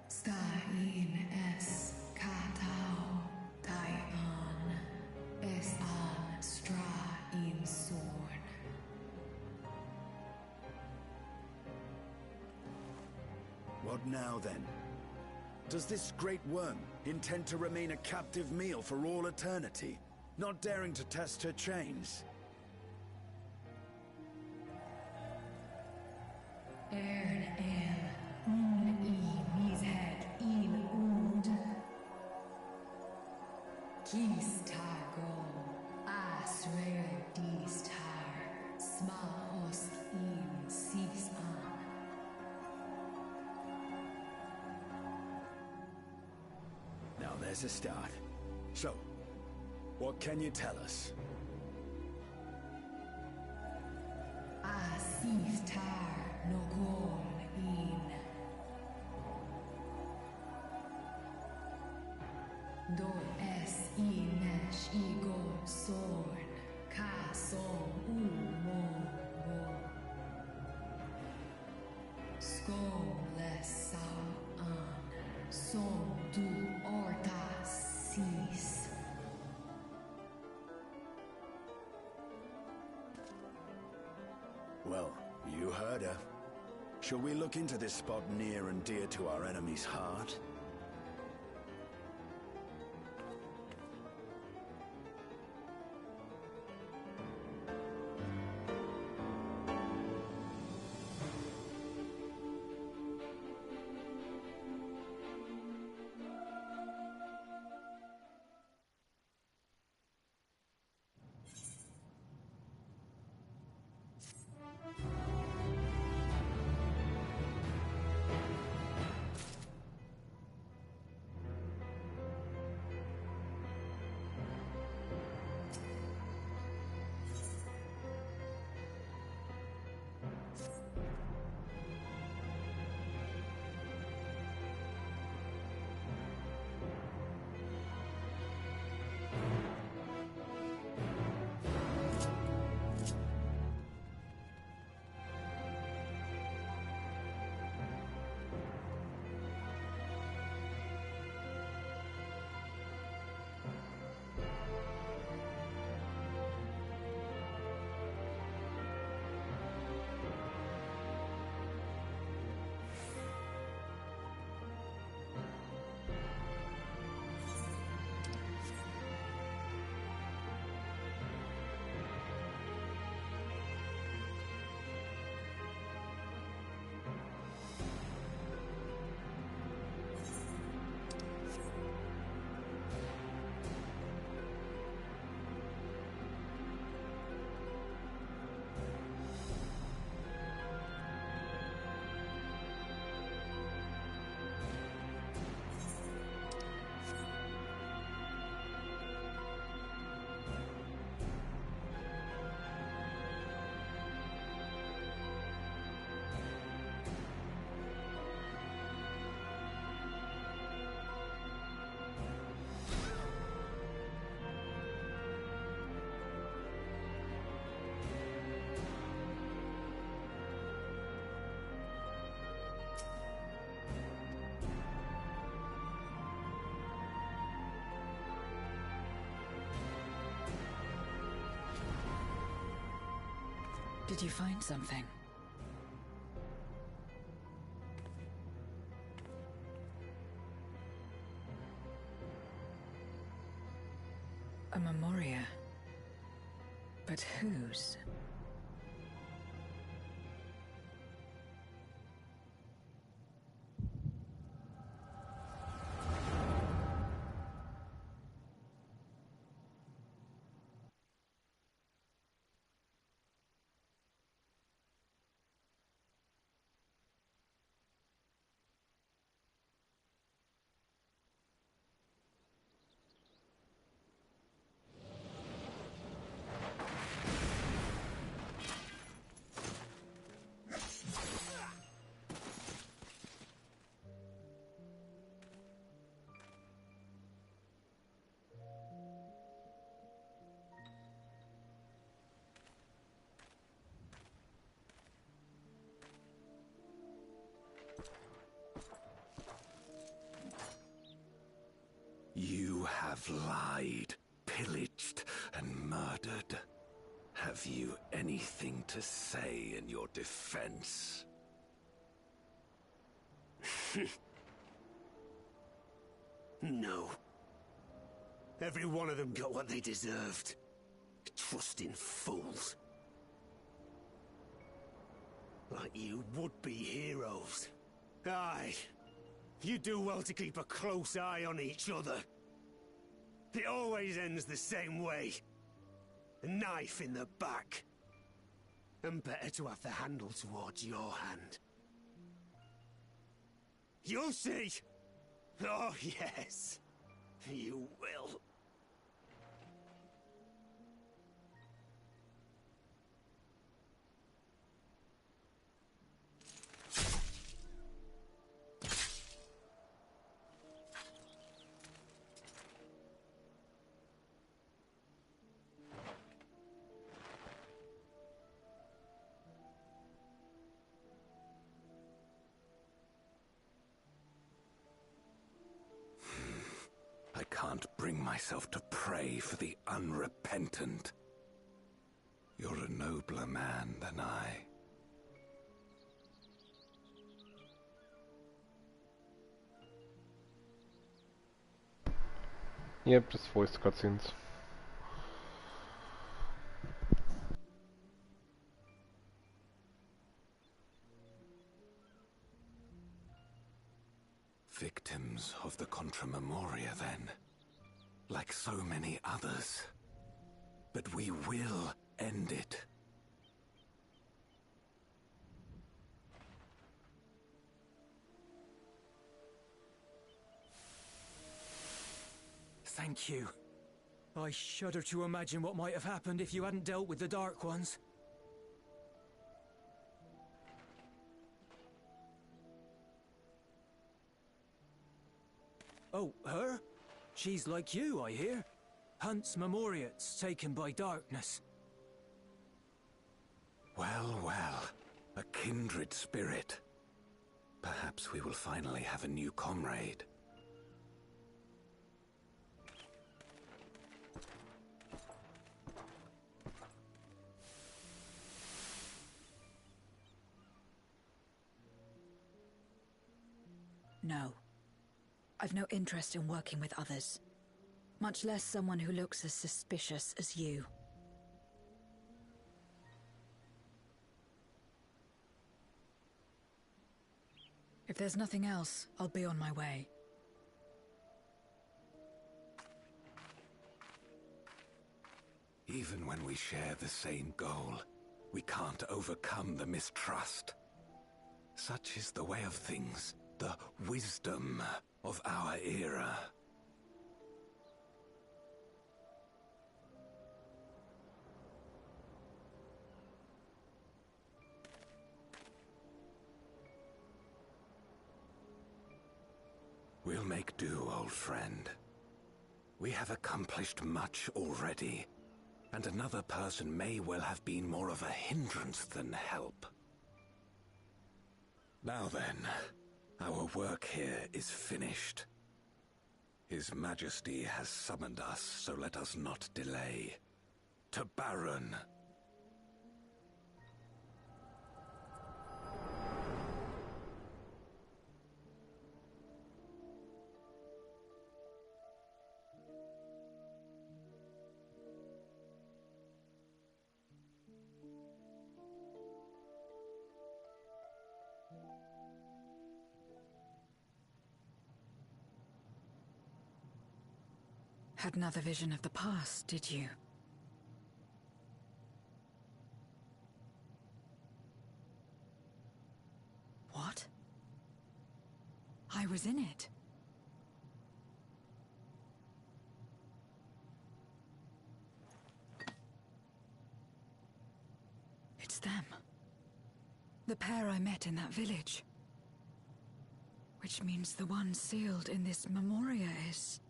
S8: Sta in es katao. Tai an. Es an stra in sorn.
S6: What now, then? Does this great worm intend to remain a captive meal for all eternity, not daring to test her chains?
S8: Ern el, mished in ud. Kis targol, asrer dis tar, sma osk in sis an.
S6: Now there's a start. So, what can you tell us?
S8: Asif tar no gol in. Do es I nesh Igor Sorn. Ka Son Mo. Skål sa an. Som du orta sis.
S6: Well, you heard her. Shall we look into this spot near and dear to our enemy's heart?
S8: Did you find something? A memoria. But whose?
S6: You have lied, pillaged, and murdered. Have you anything to say in your defense?
S5: No. Every one of them got what they deserved. Trusting fools. Like you would-be heroes. Aye. You do well to keep a close eye on each other. It always ends the same way. A knife in the back. And better to have the handle towards your hand. You'll see! Oh, yes. You will.
S7: can't bring myself to pray for the unrepentant. You're a nobler man than I.
S1: Yep, just voice cutscenes.
S7: Victims of the Contra Memoria, then. Like so many others. But we will end it.
S11: Thank you. I shudder to imagine what might have happened if you hadn't dealt with the Dark Ones. Oh, her? She's like you, I hear. Hunts Memoriates taken by darkness.
S7: Well, well. A kindred spirit. Perhaps we will finally have a new comrade.
S8: No. I've no interest in working with others. Much less someone who looks as suspicious as you. If there's nothing else, I'll be on my way.
S7: Even when we share the same goal, we can't overcome the mistrust. Such is the way of things, the wisdom of our era. We'll make do, old friend. We have accomplished much already, and another person may well have been more of a hindrance than help. Now then, our work here is finished. His Majesty has summoned us, so let us not delay. To Baron.
S8: Had another vision of the past, did you? What? I was in it. It's them. The pair I met in that village. Which means the one sealed in this Memoria is...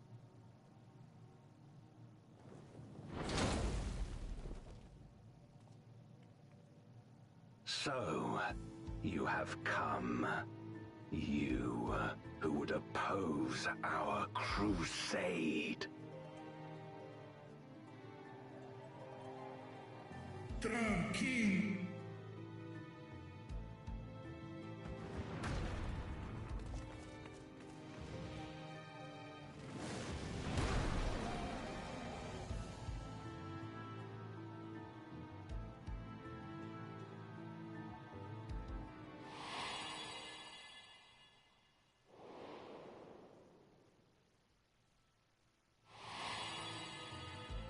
S7: So, you have come. You, who would oppose our crusade.
S15: Tranquilo.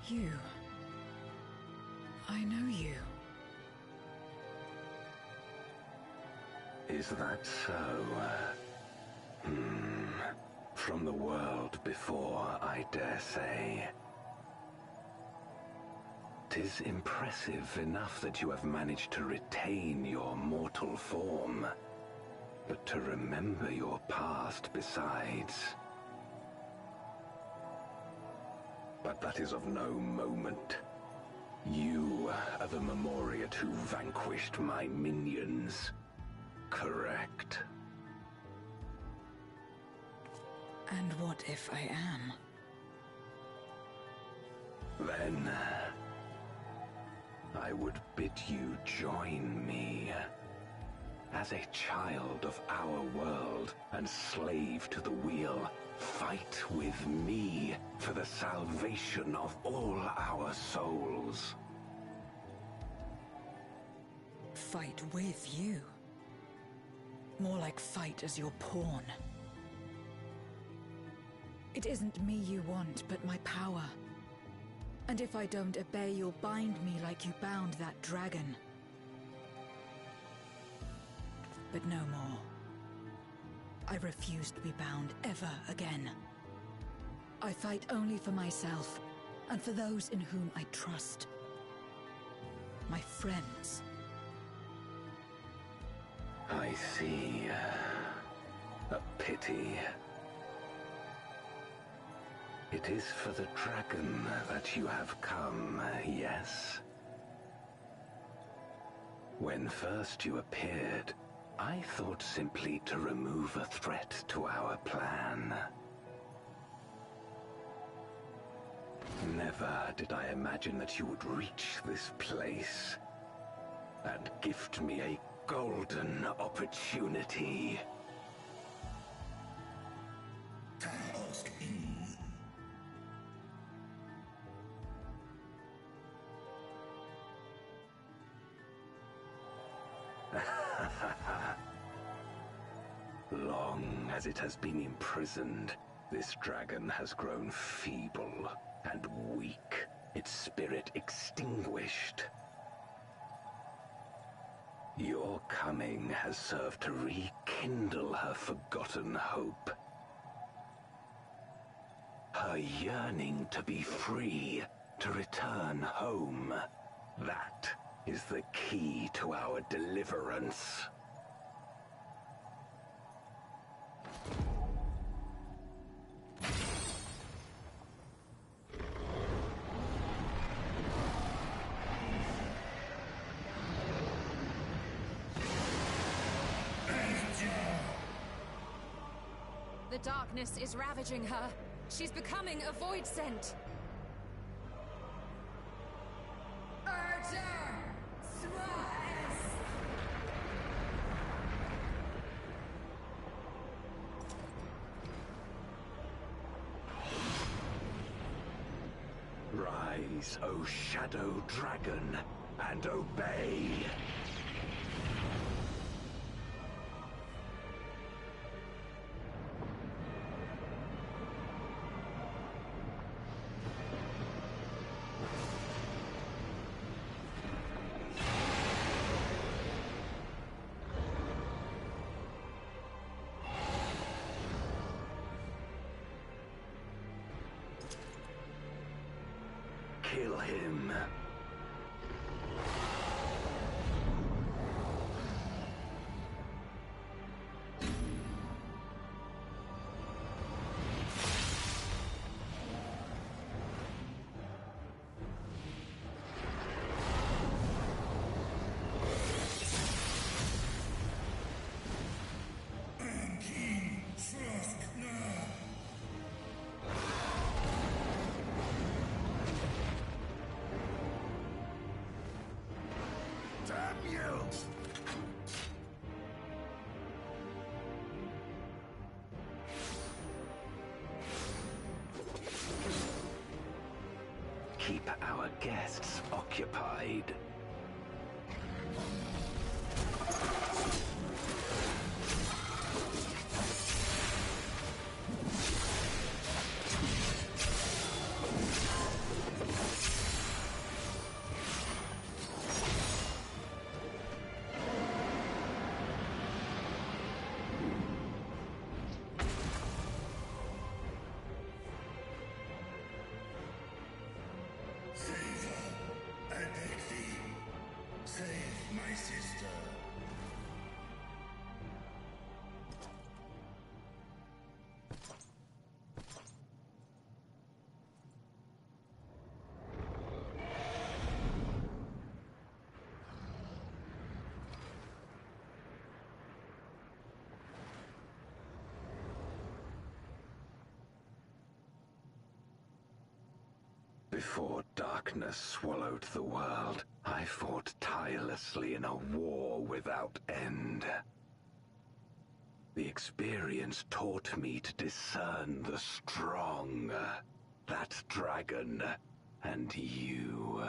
S8: You. I know you.
S7: Is that so? From the world before, I dare say. 'Tis impressive enough that you have managed to retain your mortal form, but to remember your past besides. But that is of no moment. You are the Memoriat who vanquished my minions. Correct.
S8: And what if I am?
S16: Then I would bid you join me. As a child of our world and slave to the wheel, fight with me for the salvation of all our souls.
S8: Fight with you? More like fight as your pawn. It isn't me you want, but my power. And if I don't obey, you'll bind me like you bound that dragon. But no more. I refuse to be bound ever again. I fight only for myself, and for those in whom I trust. My friends.
S16: I see. A pity. It is for the dragon that you have come, yes? When first you appeared, I thought simply to remove a threat to our plan. Never did I imagine that you would reach this place and gift me a golden opportunity. Long as it has been imprisoned, this dragon has grown feeble and weak, its spirit extinguished. Your coming has served to rekindle her forgotten hope. Her yearning to be free, to return home. That is the key to our deliverance.
S2: The darkness is ravaging her. She's becoming a void scent.
S16: Rise, O Shadow Dragon, and obey! Kill him. Damn you! Keep our guests occupied.
S15: Save my sister.
S16: Before darkness swallowed the world, I fought tirelessly in a war without end. The experience taught me to discern the strong, that dragon, and you.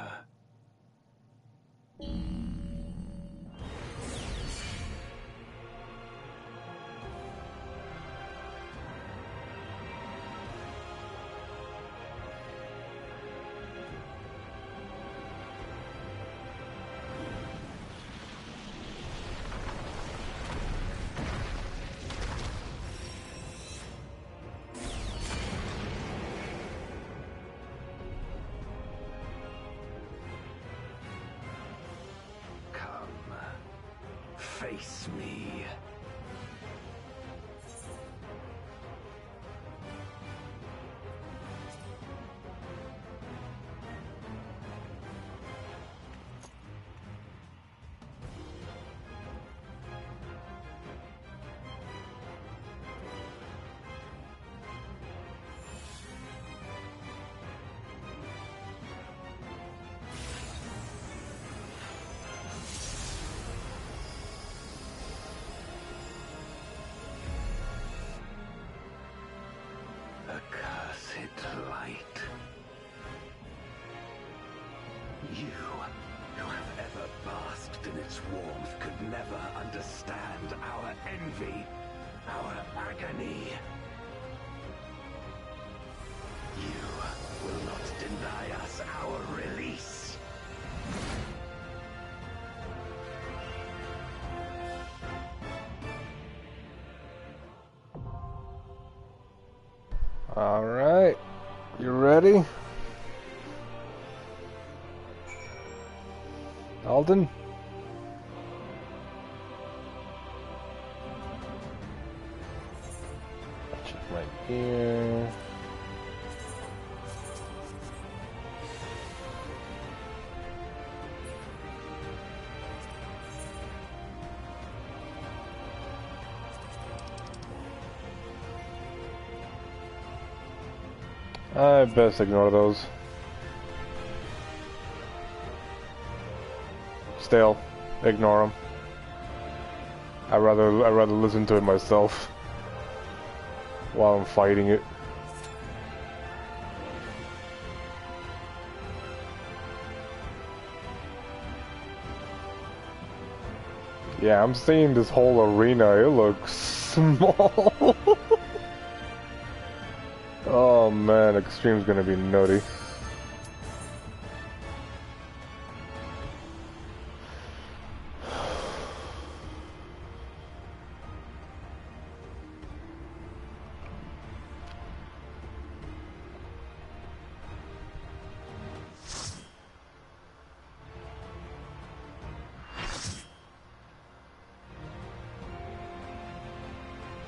S16: Face me. Accursed light. You, who have ever basked in its warmth, could never understand our envy, our agony. You will not deny us our release.
S1: Alright, you ready? Alden? Check right here. I best ignore those. Still, ignore them. I'd rather listen to it myself while I'm fighting it. Yeah, I'm seeing this whole arena. It looks small. Oh man, Extreme's gonna be nutty.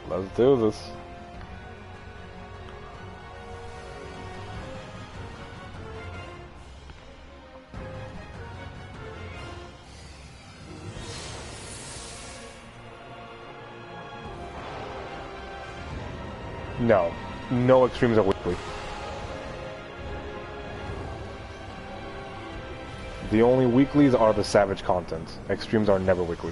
S1: Let's do this. No. No Extremes are weekly. The only weeklies are the Savage content. Extremes are never weekly.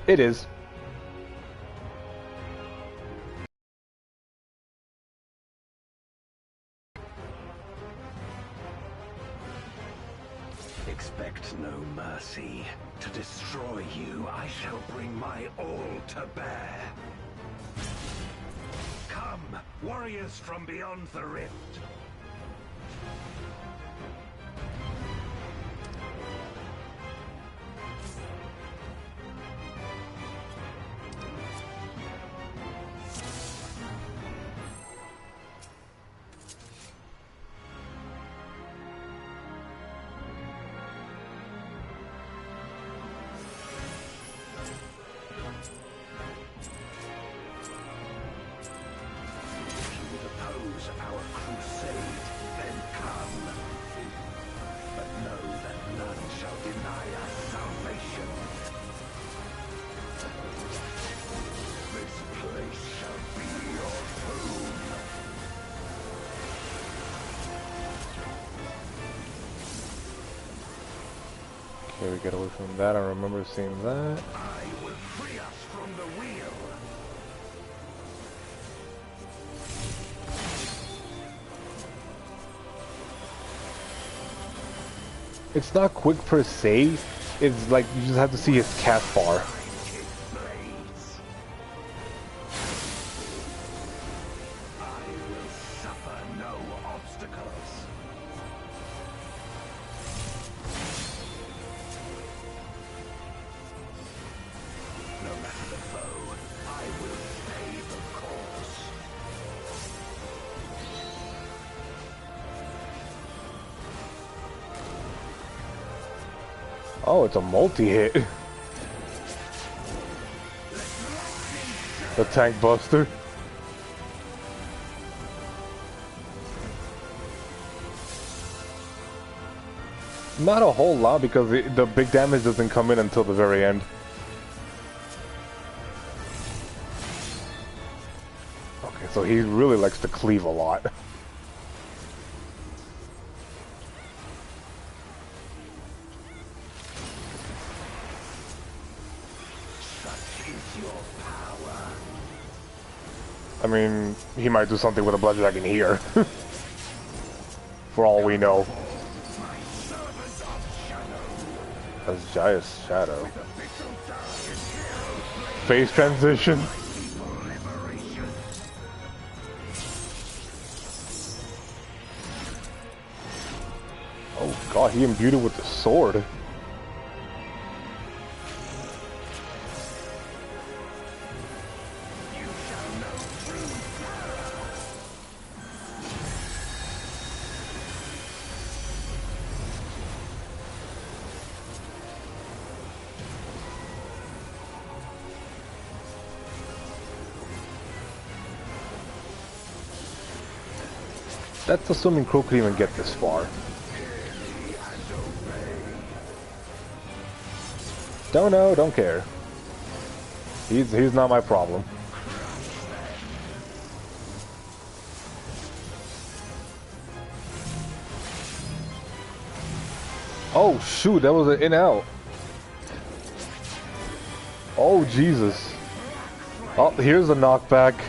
S1: It is.
S16: Expect no mercy. To destroy you, I shall bring my all to bear. Come, warriors from beyond the rift. Our crusade
S1: get away from that. I remember seeing that.
S16: I will free us from the wheel.
S1: It's not quick per se. It's like you just have to see his cast bar. Oh, it's a multi-hit. The tank buster. Not a whole lot because the big damage doesn't come in until the very end. Okay, so he really likes to cleave a lot. I mean, he might do something with a blood dragon here. For all we know. That's Jaya's shadow. Phase transition. Oh god, he imbued it with the sword. That's assuming Crow could even get this far. Don't know, don't care. He's not my problem. Oh shoot, that was an in-out. Oh Jesus. Oh, here's a knockback.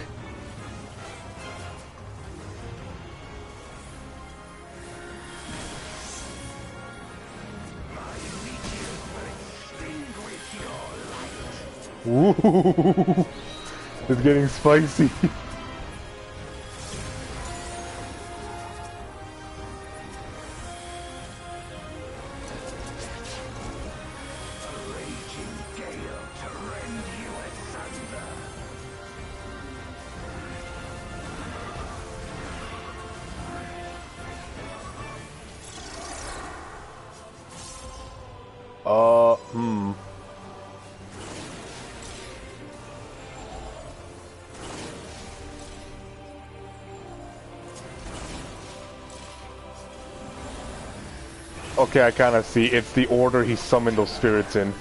S1: Ooh, it's getting spicy. Okay, I kind of see. It's the order he summoned those spirits in.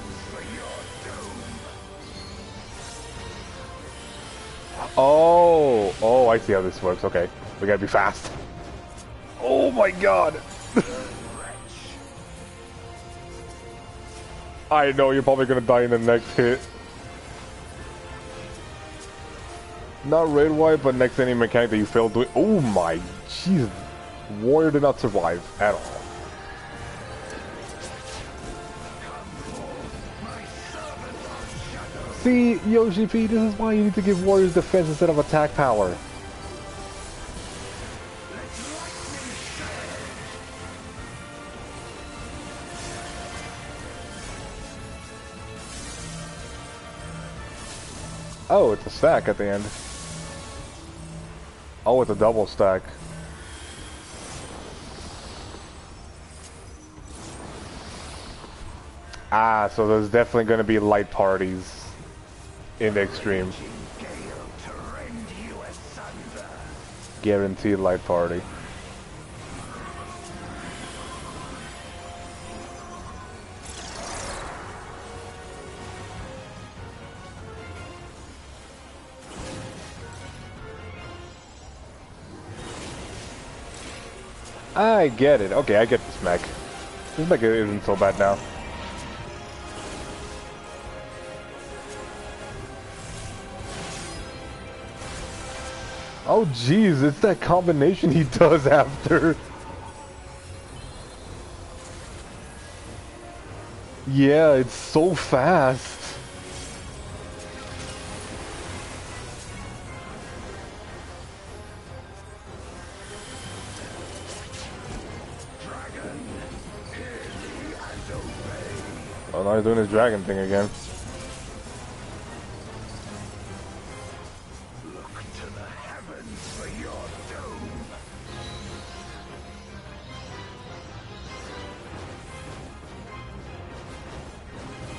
S1: Oh, I see how this works. Okay, we gotta be fast. Oh my god! I know you're probably gonna die in the next hit. Not raid wide, but next any mechanic that you failed doing. Oh my, jeez! Warrior did not survive at all. See, Yoshi P, this is why you need to give warriors defense instead of attack power. Oh, it's a stack at the end. Oh, it's a double stack. Ah, so there's definitely going to be light parties in the extreme. Guaranteed light party. I get it. Okay, I get this mech. This mech isn't so bad now. Oh jeez, it's that combination he does after. Yeah, it's so fast. Oh, now he's doing his dragon thing again.
S16: Look to the heavens for your doom.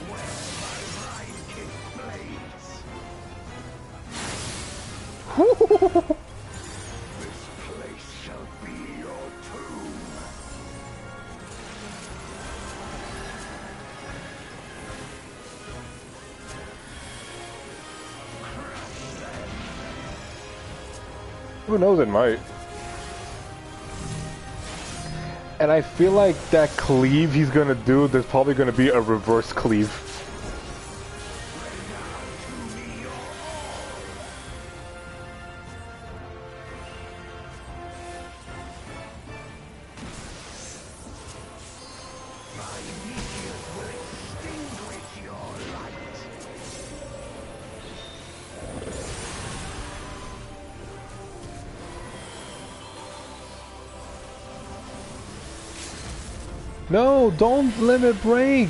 S16: Where my rhyme kick blades. This place shall be your tomb.
S1: Who knows, it might. And I feel like that cleave he's gonna do, there's probably gonna be a reverse cleave. No, don't limit break!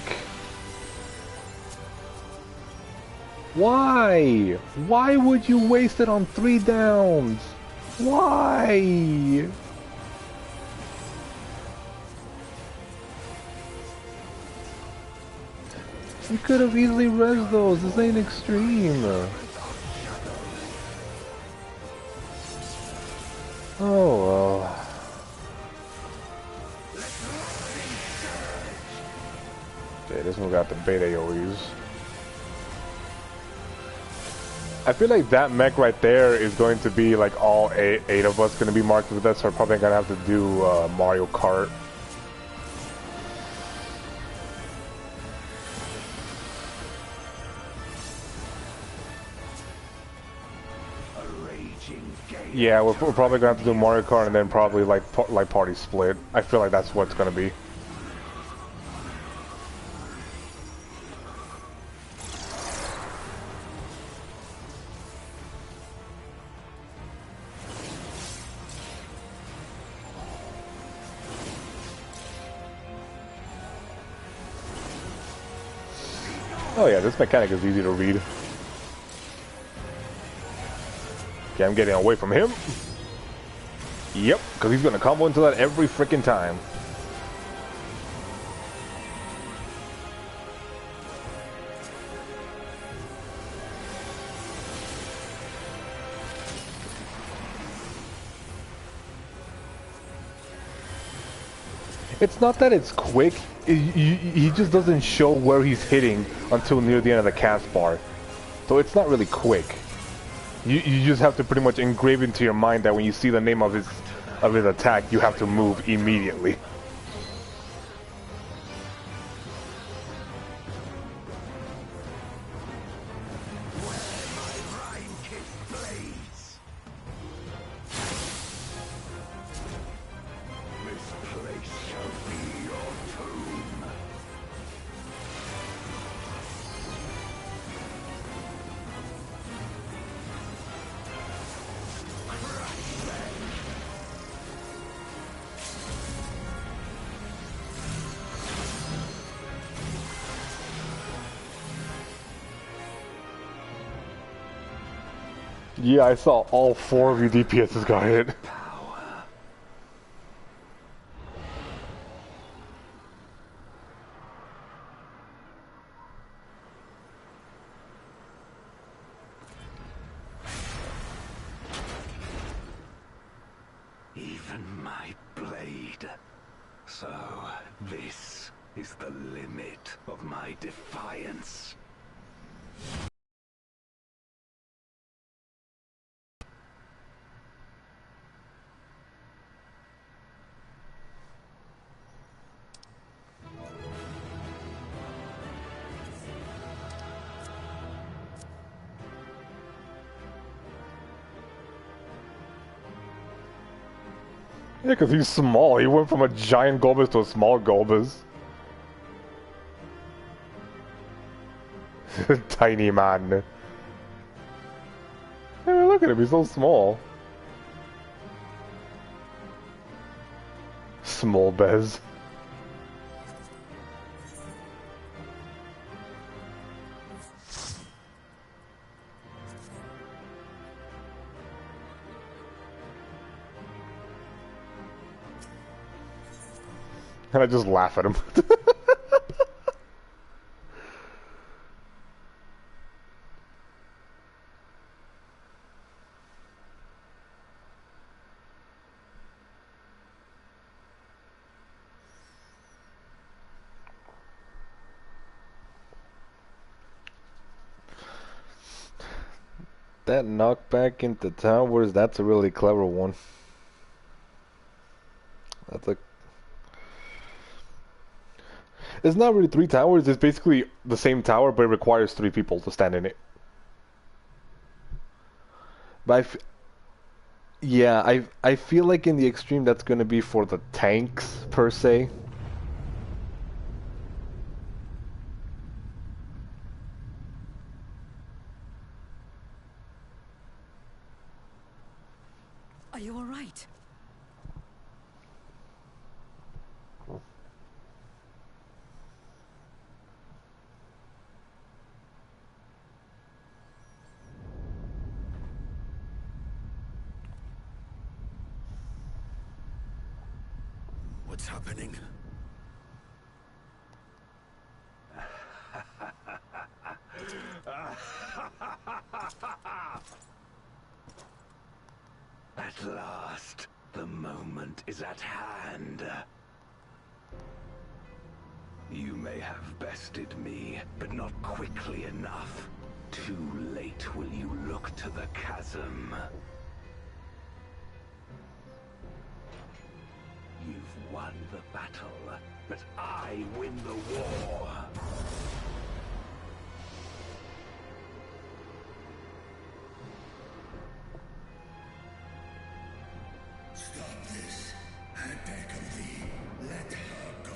S1: Why? Why would you waste it on 3 downs? Why? You could have easily res those, this ain't extreme. Oh well. Okay, this one got the beta AoEs. I feel like that mech right there is going to be like all eight of us going to be marked with that, so we're probably going to have to do Mario Kart. Yeah, we're probably going to have to do Mario Kart and then probably like party split. I feel like that's what it's going to be. Oh yeah, this mechanic is easy to read. Okay, I'm getting away from him. Yep, because he's going to combo into that every freaking time. It's not that it's quick, he just doesn't show where he's hitting until near the end of the cast bar. So it's not really quick. You just have to pretty much engrave into your mind that when you see the name of his attack, you have to move immediately. Yeah, I saw all 4 of your DPSs got hit.
S16: Even my blade. So, this is the limit of my defiance.
S1: Yeah, because he's small. He went from a giant Golbus to a small Golbus. Tiny man. Hey, look at him, he's so small. Small Bez. And I just laugh at him. That knockback into towers, that's a really clever one. That's a... It's not really 3 towers, it's basically the same tower, but it requires 3 people to stand in it. But I feel like in the extreme that's going to be for the tanks, per se.
S8: Are you all right?
S6: What's happening?
S16: At last, the moment is at hand. You may have bested me, but not quickly enough. Too late will you look to the chasm. You've won the battle, but I win the war.
S15: Stop this. I beg of thee, let her go.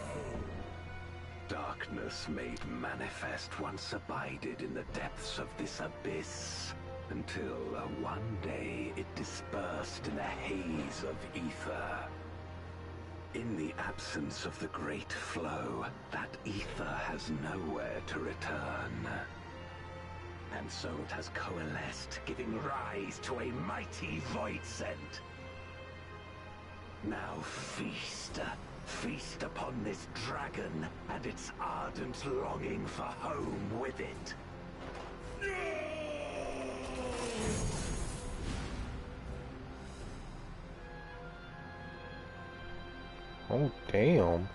S16: Darkness made manifest once abided in the depths of this abyss, until one day it dispersed in a haze of ether. In the absence of the great flow, that ether has nowhere to return. And so it has coalesced, giving rise to a mighty void scent. Now feast. Feast upon this dragon and its ardent longing for home with it.
S1: Oh, damn.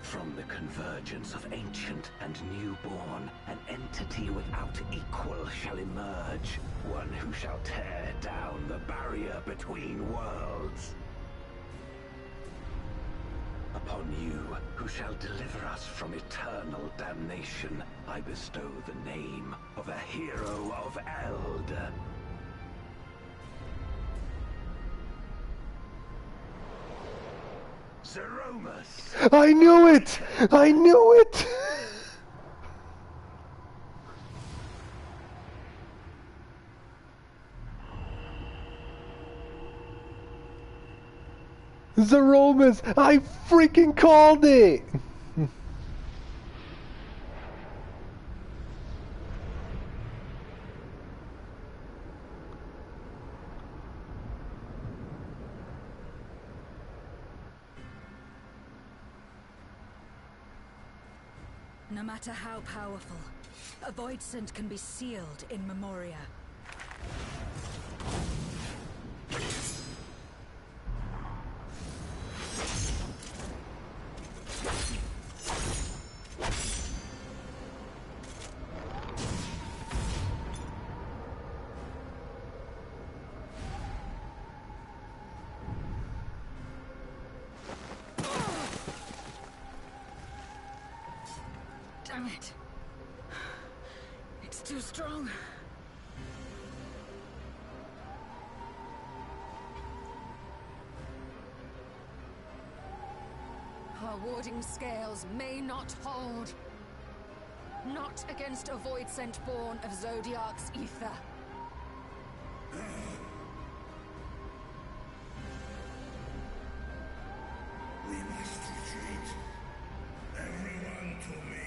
S16: From the convergence of ancient and newborn, an entity without equal shall emerge, one who shall tear down the barrier between worlds. Upon you, who shall deliver us from eternal damnation, I bestow the name of a hero of Eld. Zeromus!
S1: I knew it! I knew it! Zeromus! I freaking called it!
S8: No matter how powerful, a void scent can be sealed in Memoria.
S10: too strong.
S2: Our warding scales may not hold. Not against a void sent born of Zodiac's ether.
S15: We must retreat. Everyone to me.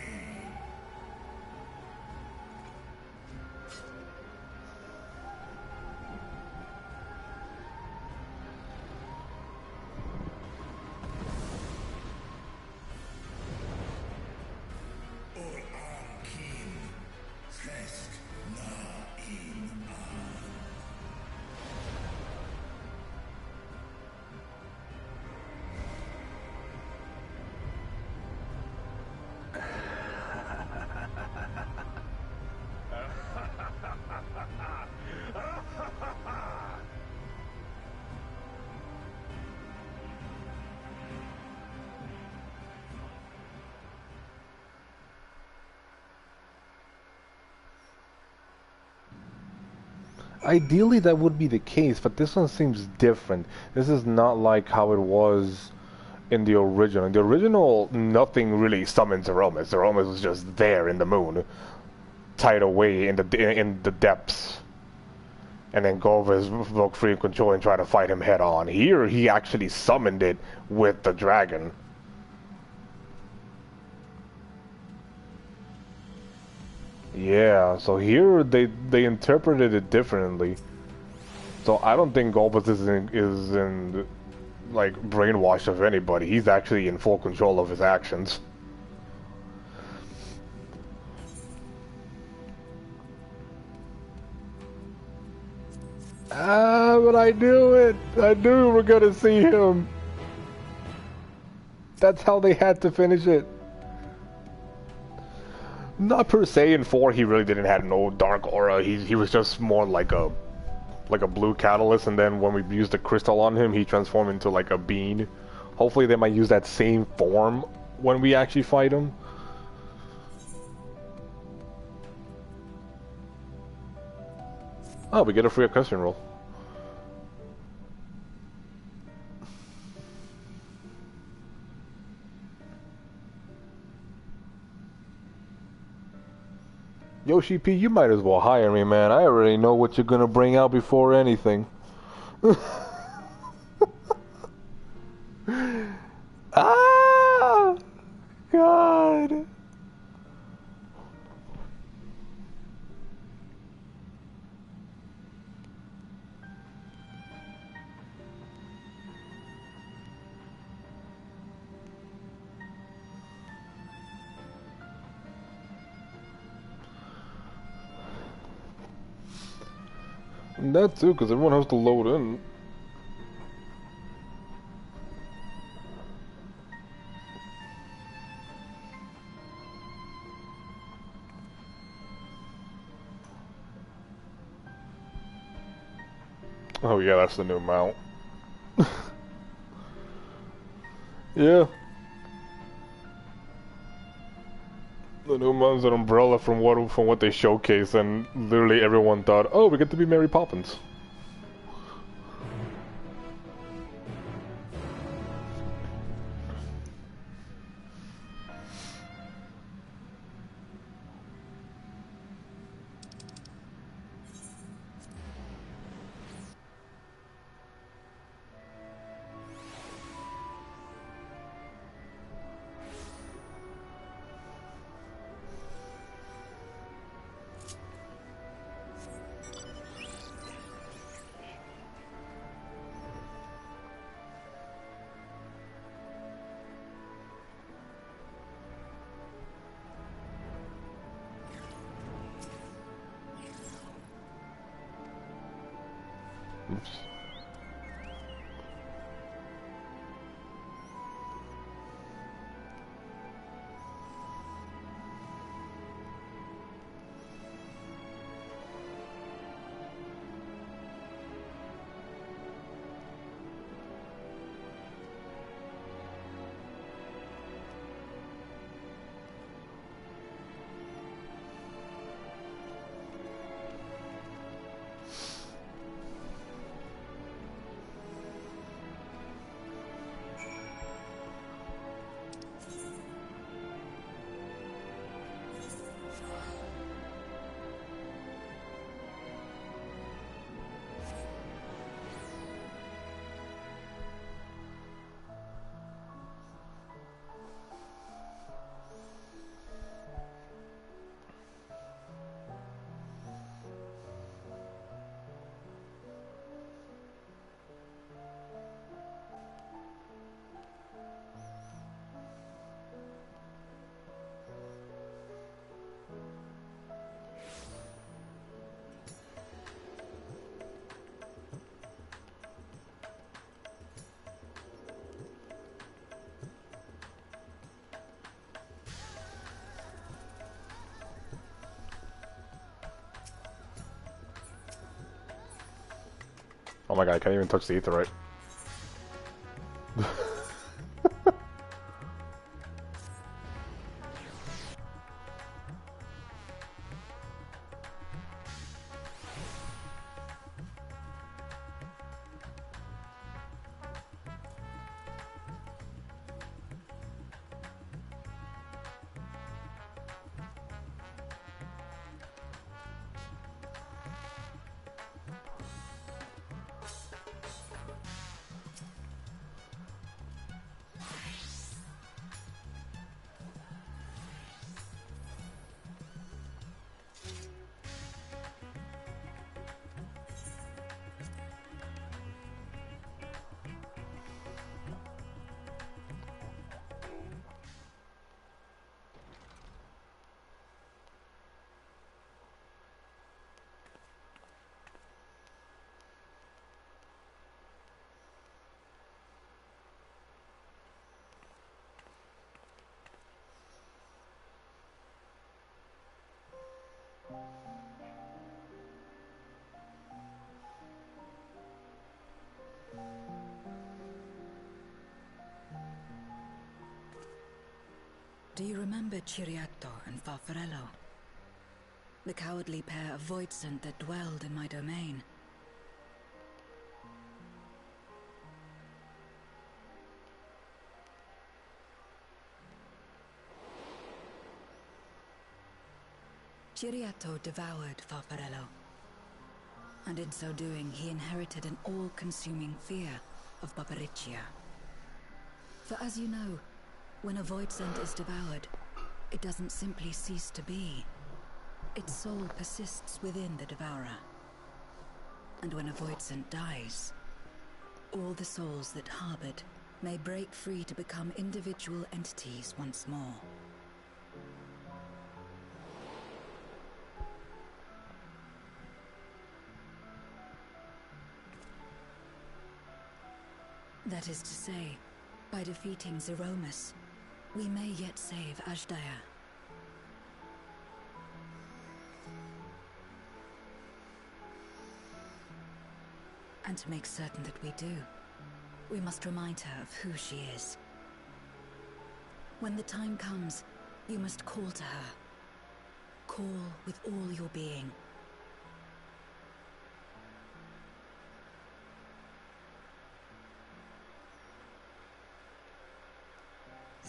S1: Ideally that would be the case, but this one seems different. This is not like how it was in the original. In the original, nothing really summons Aromas. Aromas was just there in the moon, tied away in the depths. And then Golvez broke free of control and tried to fight him head on. Here, he actually summoned it with the dragon. Yeah, so here they interpreted it differently. So I don't think Golbus is in like brainwashed of anybody. He's actually in full control of his actions. Ah, but I knew it. I knew we were gonna see him. That's how they had to finish it. Not per se in 4 he really didn't have no dark aura. He was just more like a blue catalyst, and then when we used the crystal on him he transformed into like a bean. Hopefully they might use that same form when we actually fight him. Oh, we get a free question roll. Yoshi P, you might as well hire me, man. I already know what you're gonna bring out before anything. Ah! God! And that too, because everyone has to load in. Oh yeah, that's the new mount. Yeah. The new mount's an umbrella from what they showcased, and literally everyone thought, oh, we get to be Mary Poppins. Oops. Oh my god, I can't even touch the ether right.
S8: Do you remember Ciriato and Farfarello? The cowardly pair of Voidsent that dwelled in my domain? Ciriato devoured Farfarello, and in so doing he inherited an all-consuming fear of Barbariccia. For as you know, when a Voidsent is devoured, it doesn't simply cease to be. Its soul persists within the devourer. And when a Voidsent dies, all the souls that harbored may break free to become individual entities once more. That is to say, by defeating Zeromus, we may yet save Azdaja. And to make certain that we do, we must remind her of who she is. When the time comes, you must call to her. Call with all your being.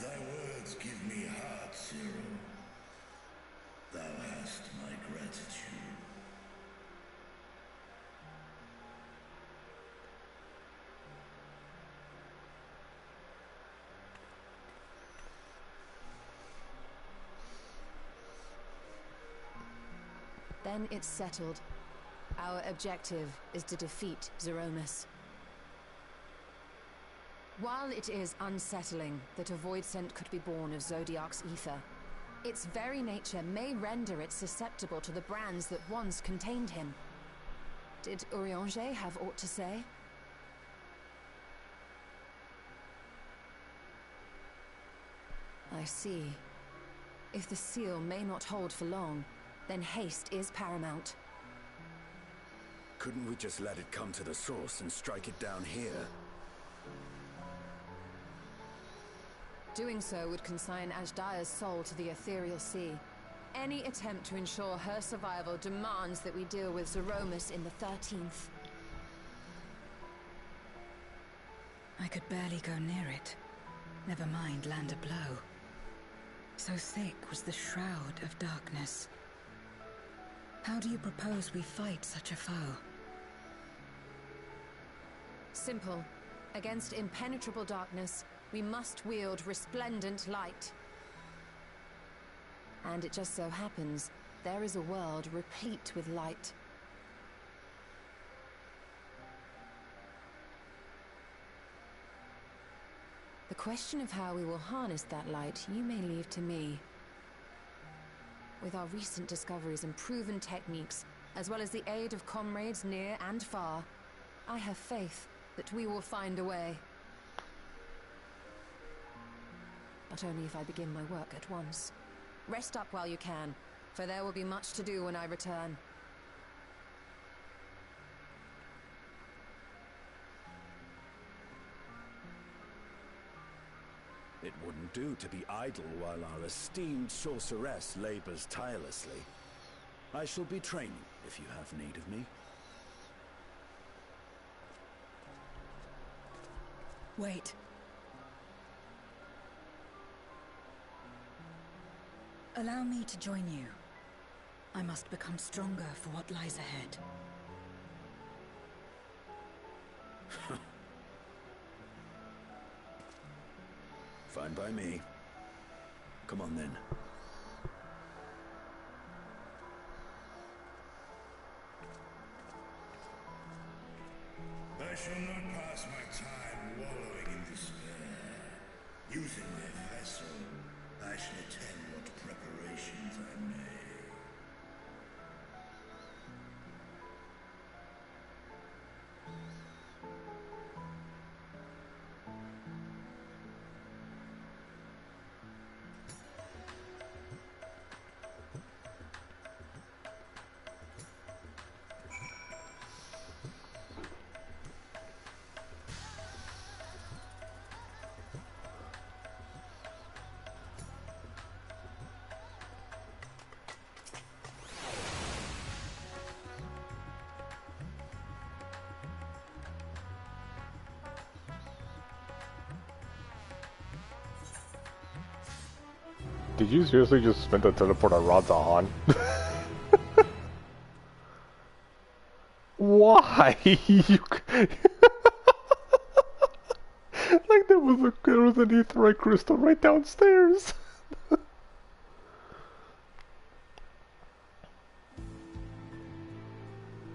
S15: Thy words give me heart, Zero. Thou hast my gratitude.
S2: Then it's settled. Our objective is to defeat Zeromus. While it is unsettling that a Voidsent could be born of Zodiac's ether, its very nature may render it susceptible to the brands that once contained him. Did Urianger have aught to say? I see. If the seal may not hold for long, then haste is paramount.
S6: Couldn't we just let it come to the source and strike it down here?
S2: Doing so would consign Azdaja's soul to the ethereal sea. Any attempt to ensure her survival demands that we deal with Zeromus in the 13th.
S8: I could barely go near it. Never mind land a blow. So thick was the shroud of darkness. How do you propose we fight such a foe?
S2: Simple. Against impenetrable darkness, we must wield resplendent light. And it just so happens, there is a world replete with light. The question of how we will harness that light, you may leave to me. With our recent discoveries and proven techniques, as well as the aid of comrades near and far, I have faith that we will find a way. But only if I begin my work at once. Rest up while you can, for there will be much to do when I return.
S6: It wouldn't do to be idle while our esteemed sorceress labors tirelessly. I shall be training if you have need of me.
S8: Wait. Allow me to join you. I must become stronger for what lies ahead.
S6: Fine by me. Come on then.
S15: I shall not pass my time wallowing in despair. Using my vessel, I shall attend what preparations I may.
S1: Did you seriously just spin the teleport on Radzahan? Why? Like there was an aetheryte crystal right downstairs.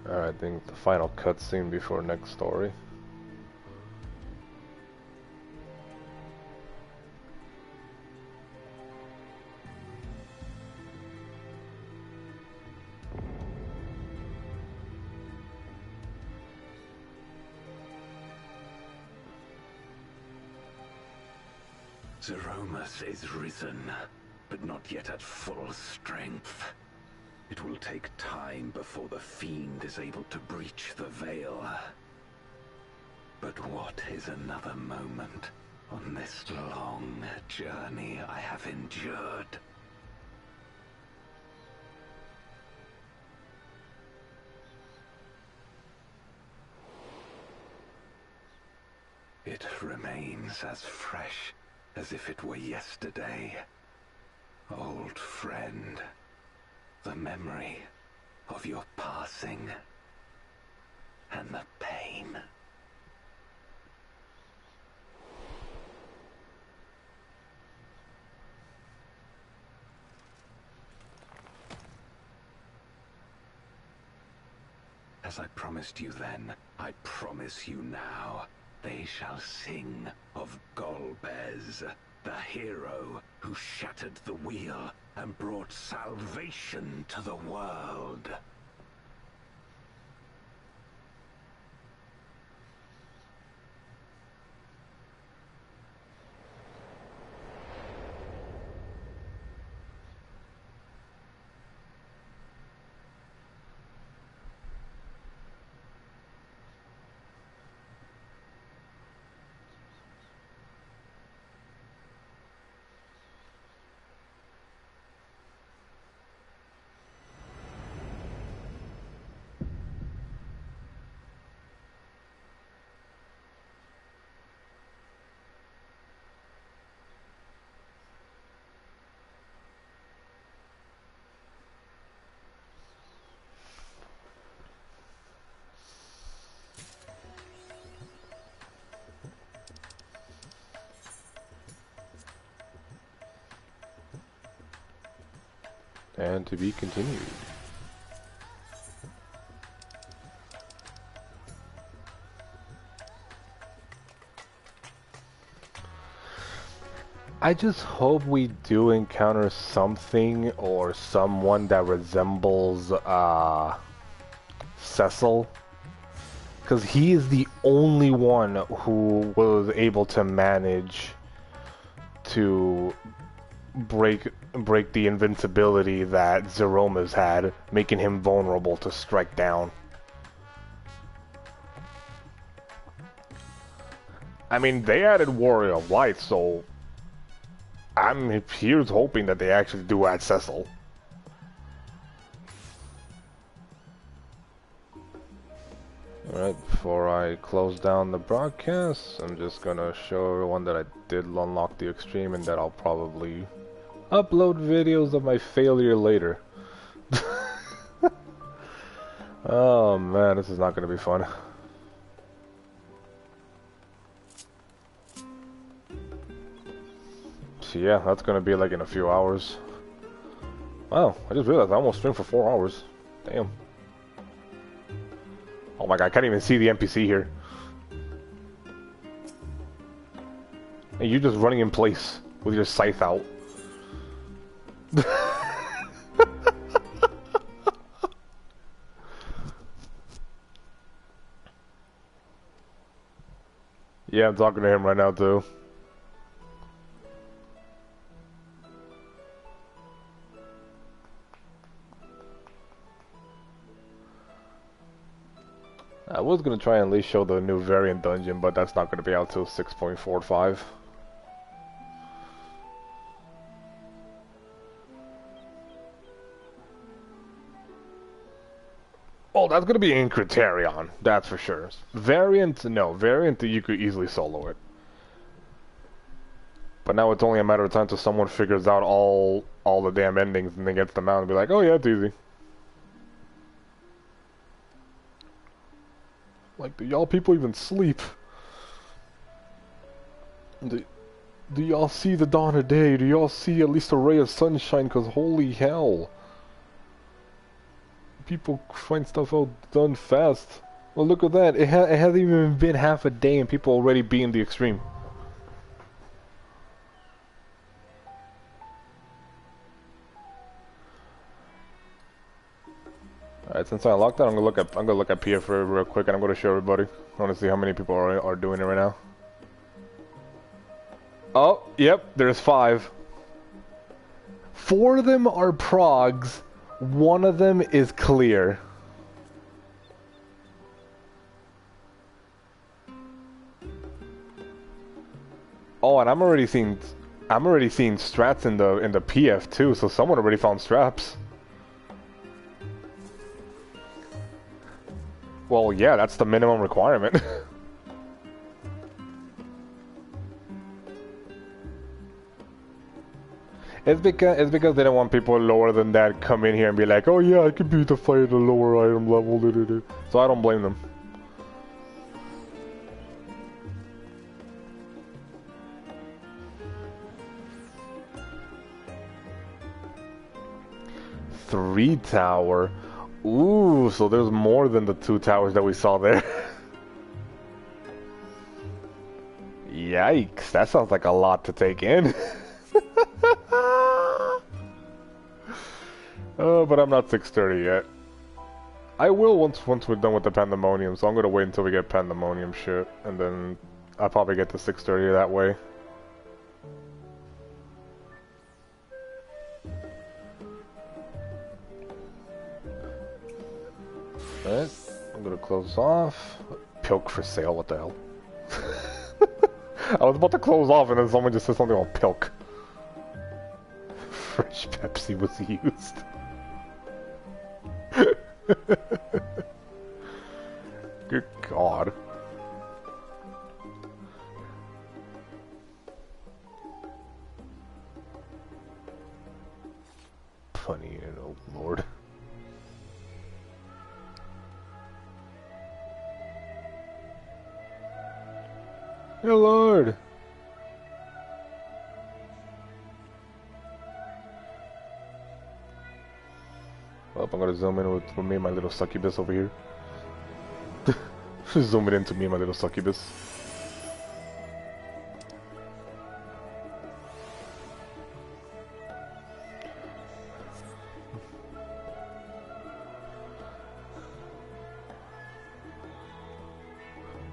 S1: Alright, I think the final cutscene before next story.
S16: Zeromus is risen, but not yet at full strength. It will take time before the fiend is able to breach the veil. But what is another moment on this long journey I have endured? It remains as fresh as if it were yesterday. Old friend, the memory of your passing and the pain. As I promised you then, I promise you now. They shall sing of Golbez, the hero who shattered the wheel and brought salvation to the world.
S1: And to be continued. I just hope we do encounter something or someone that resembles Cecil, because he is the only one who was able to manage to break the invincibility that Zeroma's had, making him vulnerable to strike down. I mean, they added Warrior of Light, so I'm here's hoping that they actually do add Cecil. Alright, before I close down the broadcast, I'm just gonna show everyone that I did unlock the Extreme and that I'll probably upload videos of my failure later. Oh man, this is not gonna be fun. So yeah, that's gonna be like in a few hours. Wow, I just realized I almost streamed for 4 hours. Damn. Oh my god, I can't even see the NPC here. And you're just running in place with your scythe out. Yeah, I'm talking to him right now too. I was gonna try and at least show the new variant dungeon, but that's not gonna be out till 6.45. Oh, that's gonna be in Criterion, that's for sure. Variant, no. Variant, you could easily solo it. But now it's only a matter of time till someone figures out all the damn endings and then gets them out and be like, oh yeah, it's easy. Like, do y'all people even sleep? Do y'all see the dawn of day? Do y'all see at least a ray of sunshine? Cause holy hell. People find stuff out done fast. Well, look at that. It hasn't even been half a day and people already be in the Extreme. Alright, since I unlocked that, I'm gonna look at PF real quick, and I'm gonna show everybody. I want to see how many people are doing it right now. Oh, yep, there's 5. 4 of them are progs. 1 of them is clear. Oh, and I'm already seeing strats in the PF too. So someone already found straps. Well, yeah, that's the minimum requirement. It's because they don't want people lower than that come in here and be like, oh yeah, I could beat the fight at a lower item level. So I don't blame them. Three tower. Ooh, so there's more than the 2 towers that we saw there. Yikes, that sounds like a lot to take in. But I'm not 630 yet. I will once we're done with the Pandemonium, so I'm gonna wait until we get Pandemonium shit, and then I'll probably get to 630 that way. Alright, I'm gonna close off. Pilk for sale, what the hell? I was about to close off and then someone just said something about Pilk. Fresh Pepsi was used. Good God. Funny, oh Lord. Dear Lord. Well, I'm gonna zoom in with me and my little succubus over here. Zoom it into me and my little succubus.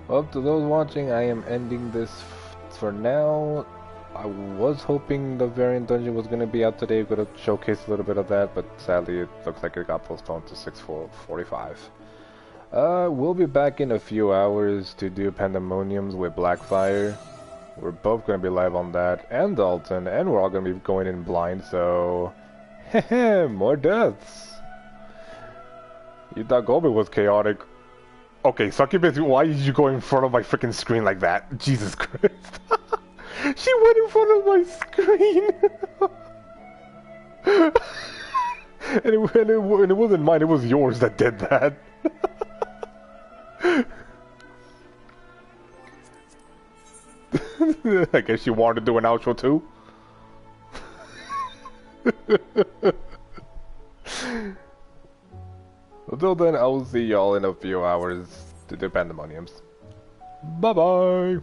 S1: Well, to those watching, I am ending this for now. I was hoping the variant dungeon was going to be out today, going to showcase a little bit of that, but sadly it looks like it got postponed to 6:45. We'll be back in a few hours to do Pandemoniums with Blackfire. We're both gonna be live on that, and Dalton, and we're all gonna be going in blind, so... Heh, more deaths. You thought Gobi was chaotic. Okay, Succubus, why did you go in front of my freaking screen like that? Jesus Christ. She went in front of my screen! and it wasn't mine, it was yours that did that. I guess you wanted to do an outro too? Until then, I will see y'all in a few hours to the Pandemoniums. Bye bye!